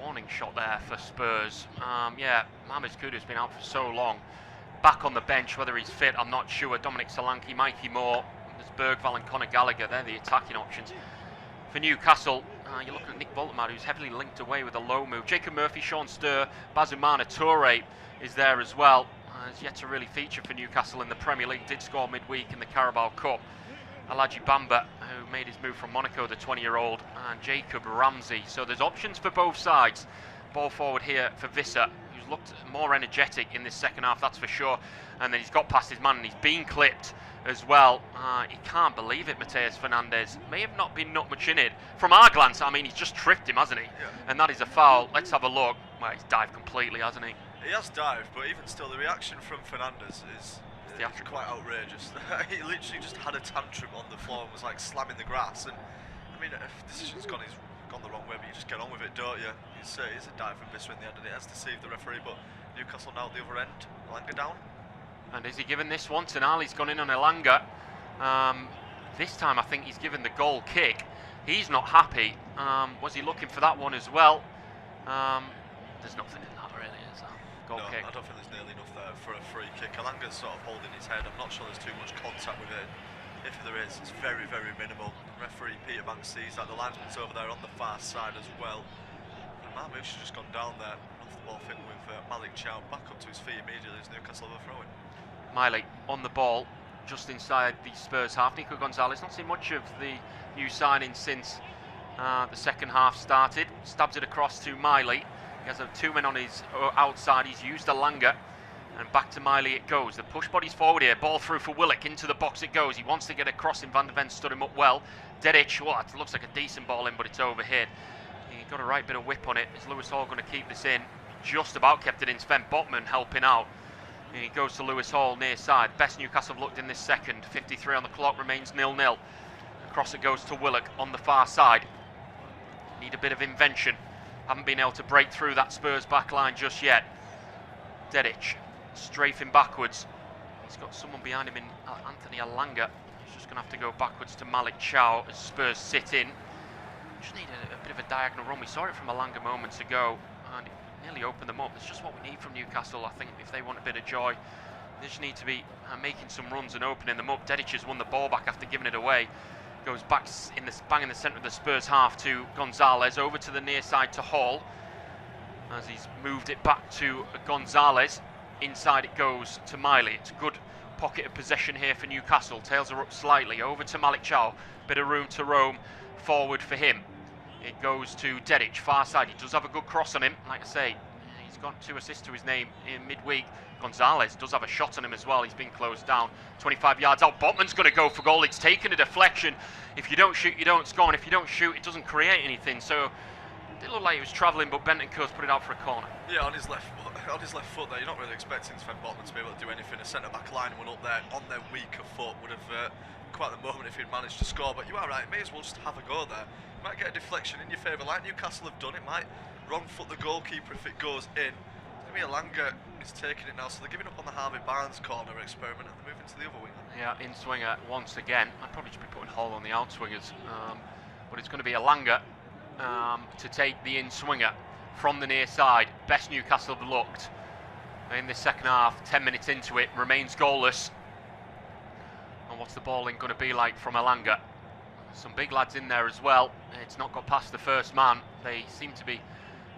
warning shot there for Spurs. Yeah, Mohamed Kudus has been out for so long. Back on the bench, whether he's fit, I'm not sure. Dominic Solanke, Mikey Moore, there's Bergvall and Conor Gallagher, they're the attacking options. For Newcastle, you're looking at Nick Boltemar, who's heavily linked away with a low move. Jacob Murphy, Sean Sturr, Bazumana Toure is there as well. Has yet to really feature for Newcastle in the Premier League, did score midweek in the Carabao Cup. Alaji Bamba, who made his move from Monaco, the 20-year-old, and Jacob Ramsey. So there's options for both sides. Ball forward here for Visser, who's looked more energetic in this second half, that's for sure. And then he's got past his man and he's been clipped as well. He can't believe it, Mateus Fernandes. May have not been not much in it. From our glance, I mean, he's just tripped him, hasn't he? Yeah. And that is a foul. Let's have a look. Well, he's dived completely, hasn't he? He has dived, but even still, the reaction from Fernandes is quite outrageous. He literally just had a tantrum on the floor and was like slamming the grass. And I mean, if the decision's gone the wrong way, but you just get on with it, don't you? It's a dive from Visser in the end, and it has deceived the referee. But Newcastle now at the other end. Elanga down. And is he given this one? Tonali's gone in on Elanga. This time, I think he's given the goal kick. He's not happy. Was he looking for that one as well? There's nothing in that, really, is there? Goal kick. I don't think there's nearly enough there for a free kick. Elanga's sort of holding his head. I'm not sure there's too much contact with it. If there is, it's very, very minimal. Referee Peter Banks sees that. The linesman's over there on the far side as well. And Marmoush has just gone down there, off the ball, fit with Malik Chow back up to his feet immediately as Newcastle overthrowing. Miley on the ball, just inside the Spurs half. Nico Gonzalez, not seen much of the new signing since the second half started. Stabs it across to Miley. He has 2 men on his outside. He's used Alanga. And back to Miley it goes. The push bodies forward here. Ball through for Willock. Into the box it goes. He wants to get across in. Van der Ven stood him up well. Dedic, well, it looks like a decent ball in, but it's overhit. He got a right bit of whip on it. Is Lewis Hall going to keep this in? Just about kept it in. Sven Botman helping out. And he goes to Lewis Hall near side. Best Newcastle have looked in this second. 53 on the clock, remains 0-0. Across it goes to Willock on the far side. Need a bit of invention. Haven't been able to break through that Spurs back line just yet. Dedic strafing backwards. He's got someone behind him in Anthony Alanga. He's just going to have to go backwards to Malik Chow as Spurs sit in. Just need a bit of a diagonal run. We saw it from Alanga moments ago and it nearly opened them up. It's just what we need from Newcastle, I think, if they want a bit of joy. They just need to be making some runs and opening them up. Dedic has won the ball back after giving it away. Goes back in the bang in the centre of the Spurs half to Gonzalez, over to the near side to Hall. As he's moved it back to Gonzalez. Inside it goes to Miley. It's a good pocket of possession here for Newcastle. Tails are up slightly. Over to Malik Chow. Bit of room to roam forward for him. It goes to Dedic, far side. He does have a good cross on him. Like I say, he's got 2 assists to his name in midweek. Gonzalez does have a shot on him as well. He's been closed down. 25 yards out. Botman's going to go for goal. It's taken a deflection. If you don't shoot, you don't score. And if you don't shoot, it doesn't create anything. So it did look like he was travelling, but Bentancur's put it out for a corner. Yeah, on his left foot there, you're not really expecting Sven Botman to be able to do anything. A centre-back line went up there on their weaker foot would have quite the moment if he'd managed to score. But you are right, may as well just have a go there. You might get a deflection in your favour, like Newcastle have done. It might wrong foot the goalkeeper if it goes in. Maybe Alanga is taking it now, so they're giving up on the Harvey Barnes corner experiment and they're moving to the other winger. Yeah, in swinger once again. I'd probably just be putting Hall on the out swingers, but it's going to be Alanga to take the in swinger from the near side. Best Newcastle have looked in this second half. 10 minutes into it, remains goalless. And what's the balling going to be like from Alanga? Some big lads in there as well. It's not got past the first man. They seem to be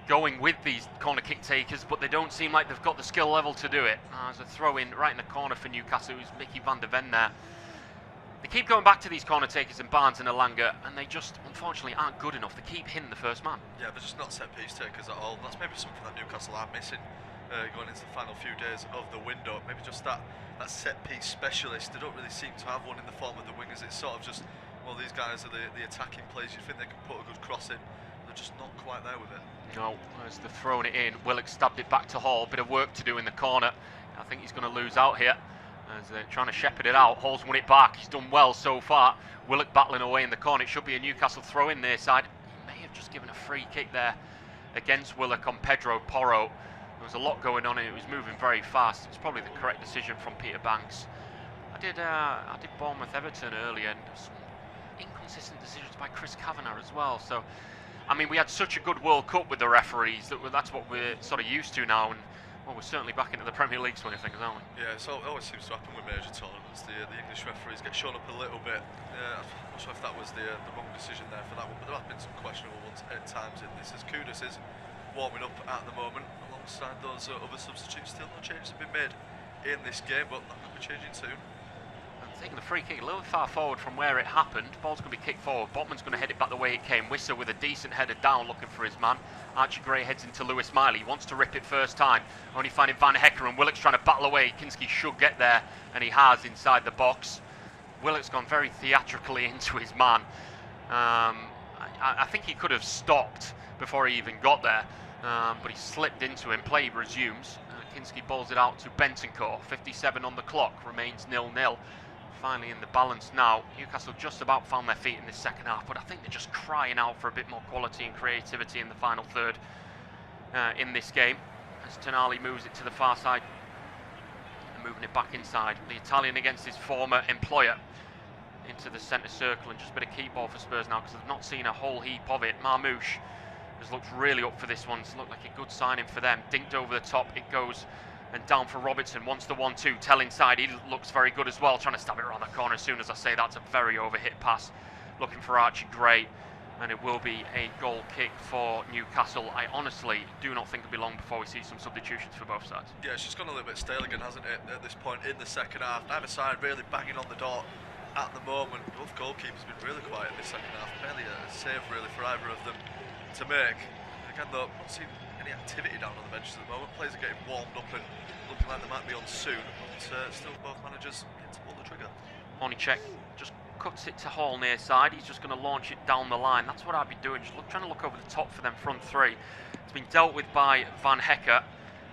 going with these corner kick takers, but they don't seem like they've got the skill level to do it. There's a throw in right in the corner for Newcastle. It was Mickey van der Ven there. They keep going back to these corner takers in Barnes and Alanga, and they just unfortunately aren't good enough. They keep hitting the first man. Yeah, they're just not set piece takers at all. That's maybe something that Newcastle are missing going into the final few days of the window. Maybe just that set piece specialist. They don't really seem to have one in the form of the wingers. It's sort of just, well, these guys are the attacking players. You think they can put a good cross in. They're just not quite there with it. No, as they've thrown it in, Willock stabbed it back to Hall. Bit of work to do in the corner. I think he's going to lose out here as they're trying to shepherd it out. Hall's won it back. He's done well so far. Willock battling away in the corner. It should be a Newcastle throw in near side. He may have just given a free kick there against Willock on Pedro Porro. There was a lot going on and it was moving very fast. It was probably the correct decision from Peter Banks. I did Bournemouth Everton earlier, and some inconsistent decisions by Chris Kavanagh as well. So, I mean, we had such a good World Cup with the referees that's what we're sort of used to now, and well, we're certainly back into the Premier League swing of things, aren't we? Yeah, so it always seems to happen with major tournaments. The English referees get shown up a little bit. I'm not sure if that was the wrong decision there for that one, but there have been some questionable ones at times in this. As Kudus is warming up at the moment, alongside those other substitutes. Still no changes have been made in this game, but that could be changing soon. Taking the free kick a little far forward from where it happened. Ball's going to be kicked forward. Botman's going to head it back the way it came. Wisser with a decent header down, looking for his man. Archie Gray heads into Lewis Miley. He wants to rip it first time. Only finding Van Hecker, and Willock's trying to battle away. Kinski should get there, and he has inside the box. Willock's gone very theatrically into his man. I think he could have stopped before he even got there, but he slipped into him. Play resumes. Kinski bowls it out to Bentancur. 57 on the clock. Remains 0-0. Finally in the balance now. Newcastle just about found their feet in this second half, but I think they're just crying out for a bit more quality and creativity in the final third in this game. As Tonali moves it to the far side and moving it back inside. The Italian against his former employer into the centre circle, and just a bit of keep ball for Spurs now because they've not seen a whole heap of it. Marmouche has looked really up for this one. It's looked like a good signing for them. Dinked over the top, it goes and down for Robertson. Wants the 1-2, Tell inside. He looks very good as well, trying to stab it around the corner. As soon as I say that's a very overhit pass. Looking for Archie Gray, and it will be a goal kick for Newcastle. I honestly do not think it'll be long before we see some substitutions for both sides. Yeah, it's just gone a little bit stale again, hasn't it, at this point in the second half. Neither side really banging on the door at the moment. Both goalkeepers have been really quiet in this second half. Barely a save really for either of them to make. Again though, not seeing any activity down on the benches at the moment. Players are getting warmed up and looking like they might be on soon. But still both managers get to pull the trigger. Monichek just cuts it to Hall near side. He's just going to launch it down the line. That's what I'd be doing, just trying to look over the top for them front three. It's been dealt with by Van Hecker.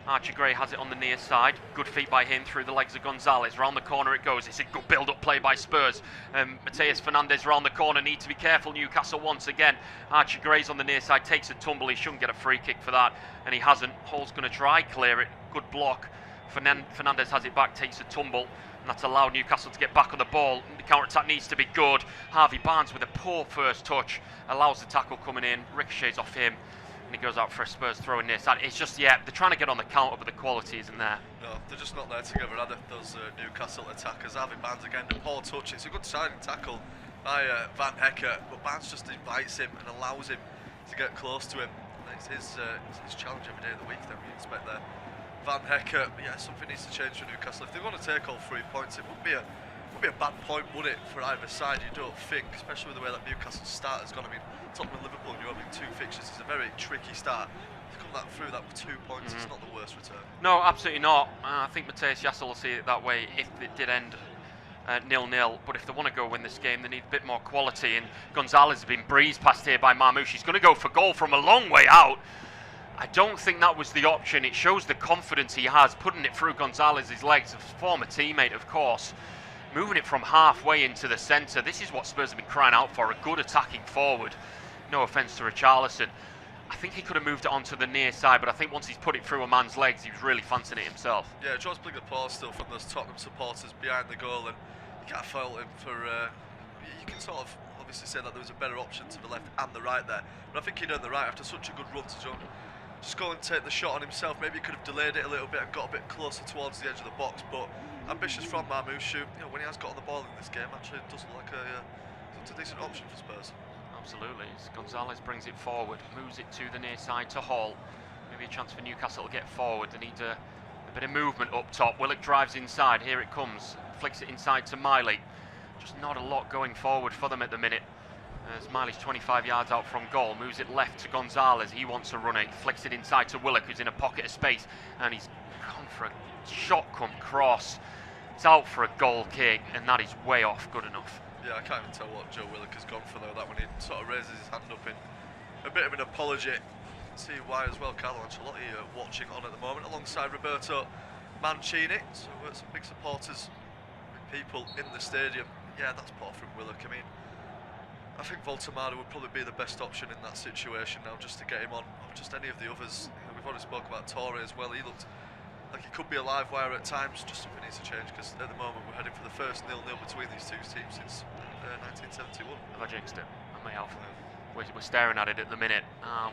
Archie Gray has it on the near side. Good feet by him through the legs of Gonzalez. Round the corner it goes. It's a good build-up play by Spurs. Mateus Fernandez round the corner. Need to be careful, Newcastle, once again. Archie Gray's on the near side. Takes a tumble. He shouldn't get a free kick for that. And he hasn't. Hall's going to try clear it. Good block. Fernandez has it back. Takes a tumble. And that's allowed Newcastle to get back on the ball. The counter-attack needs to be good. Harvey Barnes with a poor first touch. Allows the tackle coming in. Ricochets off him. And he goes out for a Spurs throw in near side. It's just, yeah, they're trying to get on the counter, but the quality isn't there. No, they're just not there together, are they? Those Newcastle attackers. Harvey Barnes again, a poor touch. It's a good siding tackle by Van Hecker, but Barnes just invites him and allows him to get close to him. And it's his challenge every day of the week that we expect there. Van Hecker, yeah, something needs to change for Newcastle. If they want to take all 3 points, it would be a bad point, would it, for either side? You don't think, especially with the way that Newcastle start has gone. I mean, Tottenham and Liverpool, you're having 2 fixtures. It's a very tricky start. To come through that with 2 points, it's not the worst return. No, absolutely not. I think Mateus Yassel will see it that way if it did end 0-0. But if they want to go win this game, they need a bit more quality. And Gonzalez has been breezed past here by Marmoush. He's going to go for goal from a long way out. I don't think that was the option. It shows the confidence he has, putting it through Gonzalez's legs, a former teammate, of course. Moving it from halfway into the centre. This is what Spurs have been crying out for, a good attacking forward. No offence to Richarlison. I think he could have moved it onto the near side, but I think once he's put it through a man's legs, he was really fancying it himself. Yeah, it draws big applause still from those Tottenham supporters behind the goal, and you can't fault him for... you can sort of obviously say that there was a better option to the left and the right there, but I think he'd earned the right after such a good run to just go and take the shot on himself. Maybe he could have delayed it a little bit and got a bit closer towards the edge of the box, but ambitious from Marmoush, who, you know, when he has got on the ball in this game, actually does look like a decent option for Spurs. Absolutely. As Gonzalez brings it forward, moves it to the near side to Hall. Maybe a chance for Newcastle to get forward. They need a bit of movement up top. Willock drives inside. Here it comes. Flicks it inside to Miley. Just not a lot going forward for them at the minute. As Miley's 25 yards out from goal, moves it left to Gonzalez. He wants to run it. Flicks it inside to Willock, who's in a pocket of space, and he's gone for a shot come cross. It's out for a goal kick, and that is way off good enough. Yeah, I can't even tell what Joe Willock has gone for though. That when he sort of raises his hand up in a bit of an apology. See why as well. Carlo Ancelotti watching on at the moment alongside Roberto Mancini. So some big supporters, big people in the stadium. Yeah, that's poor from Willock. I mean, I think Voltemada would probably be the best option in that situation now, just to get him on. Or just any of the others. You know, we've already spoke about Torre as well. He looked like he could be a live wire at times. Just something needs to change, because at the moment we're heading for the first 0-0 between these two teams since 1971. Have I jinxed it? I may have. We're staring at it at the minute.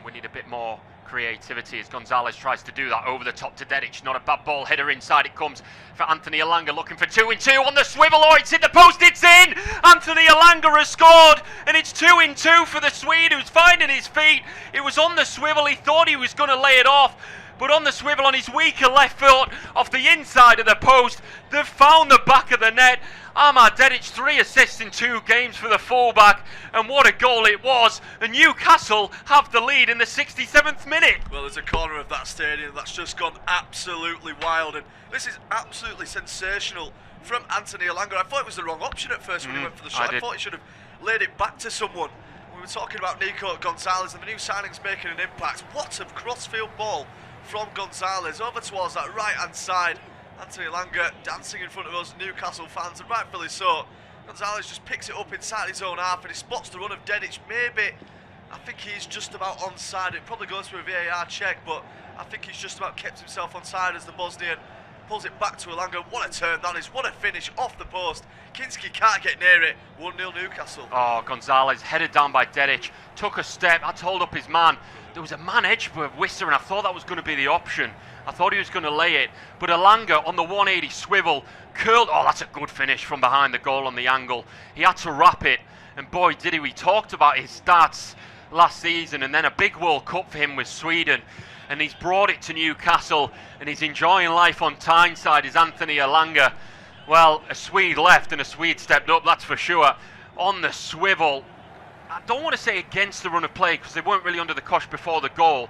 We need a bit more creativity as Gonzalez tries to do that over the top to Dedic. Not a bad ball, header inside it comes for Anthony Elanga, looking for 2-2 on the swivel. Oh, it's hit the post, it's in! Anthony Elanga has scored, and it's 2-2 for the Swede, who's finding his feet. It was on the swivel, he thought he was going to lay it off, but on the swivel on his weaker left foot off the inside of the post, they've found the back of the net. Amar Dedic, 3 assists in 2 games for the fullback, and what a goal it was. And Newcastle have the lead in the 67th minute. Well, there's a corner of that stadium that's just gone absolutely wild, and this is absolutely sensational from Anthony Elanga. I thought it was the wrong option at first when he went for the shot. I thought he should have laid it back to someone. We were talking about Nico Gonzalez and the new signings making an impact. What a crossfield ball from Gonzalez over towards that right-hand side. Anthony Elanga dancing in front of us Newcastle fans, and rightfully so. Gonzalez just picks it up inside his own half, and he spots the run of Dedic. Maybe, I think he's just about onside. It probably goes through a VAR check, but I think he's just about kept himself onside as the Bosnian pulls it back to Elanga. What a turn that is, what a finish off the post. Kinski can't get near it. 1-0 Newcastle. Oh, Gonzalez headed down by Dedic, took a step, had to hold up his man. There was a man edge for Wisser, and I thought that was going to be the option. I thought he was going to lay it, but Elanga on the 180 swivel, curled. Oh, that's a good finish from behind the goal on the angle. He had to wrap it, and boy did he. We talked about his stats last season, and then a big World Cup for him with Sweden, and he's brought it to Newcastle, and he's enjoying life on Tyneside, is Anthony Elanga. Well, a Swede left and a Swede stepped up, that's for sure. On the swivel. I don't want to say against the run of play because they weren't really under the cosh before the goal,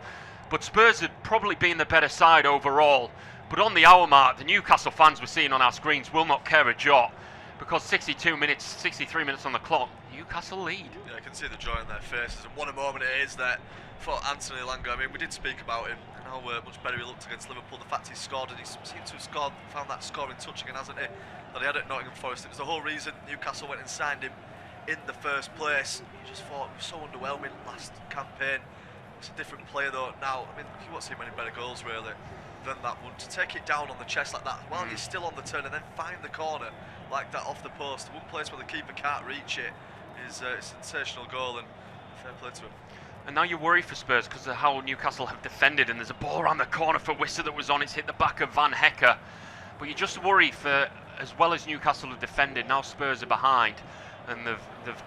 but Spurs had probably been the better side overall. But on the hour mark, the Newcastle fans we're seeing on our screens will not care a jot, because 63 minutes on the clock, Newcastle lead. Yeah, I can see the joy in their faces, and what a moment it is there for Anthony Elanga. I mean, we did speak about him and how much better he looked against Liverpool. The fact he scored, and he seemed to have found that scoring touch again, hasn't he? That he had at Nottingham Forest. It was the whole reason Newcastle went and signed him in the first place. I just thought it was so underwhelming last campaign. It's a different player though now. I mean, you won't see many better goals really than that one. To take it down on the chest like that while you're still on the turn and then find the corner like that off the post, one place where the keeper can't reach it, is a sensational goal, and fair play to him. And now you worry for Spurs because of how Newcastle have defended, and there's a ball around the corner for Wissa that was on, it's hit the back of Van Hecker. But you just worry for, as well as Newcastle have defended, now Spurs are behind, and they've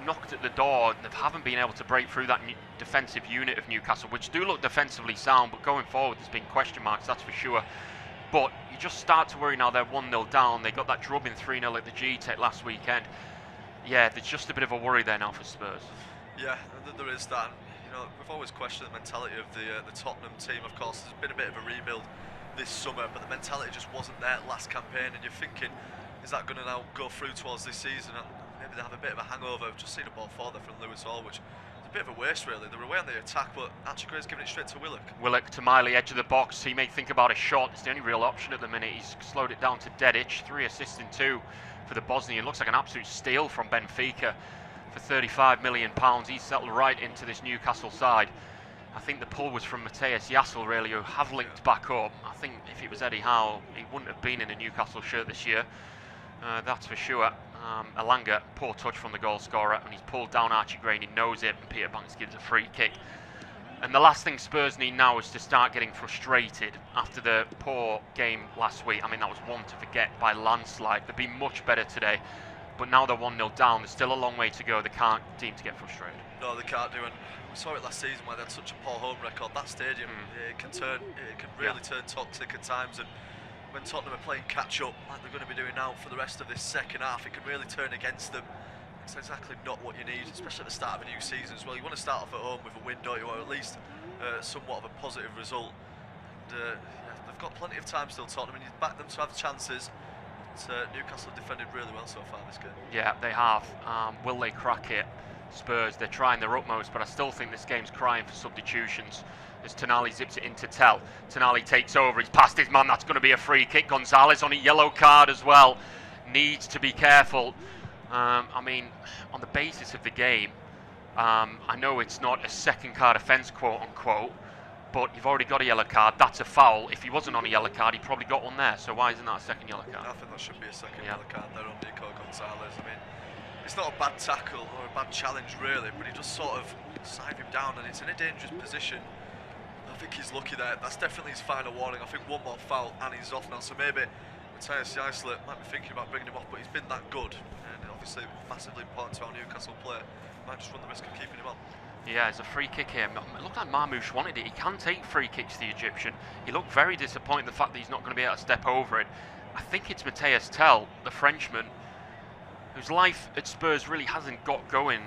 knocked at the door, and they haven't been able to break through that defensive unit of Newcastle, which do look defensively sound, but going forward there's been question marks, that's for sure. But you just start to worry now they're 1-0 down. They got that drubbing 3-0 at the G-Tech last weekend. Yeah, there's just a bit of a worry there now for Spurs. Yeah, there is that. You know, we've always questioned the mentality of the Tottenham team. Of course, there's been a bit of a rebuild this summer, but the mentality just wasn't there last campaign, and you're thinking, is that going to now go through towards this season? And maybe they have a bit of a hangover. I've just seen a ball further from Lewis Hall, which is a bit of a waste really. They were away on the attack, but Archie Gray's giving it straight to Willock. Willock to Miley, edge of the box. He may think about a shot. It's the only real option at the minute. He's slowed it down to Dedic. 3 assists in 2 for the Bosnian. Looks like an absolute steal from Benfica for £35 million. He's settled right into this Newcastle side. I think the pull was from Matthias Yassel really, who have linked back up. I think if it was Eddie Howe, he wouldn't have been in a Newcastle shirt this year. That's for sure. Elanga, poor touch from the goal scorer, and he's pulled down Archie Gray and he knows it, and Peter Banks gives a free kick. And the last thing Spurs need now is to start getting frustrated after the poor game last week. I mean, that was one to forget by landslide. They've been much better today, but now they're 1-0 down. There's still a long way to go. They can't seem to get frustrated. No, they can't do, and we saw it last season where they had such a poor home record. That stadium, it can really turn toxic at times, and when Tottenham are playing catch up like they're going to be doing now for the rest of this second half, it can really turn against them. It's exactly not what you need, especially at the start of a new season as well. You want to start off at home with a win, don't you, or at least somewhat of a positive result. And, yeah, they've got plenty of time still, Tottenham, and you back them to have chances. But, Newcastle have defended really well so far this game. Yeah, they have. Will they crack it? Spurs, they're trying their utmost, but I still think this game's crying for substitutions. As Tonali zips it into Tell. Tonali takes over, he's past his man, that's going to be a free kick. Gonzalez on a yellow card as well. Needs to be careful. I mean, on the basis of the game, I know it's not a second card offence, quote unquote, but you've already got a yellow card, that's a foul. If he wasn't on a yellow card, he probably got one there, so why isn't that a second yellow card? I think that should be a second yellow card there on Nico Gonzalez. I mean, it's not a bad tackle or a bad challenge really, but he just sort of side him down, and it's in a dangerous position. I think he's lucky there. That's definitely his final warning. I think one more foul and he's off now, so maybe Matthias Yassel might be thinking about bringing him off, but he's been that good, and obviously massively important to our Newcastle player. Might just run the risk of keeping him on. Yeah, it's a free kick here. It looked like Marmoush wanted it. He can take free kicks, the Egyptian. He looked very disappointed the fact that he's not going to be able to step over it. I think it's Matthias Tell, the Frenchman, whose life at Spurs really hasn't got going,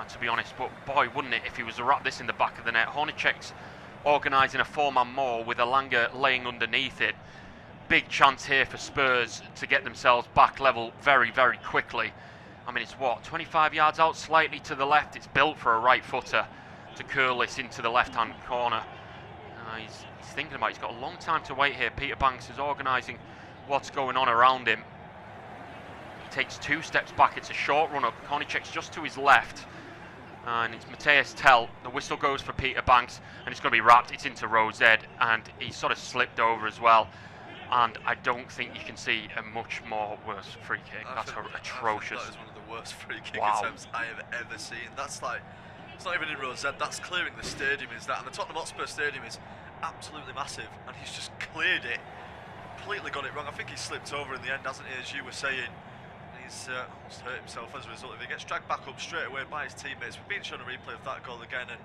to be honest, but boy, wouldn't it if he was to wrap this in the back of the net. Hornacek's organising a 4-man maul with Elanga laying underneath it. Big chance here for Spurs to get themselves back level very, very quickly. I mean, it's what, 25 yards out, slightly to the left. It's built for a right footer to curl this into the left-hand corner. He's thinking about it. He's got a long time to wait here. Peter Banks is organising what's going on around him. He takes 2 steps back. It's a short run-up. Hornacek's just to his left. And it's Matthias Tell. The whistle goes for Peter Banks, and it's going to be wrapped. It's into Rose Ed, and he sort of slipped over as well. And I don't think you can see a much more worse free kick. That's atrocious. That is one of the worst free kick attempts I have ever seen. That's like, it's not even in Rose Ed, that's clearing the stadium, is that. And the Tottenham Hotspur stadium is absolutely massive, and he's just cleared it, completely got it wrong. I think he slipped over in the end, hasn't he, as you were saying. He's almost hurt himself as a result of it. He gets dragged back up straight away by his teammates. We've been shown a replay of that goal again, and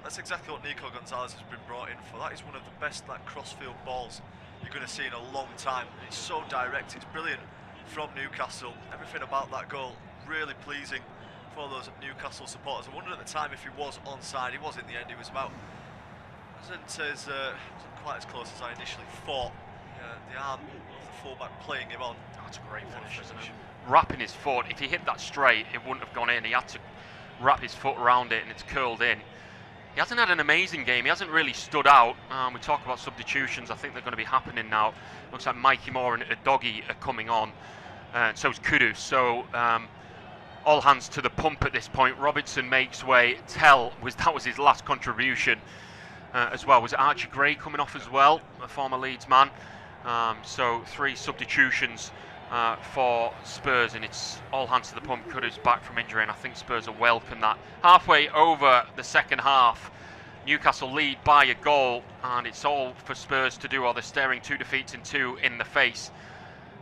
that's exactly what Nico Gonzalez has been brought in for. That is one of the best cross-field balls you're going to see in a long time. It's so direct, it's brilliant from Newcastle. Everything about that goal really pleasing for those Newcastle supporters. I wondered at the time if he was onside. He was in the end. He was about, wasn't quite as close as I initially thought. The arm of the fullback playing him on. That's a great finish, isn't it? Wrapping his foot. If he hit that straight, it wouldn't have gone in. He had to wrap his foot around it, and it's curled in. He hasn't had an amazing game. He hasn't really stood out. We talk about substitutions. I think they're going to be happening now. Looks like Mikey Moore and Doggy are coming on. So is Kudus. So all hands to the pump at this point. Robertson makes way. That was his last contribution as well. Was it Archie Gray coming off as well, a former Leeds man? So 3 substitutions for Spurs, and it's all hands to the pump. Kudus back from injury, and I think Spurs will welcome that. Halfway over the second half, Newcastle lead by a goal, and it's all for Spurs to do, or they're staring 2 defeats in 2 in the face.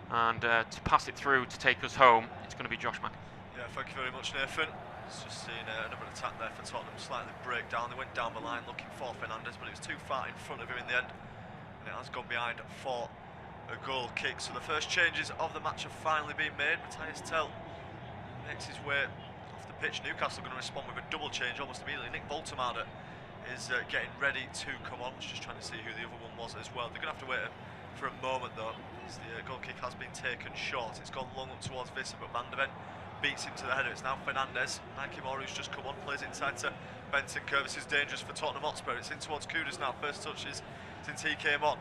And to pass it through to take us home, it's going to be Josh Mack. Yeah, thank you very much, Nathan. It's just seen another attack there for Tottenham, slightly break down. They went down the line looking for Fernandes, but it was too far in front of him in the end. And it has gone behind for a goal kick. So the first changes of the match have finally been made. Matthias Tell makes his way off the pitch. Newcastle going to respond with a double change almost immediately. Nick Voltemade is getting ready to come on. I was just trying to see who the other one was as well. They're going to have to wait for a moment though, as the goal kick has been taken short. It's gone long up towards Visser, but Van de Ven beats him to the header. It's now Fernandes. Mikey Moore, who's just come on, plays inside to Benson Kerr. This is dangerous for Tottenham Hotspur. It's in towards Kudus now. First touches since he came on.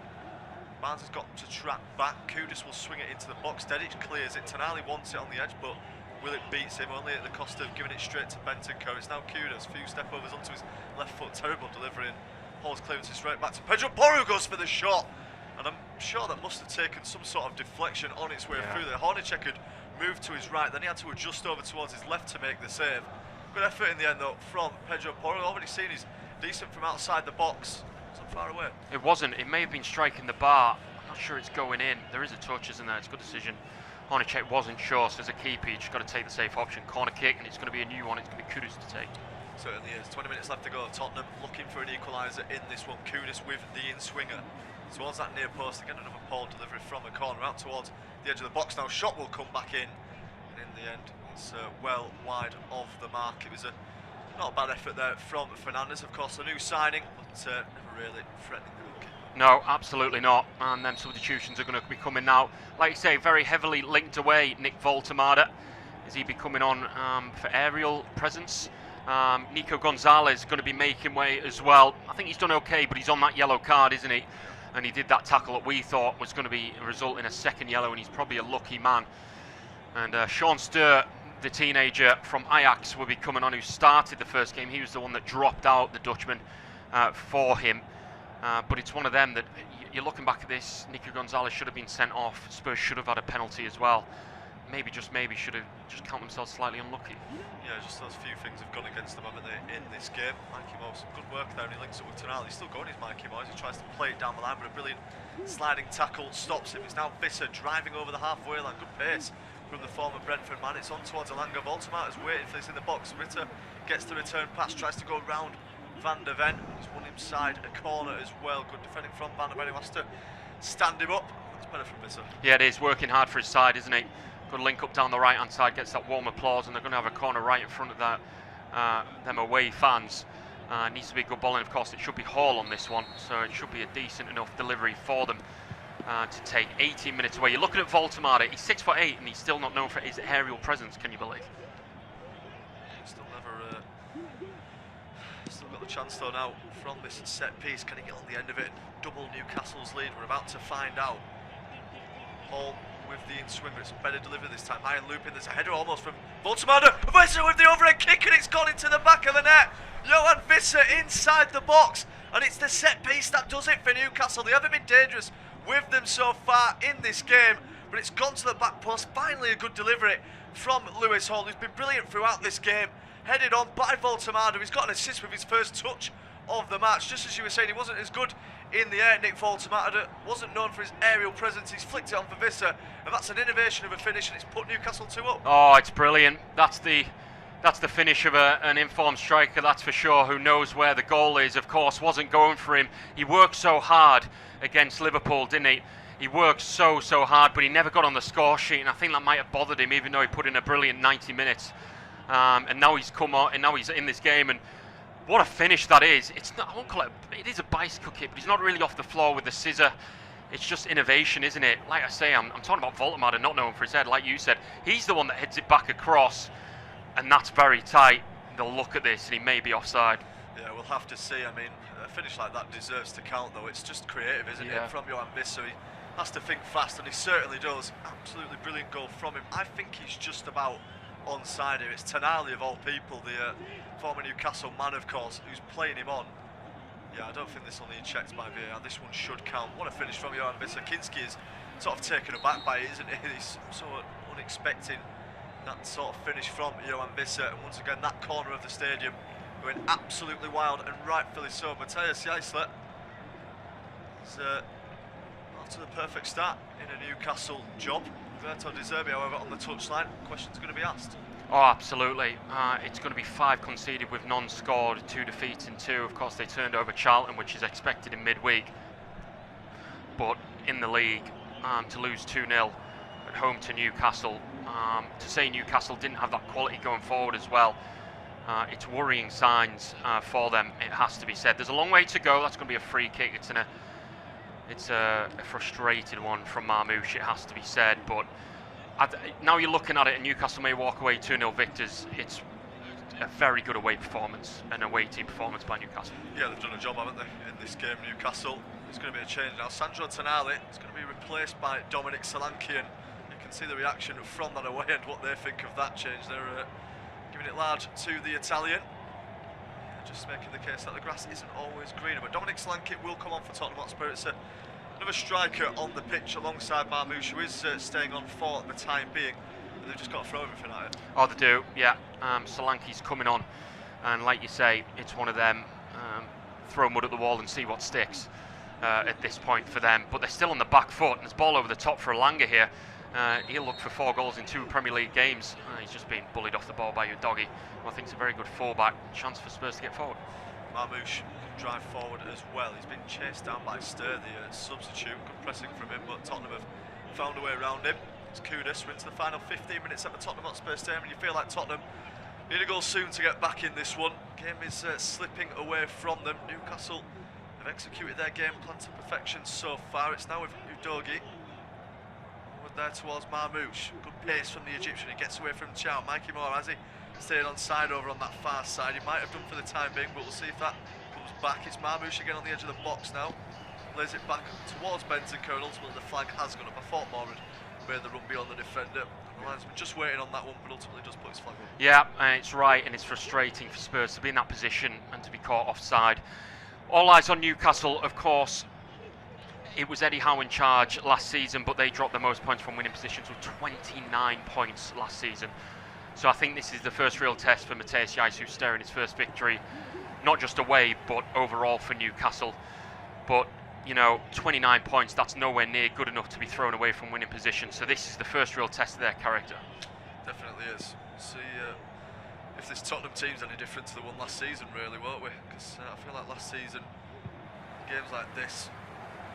Barnes has got to track back. Kudus will swing it into the box. Dedic clears it. Tonali wants it on the edge, but Willett beats him only at the cost of giving it straight to Benton Kerr. It's now Kudus. Few step overs onto his left foot. Terrible delivery. Paul's clearance is straight back to Pedro Porro, goes for the shot. And I'm sure that must have taken some sort of deflection on its way through there. Hornacek had moved to his right, then he had to adjust over towards his left to make the save. Good effort in the end though from Pedro Porro. Already seen he's decent from outside the box. Far away. It wasn't. It may have been striking the bar. I'm not sure it's going in. There is a touch, isn't there? It's a good decision. Hornacek wasn't sure, so as a keeper, you just got to take the safe option. Corner kick, and it's going to be a new one. It's going to be Kudus to take. Certainly is. 20 minutes left to go. Tottenham looking for an equaliser in this one. Kudus with the in-swinger towards that near post. Again, another Paul delivery from the corner out towards the edge of the box. Now shot will come back in, and in the end, it's well wide of the mark. It was not a bad effort there from Fernandes, of course, a new signing, but never really threatening the goalkeeper. No, absolutely not. And then substitutions are going to be coming now. Like you say, very heavily linked away, Nick Voltemade. Is he be coming on for aerial presence? Nico Gonzalez going to be making way as well. I think he's done okay, but he's on that yellow card, isn't he? And he did that tackle that we thought was going to be result in a second yellow, and he's probably a lucky man. And Sean Stur, the teenager from Ajax, will be coming on, who started the first game. He was the one that dropped out, the Dutchman, for him. But it's one of them that you're looking back at this. Nico Gonzalez should have been sent off. Spurs should have had a penalty as well. Maybe should have just count themselves slightly unlucky. Yeah, just those few things have gone against them, haven't they, in this game. Mikey Moore, some good work there, and he links up with Tonali. He's still going, his Mikey Moore. He tries to play it down the line, but a brilliant sliding tackle stops him. It's now Visser driving over the halfway line. Good pace from the former Brentford man. It's on towards Alanga. Voltemade is waiting for this in the box. Ritter gets the return pass, tries to go round Van de Ven. He's won inside a corner as well. Good defending from Van de Ven, who has to stand him up. It's better from Visser. Yeah, it is. Working hard for his side, isn't he? Good link up down the right hand side, gets that warm applause, and they're going to have a corner right in front of that them away fans. Needs to be a good ball, and of course it should be Hall on this one, so it should be a decent enough delivery for them to take 18 minutes away. You're looking at Voltemade. He's 6'8", and he's still not known for his aerial presence. Can you believe? Still got the chance though now from this set piece. Can he get on the end of it? Double Newcastle's lead. We're about to find out. Hall with the in-swinger. It's a better delivery this time. High and looping. There's a header almost from Voltemade. Visser with the overhead kick, and it's gone into the back of the net. Johan Visser inside the box, and it's the set piece that does it for Newcastle. They haven't been dangerous with them so far in this game, but it's gone to the back post. Finally a good delivery from Lewis Hall, who's been brilliant throughout this game. Headed on by Voltemade, who's got an assist with his first touch of the match. Just as you were saying, he wasn't as good in the air. Nick Voltemade wasn't known for his aerial presence. He's flicked it on for Visser, and that's an innovation of a finish, and it's put Newcastle 2 up. Oh, it's brilliant. That's the finish of an informed striker, that's for sure, who knows where the goal is. Of course, wasn't going for him. He worked so hard against Liverpool, didn't he? he worked so hard, but he never got on the score sheet, and I think that might have bothered him, even though he put in a brilliant 90 minutes. And now he's come on, and now he's in this game, and what a finish that is. It's not, I won't call it, it is a bicycle kick, but he's not really off the floor with the scissor. It's just innovation, isn't it? Like I say, I'm talking about Voltemade and not knowing for his head. Like you said, he's the one that heads it back across, and that's very tight. They'll look at this, and he may be offside. Yeah, we'll have to see. I mean, a finish like that deserves to count, though. It's just creative, isn't it, from Johan Visser? He has to think fast, and he certainly does. Absolutely brilliant goal from him. I think he's just about onside here. It's Tonali, of all people, the former Newcastle man, of course, who's playing him on. Yeah, I don't think this will need checked by VAR. This one should count. What a finish from Johan Visser. Kinski is sort of taken aback by it, isn't he? He's so unexpecting that sort of finish from Johan Visser. And once again, that corner of the stadium going absolutely wild, and rightfully so. Matthias Jaisler is off to the perfect start in a Newcastle job. Roberto De Zerbi, however, on the touchline. Question's going to be asked. Oh, absolutely. It's going to be 5 conceded with none scored, 2 defeats and 2. Of course, they turned over Charlton, which is expected in midweek. But in the league, to lose 2-0 at home to Newcastle, to say Newcastle didn't have that quality going forward as well, it's worrying signs for them, it has to be said. There's a long way to go. That's going to be a free kick. It's a frustrated one from Marmoush, it has to be said. But now you're looking at it, and Newcastle may walk away 2-0 victors. It's a very good away performance, an away team performance by Newcastle. Yeah, they've done a job, haven't they, in this game, Newcastle. There's going to be a change now. Sandro Tonali is going to be replaced by Dominic Solanke, and you can see the reaction from that away end, what they think of that change. They're giving it large to the Italian. Just making the case that the grass isn't always greener. But Dominic Solanke will come on for Tottenham Hotspur. It's another striker on the pitch alongside Marmoush, who is staying on for the time being. And they've just got to throw everything at it. Oh, they do, yeah. Solanke's coming on, and like you say, it's one of them, throw mud at the wall and see what sticks at this point for them. But they're still on the back foot, and there's ball over the top for Elanga here. He'll look for 4 goals in 2 Premier League games. He's just been bullied off the ball by Udogie, who I think is a very good fullback. Chance for Spurs to get forward. Marmoush can drive forward as well. He's been chased down by Stur, the substitute. Good pressing from him, but Tottenham have found a way around him. It's Kudus. We're into the final 15 minutes at the Tottenham Hotspur Stadium, and you feel like Tottenham need a goal soon to get back in this one. Game is slipping away from them. Newcastle have executed their game plan to perfection so far. It's now with Udogie. There towards Marmoush. Good pace from the Egyptian. He gets away from Chow. Mikey Moore, has he stayed on side over on that far side? He might have done for the time being, but we'll see if that comes back. It's Marmoush again on the edge of the box now. Lays it back towards Bentancur, and ultimately the flag has gone up. I thought Moore had made the run beyond the defender. The linesman just waiting on that one, but ultimately does put his flag up. Yeah, it's right, and it's frustrating for Spurs to be in that position and to be caught offside. All eyes on Newcastle, of course. It was Eddie Howe in charge last season, but they dropped the most points from winning positions with 29 points last season. So I think this is the first real test for Matthias Jaisler, who's staring his first victory, not just away, but overall for Newcastle. But, you know, 29 points, that's nowhere near good enough to be thrown away from winning positions. So this is the first real test of their character. Definitely is. See if this Tottenham team's any different to the one last season, really, won't we? Because I feel like last season, games like this,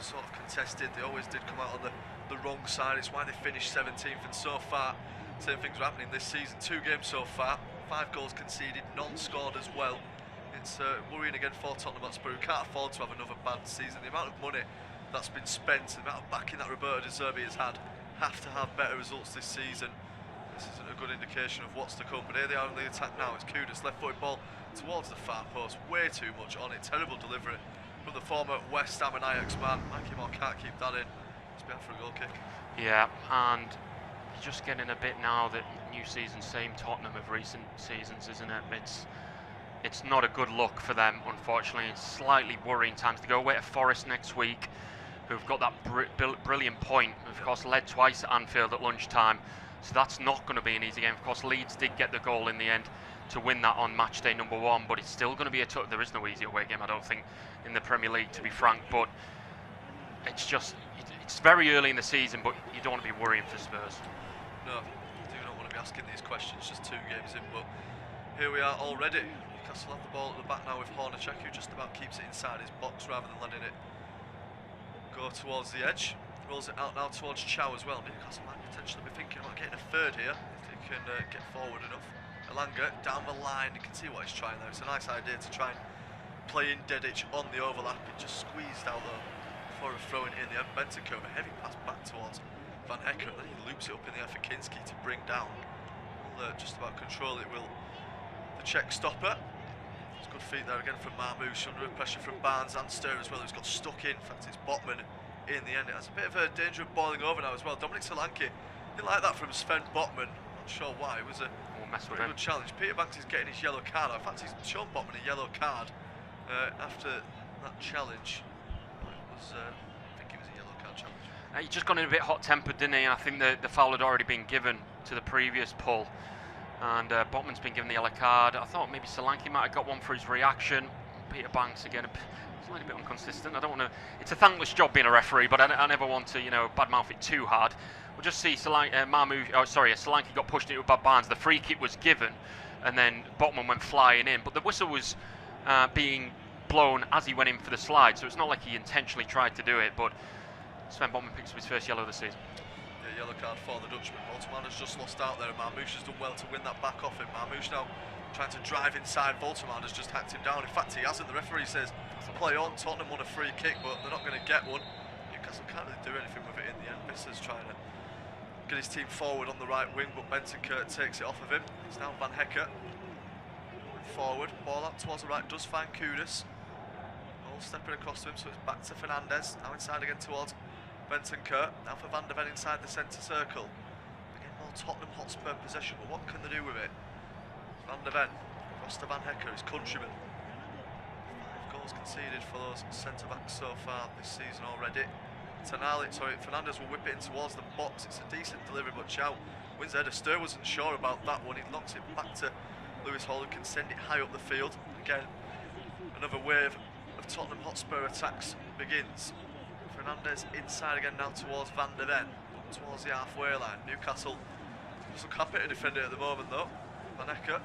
sort of contested, they always did come out on the wrong side. It's why they finished 17th, and so far same things are happening this season. 2 games so far, 5 goals conceded, none scored as well. It's worrying again for Tottenham Hotspur, who can't afford to have another bad season. The amount of money that's been spent, the amount of backing that Roberto De Zerbi has had, have to have better results this season. This isn't a good indication of what's to come, but here they are in the attack now. It's Kudus, left-footed ball towards the far post, way too much on it, terrible delivery from the former West Ham and Ajax man. Mikey Moore can't keep that in. It's been for a goal kick. Yeah, and you're just getting a bit now that new season, same Tottenham of recent seasons, isn't it? It's not a good look for them, unfortunately. It's slightly worrying times. To go away to Forest next week, who've got that brilliant point, of course, led twice at Anfield at lunchtime. So that's not going to be an easy game. Of course, Leeds did get the goal in the end to win that on match day number 1, but it's still going to be there is no easy away game, I don't think, in the Premier League, to be frank. But it's just, it's very early in the season, but you don't want to be worrying for Spurs. No, I do not want to be asking these questions, just 2 games in, but here we are already. Newcastle have the ball at the back now with Hornacek, who just about keeps it inside his box rather than letting it go towards the edge. rolls it out now towards Chow as well. Newcastle might potentially be thinking about getting a third here if they can get forward enough. Elanga down the line, you can see what he's trying there. It's a nice idea to try and play in Dedic on the overlap. It just squeezed out though before a throw in the end. Bentancur, a heavy pass back towards Van Hecker, and then he loops it up in the air for Kinski to bring down. Will just about control it, will the Czech stopper. It's good feet there again from Marmoush, under pressure from Barnes and Stur as well, who's got stuck in. In fact, it's Botman in the end. It has a bit of a danger of boiling over now as well. Dominic Solanke didn't like that from Sven Botman. Not sure why. It was a very good challenge. Peter Banks is getting his yellow card. In fact, he's shown Botman a yellow card after that challenge. I think it was a yellow card challenge. He just got in a bit hot-tempered, didn't he? And I think the foul had already been given to the previous pull. And Botman's been given the yellow card. I thought maybe Solanke might have got one for his reaction. Peter Banks again, he's a little bit inconsistent. I don't want to. It's a thankless job being a referee, but I never want to, badmouth it too hard. We'll just see Solanke got pushed into Bad Barnes. The free kick was given, and then Botman went flying in. But the whistle was being blown as he went in for the slide, so it's not like he intentionally tried to do it. But Sven Botman picks up his first yellow of the season. Yeah, yellow card for the Dutchman. Volterman has just lost out there, and Marmoush has done well to win that back off him. Marmoush now trying to drive inside. Volterman has just hacked him down. In fact, he hasn't. The referee says play on. Tottenham won a free kick, but they're not going to get one. Newcastle can't really do anything with it in the end. Visser's trying to get his team forward on the right wing, but Bentancur takes it off of him. It's now Van Hecker forward, ball out towards the right, does find Kudus. All stepping across to him, so it's back to Fernandez. Now inside again towards Bentancur. Now for Van de Ven inside the centre circle. Again, more Tottenham Hotspur possession, but what can they do with it? Van de Ven across to Van Hecker, his countryman. 5 goals conceded for those centre backs so far this season already. Fernandez will whip it in towards the box. It's a decent delivery, but Chow wins there. Stur wasn't sure about that one. He knocks it back to Lewis Hall, who can send it high up the field. Again, another wave of Tottenham Hotspur attacks begins. Fernandez inside again now towards Van de Ven, up towards the halfway line. Newcastle doesn't happy to defend it at the moment though. Van Hecker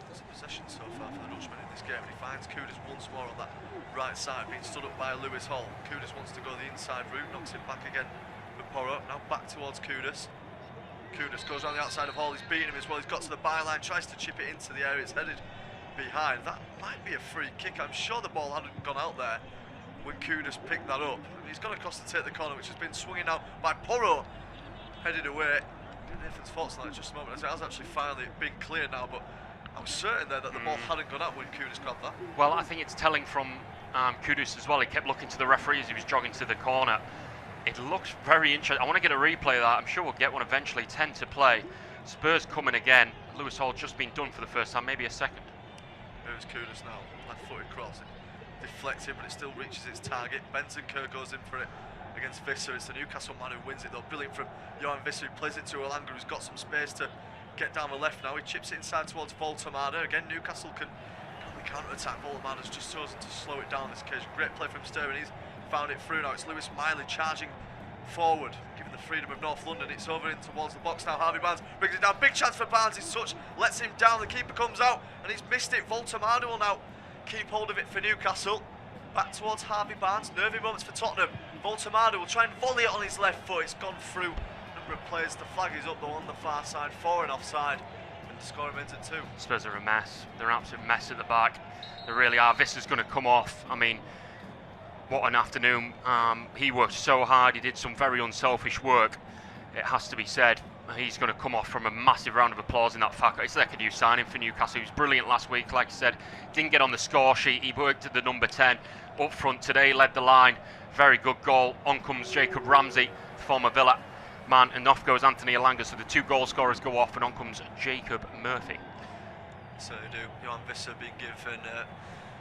has a possession so far for the Dutchman in this game, and he finds Kudus once more on that right side, being stood up by Lewis Hall. Kudus wants to go the inside route, knocks it back again for Porro. Now back towards Kudus. Kudus goes around the outside of Hall, he's beating him as well. He's got to the byline, tries to chip it into the area, it's headed behind. That might be a free kick. I'm sure the ball hadn't gone out there when Kudus picked that up. He's gone across to take the corner, which has been swinging out by Porro, headed away. Nathan's thoughts on that just a moment. It has actually finally been clear now, but I was certain there that the ball hadn't gone out when Kudus grabbed that. Well, I think it's telling from Kudus as well. He kept looking to the referee as he was jogging to the corner. It looks very interesting. I want to get a replay of that. I'm sure we'll get one eventually. 10 to play. Spurs coming again. Lewis Hall just been done for the first time, maybe a second. Here's Kudus now, left-footed cross. It deflected, but it still reaches its target. Bentancur goes in for it against Visser. It's the Newcastle man who wins it though. Brilliant from Johan Visser, who plays it to Elanga, who's got some space to get down the left now. He chips it inside towards Voltermada. Again, Newcastle can counter-attack. Voltermada's just chosen to slow it down this occasion. Great play from Stur, and he's found it through now. It's Lewis Miley charging forward, given the freedom of North London. It's over in towards the box now. Harvey Barnes brings it down. Big chance for Barnes. His touch lets him down. The keeper comes out, and he's missed it. Voltermada will now keep hold of it for Newcastle. Back towards Harvey Barnes. Nervy moments for Tottenham. Voltermada will try and volley it on his left foot. It's gone through a number of players. The flag is up though on the far side for an offside. And the scoring ends at 2. Spurs are a mess. They're an absolute mess at the back. They really are. Visser's going to come off. I mean, what an afternoon. He worked so hard. He did some very unselfish work, it has to be said. He's going to come off from a massive round of applause in that fact. It's like a new signing for Newcastle. He was brilliant last week, like I said. Didn't get on the score sheet. He worked at the number 10 up front today, led the line. Very good goal. On comes Jacob Ramsey, former Villa man, and off goes Anthony Elanga. So the 2 goal scorers go off, and on comes Jacob Murphy. So do. Johan Visser being given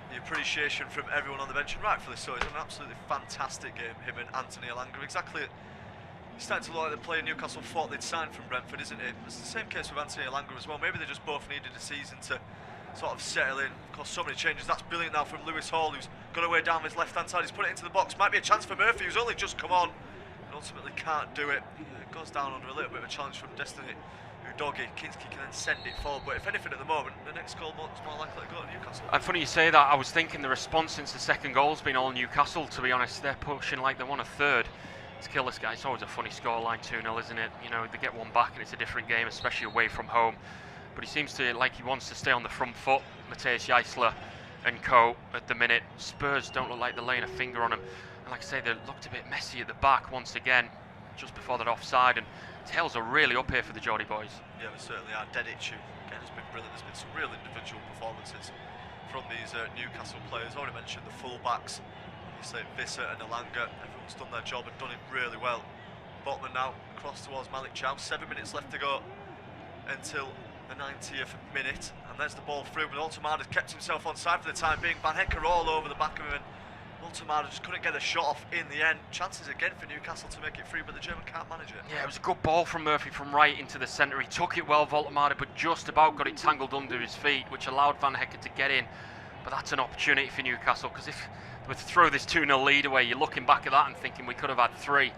the appreciation from everyone on the bench, and rightfully so. It's an absolutely fantastic game, him and Anthony Elanga. Exactly. It's starting to look like the player Newcastle thought they'd signed from Brentford, isn't it? It's the same case with Anthony Elanga as well. Maybe they just both needed a season to sort of settle in. Of course, so many changes. That's brilliant now from Lewis Hall, who's got away down his left-hand side. He's put it into the box. Might be a chance for Murphy, who's only just come on and ultimately can't do it. It goes down under a little bit of a challenge from Destiny Udogie. Kinski can then send it forward, but if anything at the moment, the next goal is more likely to go to Newcastle. And funny you say that. I was thinking the response since the second goal has been all Newcastle, to be honest. They're pushing like they want a third. to kill this guy. It's always a funny scoreline, 2-0, isn't it? You know, they get one back and it's a different game, especially away from home. But he seems to, like he wants to stay on the front foot, Matthias Jaisler and co at the minute. Spurs don't look like they're laying a finger on him. And like I say, they looked a bit messy at the back once again, just before that offside. And tails are really up here for the Geordie boys. Yeah, they certainly are. Dedic, who again has been brilliant. There's been some real individual performances from these Newcastle players. I already mentioned the full-backs. You say Visser and Elanga, everyone's done their job and done it really well. Botman now across towards Malik Chow. 7 minutes left to go until the 90th minute, and there's the ball through, but Altamada kept himself on side for the time being. Van Hecker all over the back of him, and Altamada just couldn't get a shot off in the end. Chances again for Newcastle to make it free, but the German can't manage it. Yeah, it was a good ball from Murphy from right into the centre. He took it well, Altamada, but just about got it tangled under his feet, which allowed Van Hecker to get in. But that's an opportunity for Newcastle, because if they were to throw this 2-0 lead away, you're looking back at that and thinking we could have had 3.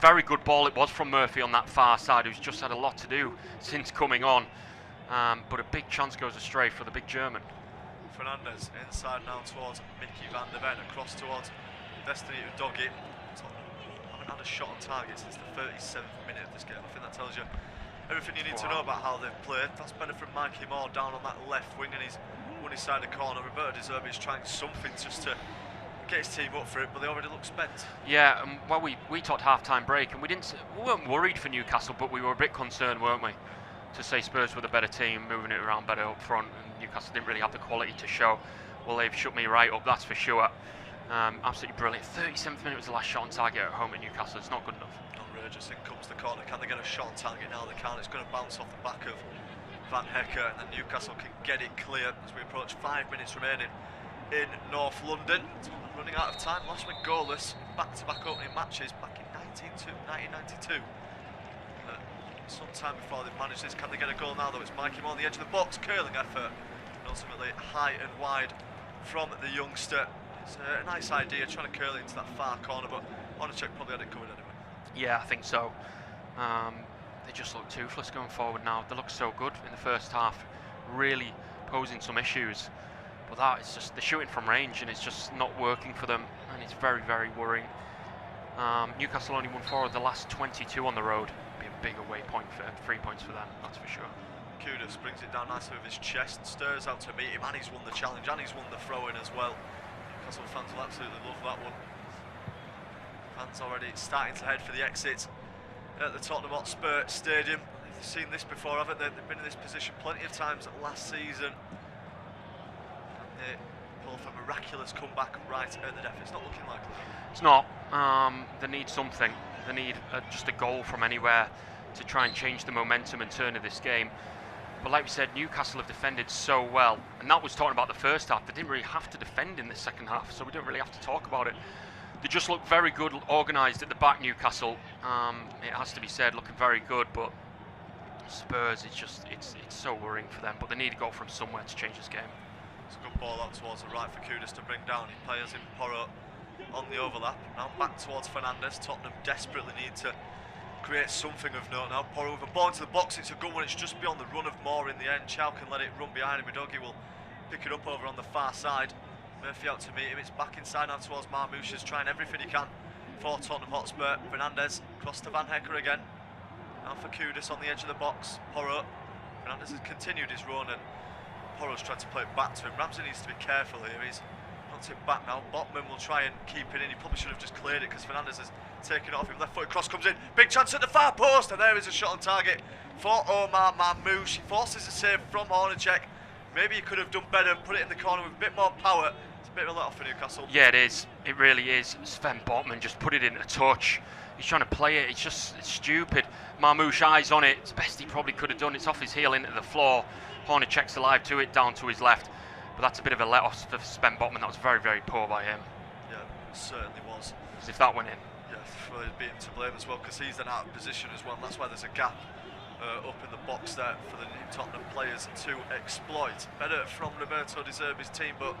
Very good ball it was from Murphy on that far side, who's just had a lot to do since coming on. But a big chance goes astray for the big German. Fernandes inside now towards Mickey van der Ven, across towards Destiny Udogie. Haven't had a shot on target since the 37th minute of this game. I think that tells you everything you need to know about how they've played. That's better from Mikey Moore down on that left wing, and he's won his side of the corner. Roberto De Zerbi is trying something just to get his team up for it, but they already look spent. Yeah, well, we talked half-time break, and we weren't worried for Newcastle, but we were a bit concerned, weren't we, to say Spurs were the better team, moving it around better up front, and Newcastle didn't really have the quality to show. Well, they've shut me right up, that's for sure. Absolutely brilliant. 37th minute was the last shot on target at home at Newcastle. It's not good enough. Outrageous. In comes the corner. Can they get a shot on target now? They can't. It's going to bounce off the back of Van Hecker, and then Newcastle can get it clear as we approach 5 minutes remaining in North London. Running out of time. Last week goalless, back-to-back opening matches back in 1992. Some time before they've managed this. Can they get a goal now though? It's Mikey Moore on the edge of the box, curling effort, and ultimately high and wide from the youngster. It's a nice idea, trying to curl it into that far corner, but Honacek probably had it covered anyway. Yeah, I think so. They just look toothless going forward now. They look so good in the first half, really posing some issues. But that is just, they're shooting from range and it's just not working for them, and it's very, very worrying. Newcastle only won 4 of the last 22 on the road. Be a big away point for 3 points for them, that's for sure. Kudus brings it down nicely with his chest, stirs out to meet him, and he's won the challenge, and he's won the throw-in as well. Newcastle fans will absolutely love that one. Fans already starting to head for the exit at the Tottenham Hotspur Stadium. They've seen this before, haven't they? They've been in this position plenty of times last season. And they pull off a miraculous comeback right at the death. It's not looking likely. It's not. They need something. They need just a goal from anywhere to try and change the momentum and turn of this game. But like we said, Newcastle have defended so well, and that was talking about the first half. They didn't really have to defend in the second half, so we don't really have to talk about it. They just look very good, organised at the back, Newcastle. It has to be said, looking very good, but Spurs, it's so worrying for them. But they need to go from somewhere to change this game. It's a good ball out towards the right for Kudus to bring down. He plays in Porro on the overlap. Now back towards Fernandes. Tottenham desperately need to create something of note now. Porro with a ball into the box. It's a good one. It's just beyond the run of Moore in the end. Chow can let it run behind him. Udogie will pick it up over on the far side. Murphy out to meet him. It's back inside now towards Marmouche, is trying everything he can for Tottenham Hotspur. Fernandes across to Van Hecker again. Now for Kudus on the edge of the box. Porro. Fernandes has continued his run, and Porro's tried to play it back to him. Ramsey needs to be careful here. He's knocked it back now. Botman will try and keep it in. He probably should have just cleared it because Fernandes has taken it off him. Left foot cross comes in. Big chance at the far post, and there is a shot on target for Omar Marmouche. He forces a save from Hornacek. Maybe he could have done better and put it in the corner with a bit more power. It's a bit of a let off for Newcastle. Yeah, it is. It really is. Sven Botman just put it in a touch. He's trying to play it. It's stupid. Marmouche eyes on it. It's the best he probably could have done. It's off his heel into the floor. Hornacek's alive to it, down to his left. But that's a bit of a let off for Sven Botman. That was very, very poor by him. Yeah, it certainly was. As if that went in. Yeah, well, he'd be him to blame as well, because he's then out of position as well. And that's why there's a gap up in the box there for the new Tottenham players to exploit. Better from Roberto De Zerbi's team, but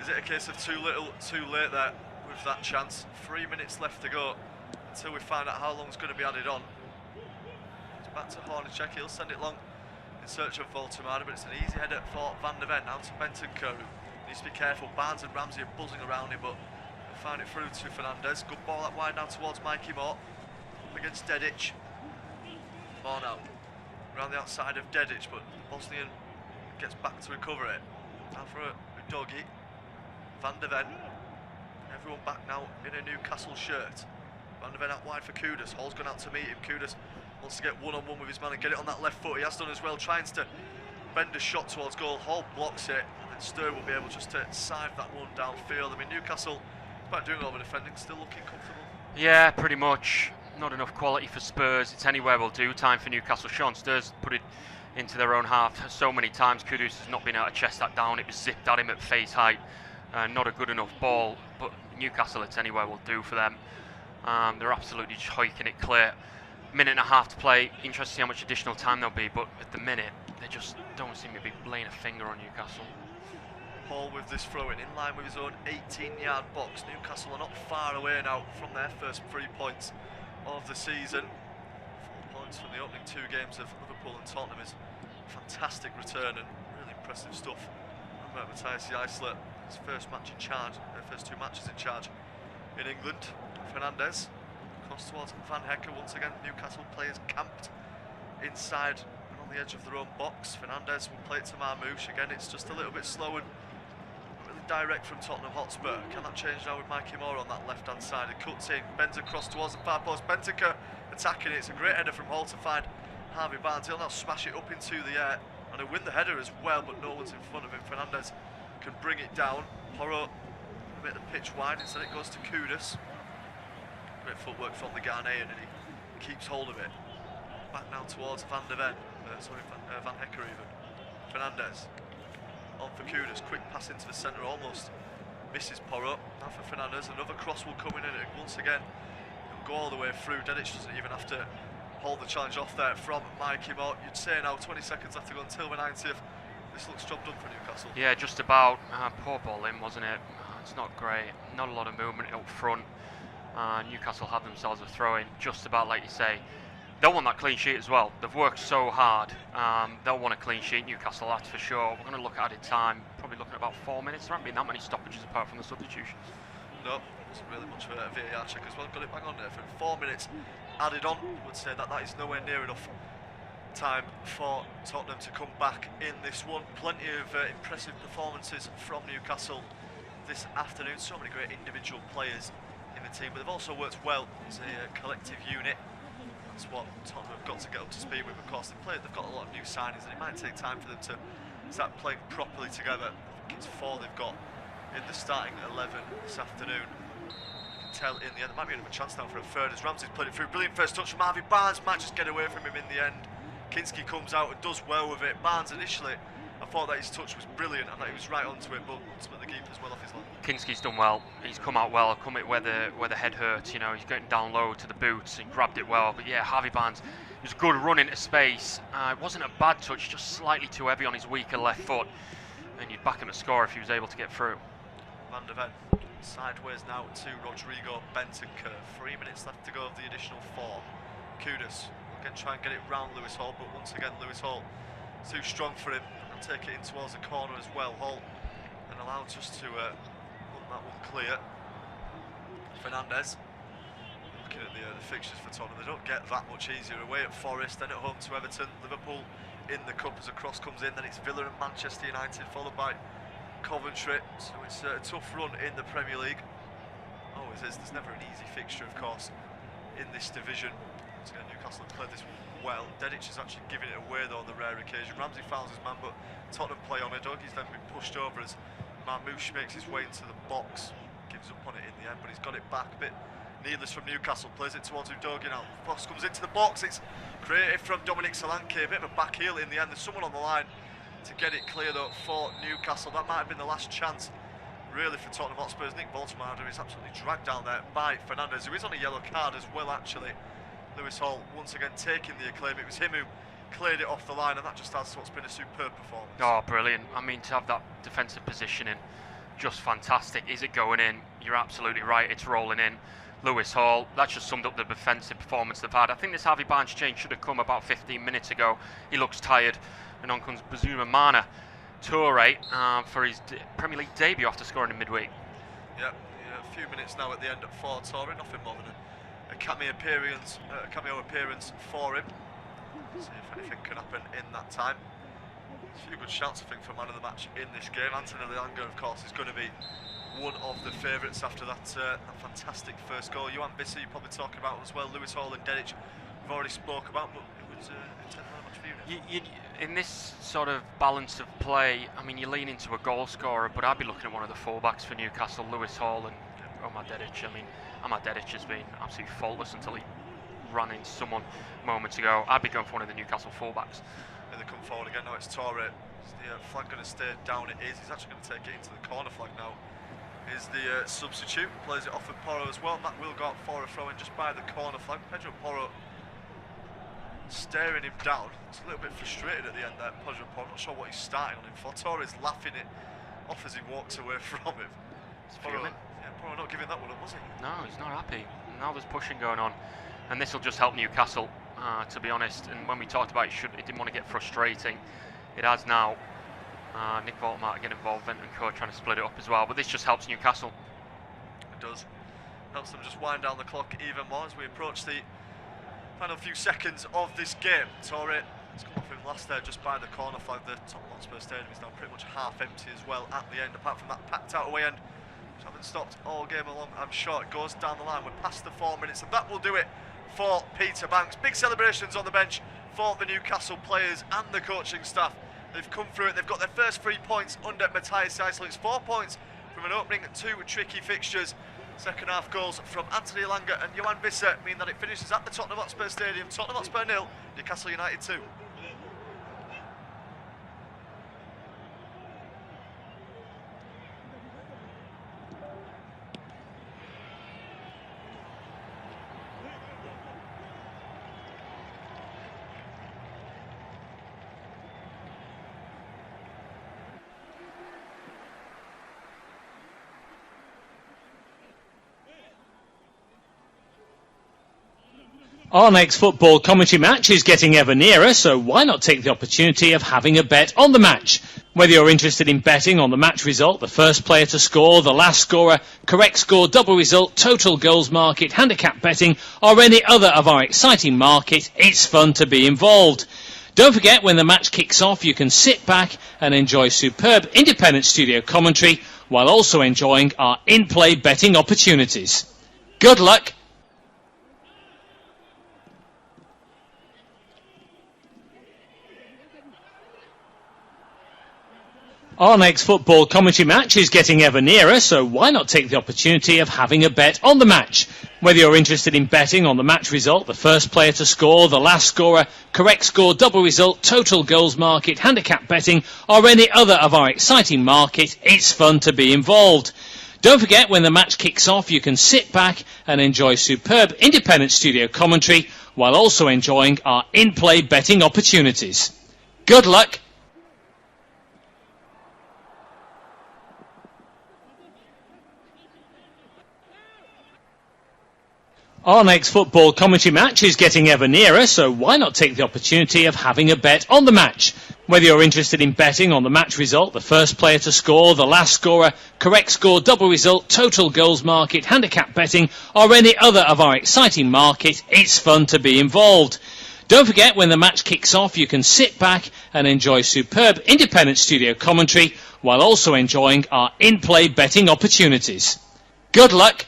is it a case of too little, too late there with that chance? 3 minutes left to go until we find out how long's going to be added on. It's back to Hornacek. He'll send it long in search of Voltemada, but it's an easy header for Van der Ven. Now to Bentancur. Needs to be careful. Barnes and Ramsey are buzzing around him, but Find it through to Fernandez. Good ball that wide down towards Mikey Moore. Up against Dedic. Moore now. Around the outside of Dedic, but the Bosnian gets back to recover it. Now for a doggy. Van der Ven. Everyone back now in a Newcastle shirt. Van der Ven out wide for Kudus. Hall's gone out to meet him. Kudus wants to get one-on-one with his man and get it on that left foot. He has done as well, trying to bend a shot towards goal. Hall blocks it, and then Stur will be able just to side that one downfield. I mean, Newcastle, despite doing all the defending, still looking comfortable. Yeah, pretty much. Not enough quality for Spurs. It's anywhere will do. Time for Newcastle. Sean Stur's put it into their own half so many times. Kudus has not been able to chest that down. It was zipped at him at face height. Not a good enough ball, but Newcastle, it's anywhere will do for them. They're absolutely just hoiking it clear. Minute and a half to play. Interesting to see how much additional time there'll be, but at the minute, they just don't seem to be laying a finger on Newcastle. Hall with this throw-in line with his own 18-yard box. Newcastle are not far away now from their first 3 points of the season. 4 points from the opening 2 games of Liverpool and Tottenham is a fantastic return and really impressive stuff. Matthias Eisler, his first match in charge, first 2 matches in charge in England. Fernandez cross towards Van Hecker. Once again, Newcastle players camped inside and on the edge of their own box. Fernandez will play it to Marmoush. Again, it's just a little bit slow and really direct from Tottenham Hotspur. Can that change now with Mikey Moore on that left-hand side? It cuts in, bends across towards the far post. Bentaker attacking it. It's a great header from Hall to find Harvey Barnes. He'll now smash it up into the air and he'll win the header as well, but no one's in front of him. Fernandez can bring it down. Porro a bit of the pitch wide, instead it goes to Kudus. Great footwork from the Ghanaian, and he keeps hold of it. Back now towards Van der Ven, Van Hecker even. Fernandez on for Kudus, quick pass into the centre, almost misses Porro. Now for Fernandez, another cross will come in, and once again it'll go all the way through. Dedic doesn't even have to hold the challenge off there from Mikey Moore. You'd say now 20 seconds have to go until the 90th. This looks job done for Newcastle. Yeah, just about. Poor ball in, wasn't it? It's not great. Not a lot of movement up front. Newcastle have themselves a throw-in, just about like you say. They'll want that clean sheet as well. They've worked so hard. They'll want a clean sheet, Newcastle, that's for sure. We're going to look at added time, probably looking at about 4 minutes. There haven't been that many stoppages apart from the substitutions. No, wasn't really much of a VAR check as well. Got it bang on there for 4 minutes added on. I would say that is nowhere near enough time for Tottenham to come back in this one. Plenty of impressive performances from Newcastle this afternoon. So many great individual players in the team, but they've also worked well as a collective unit. That's what Tottenham have got to get up to speed with. Of course, they've got a lot of new signings, and it might take time for them to start playing properly together. I think it's 4 they've got in the starting 11 this afternoon. You can tell in the end there might be another chance now for a third as Ramsey's played it through. Brilliant first touch from Harvey Barnes. Might just get away from him in the end. Kinski comes out and does well with it. Barnes initially, I thought that his touch was brilliant and that he was right onto it, but ultimately the keeper's well off his line. Kinski's done well. He's come out well. Come it where the head hurts. You know, he's getting down low to the boots and grabbed it well. But yeah, Harvey Barnes, it was a good run into space. It wasn't a bad touch, just slightly too heavy on his weaker left foot. And you'd back him to score if he was able to get through. Van der Ven sideways now to Rodrigo Bentancur. 3 minutes left to go of the additional 4. Kudus will again try and get it round Lewis Hall, but once again Lewis Hall too strong for him. And take it in towards the corner as well. Hall and allowed just to put that one clear. Fernandez. Looking at the fixtures for Tottenham, they don't get that much easier. Away at Forest, then at home to Everton, Liverpool in the cup as a cross comes in, then it's Villa and Manchester United, followed by Coventry. So it's a tough run in the Premier League. Always is. There's never an easy fixture, of course, in this division. So Newcastle have played this well. Dedic is actually giving it away though on the rare occasion. Ramsey fouls his man, but Tottenham play on it. He's then been pushed over as Marmoush makes his way into the box. Gives up on it in the end, but he's got it back a bit. Needless from Newcastle, plays it towards Udogie now. Boss comes into the box, it's creative from Dominic Solanke, a bit of a back heel in the end. There's someone on the line to get it clear though for Newcastle. That might have been the last chance really for Tottenham Hotspurs. Nick Baltimore is absolutely dragged down there by Fernandez, who is on a yellow card as well actually. Lewis Hall once again taking the acclaim. It was him who cleared it off the line, and that just adds to what's been a superb performance. Oh, brilliant. I mean, to have that defensive positioning, just fantastic. Is it going in? You're absolutely right, it's rolling in. Lewis Hall, that's just summed up the defensive performance they've had. I think this Harvey Barnes change should have come about 15 minutes ago. He looks tired, and on comes Bazuma Mana Toure for his Premier League debut after scoring in midweek. Yeah, a few minutes now at the end for Torre, nothing more than a cameo appearance for him. See if anything can happen in that time. A few good shots, I think, for man of the match in this game. Anthony Elanga, of course, is going to be one of the favourites after that fantastic first goal. Johan Bissey, you're probably talking about as well. Lewis Hall and Dedic, we've already spoke about, but it was intense match for you. In this sort of balance of play, I mean, you lean into a goal scorer, but I'd be looking at one of the fullbacks for Newcastle, Lewis Hall and Omar Dedic. I mean, Omar Dedic has been absolutely faultless until he ran into someone moments ago. I'd be going for one of the Newcastle fullbacks. And they come forward again. Now it's Torre. Is the flag going to stay down? It is. He's actually going to take it into the corner flag now. Is the substitute, plays it off with Porro as well. And that will go out for a throw in just by the corner flag. Pedro Porro staring him down. He's a little bit frustrated at the end there, Pedro Porro. Not sure what he's starting on him for. Torre's laughing it off as he walks away from him. Porro not giving that one up, was he? No, he's not happy. Now there's pushing going on, and this will just help Newcastle, to be honest. And when we talked about it didn't want to get frustrating, it has now. Nick Voltmark getting involved, Vent and Co trying to split it up as well, but this just helps Newcastle. It does. Helps them just wind down the clock even more as we approach the final few seconds of this game. Torre has come off him last there just by the corner flag. The Tottenham Hotspur Stadium is now pretty much half empty as well at the end, apart from that packed out away end, which haven't stopped all game along. I'm sure it goes down the line. We're past the 4 minutes, and that will do it for Peter Banks. Big celebrations on the bench for the Newcastle players and the coaching staff. They've come through it. They've got their first 3 points under Matthias Seisel. It's 4 points from an opening 2 tricky fixtures. Second half goals from Anthony Elanga and Johan Bissey mean that it finishes at the Tottenham Hotspur Stadium. Tottenham Hotspur 0, Newcastle United 2. Our next football commentary match is getting ever nearer, so why not take the opportunity of having a bet on the match? Whether you're interested in betting on the match result, the first player to score, the last scorer, correct score, double result, total goals market, handicap betting, or any other of our exciting markets, it's fun to be involved. Don't forget, when the match kicks off, you can sit back and enjoy superb independent studio commentary while also enjoying our in-play betting opportunities. Good luck. Our next football commentary match is getting ever nearer, so why not take the opportunity of having a bet on the match? Whether you're interested in betting on the match result, the first player to score, the last scorer, correct score, double result, total goals market, handicap betting, or any other of our exciting markets, it's fun to be involved. Don't forget, when the match kicks off, you can sit back and enjoy superb independent studio commentary while also enjoying our in-play betting opportunities. Good luck. Our next football commentary match is getting ever nearer, so why not take the opportunity of having a bet on the match? Whether you're interested in betting on the match result, the first player to score, the last scorer, correct score, double result, total goals market, handicap betting, or any other of our exciting markets, it's fun to be involved. Don't forget, when the match kicks off, you can sit back and enjoy superb independent studio commentary while also enjoying our in-play betting opportunities. Good luck.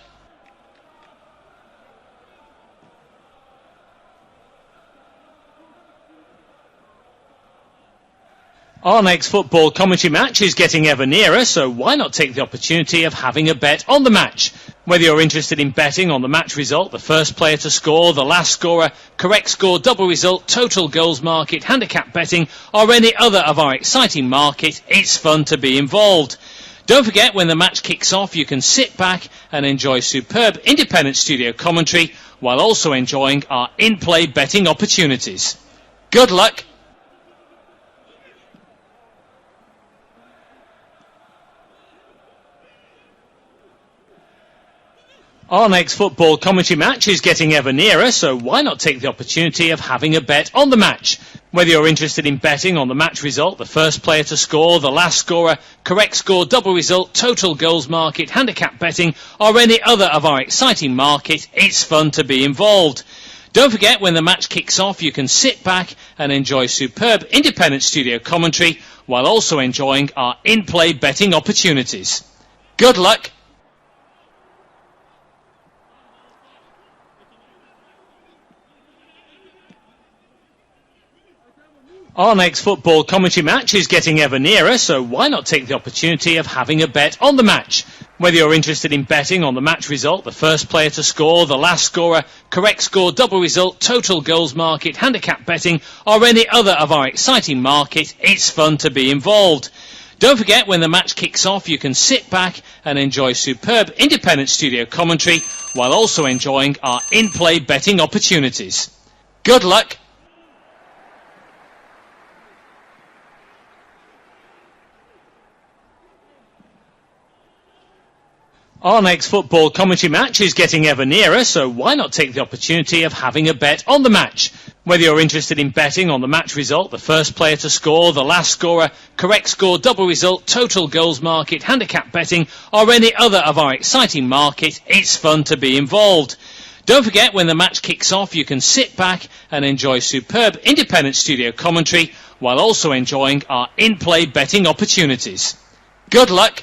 Our next football commentary match is getting ever nearer, so why not take the opportunity of having a bet on the match? Whether you're interested in betting on the match result, the first player to score, the last scorer, correct score, double result, total goals market, handicap betting, or any other of our exciting markets, it's fun to be involved. Don't forget, when the match kicks off, you can sit back and enjoy superb independent studio commentary while also enjoying our in-play betting opportunities. Good luck. Our next football commentary match is getting ever nearer, so why not take the opportunity of having a bet on the match? Whether you're interested in betting on the match result, the first player to score, the last scorer, correct score, double result, total goals market, handicap betting, or any other of our exciting market, it's fun to be involved. Don't forget, when the match kicks off, you can sit back and enjoy superb independent studio commentary while also enjoying our in-play betting opportunities. Good luck. Our next football commentary match is getting ever nearer, so why not take the opportunity of having a bet on the match? Whether you're interested in betting on the match result, the first player to score, the last scorer, correct score, double result, total goals market, handicap betting, or any other of our exciting market, it's fun to be involved. Don't forget, when the match kicks off, you can sit back and enjoy superb independent studio commentary while also enjoying our in-play betting opportunities. Good luck. Our next football commentary match is getting ever nearer, so why not take the opportunity of having a bet on the match? Whether you're interested in betting on the match result, the first player to score, the last scorer, correct score, double result, total goals market, handicap betting, or any other of our exciting market, it's fun to be involved. Don't forget, when the match kicks off, you can sit back and enjoy superb independent studio commentary while also enjoying our in-play betting opportunities. Good luck.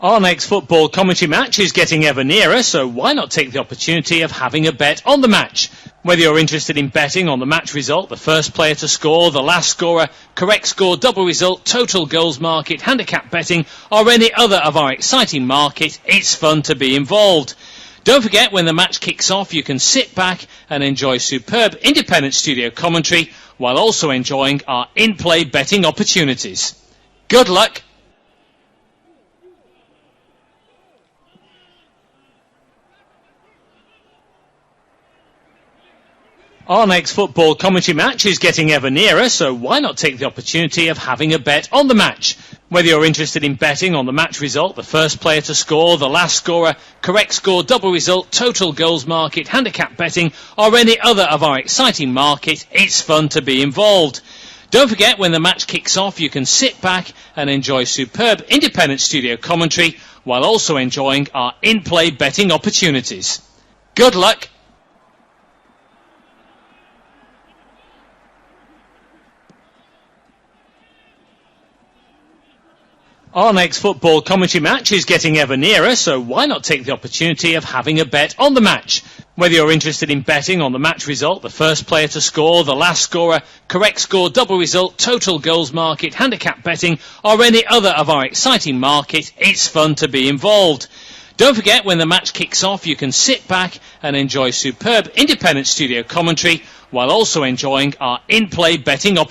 Our next football commentary match is getting ever nearer, so why not take the opportunity of having a bet on the match? Whether you're interested in betting on the match result, the first player to score, the last scorer, correct score, double result, total goals market, handicap betting, or any other of our exciting market, it's fun to be involved. Don't forget, when the match kicks off, you can sit back and enjoy superb independent studio commentary while also enjoying our in-play betting opportunities. Good luck. Our next football commentary match is getting ever nearer, so why not take the opportunity of having a bet on the match? Whether you're interested in betting on the match result, the first player to score, the last scorer, correct score, double result, total goals market, handicap betting, or any other of our exciting market, it's fun to be involved. Don't forget, when the match kicks off, you can sit back and enjoy superb independent studio commentary while also enjoying our in-play betting opportunities. Good luck. Our next football commentary match is getting ever nearer, so why not take the opportunity of having a bet on the match? Whether you're interested in betting on the match result, the first player to score, the last scorer, correct score, double result, total goals market, handicap betting, or any other of our exciting market, it's fun to be involved. Don't forget, when the match kicks off, you can sit back and enjoy superb independent studio commentary while also enjoying our in-play betting opportunities.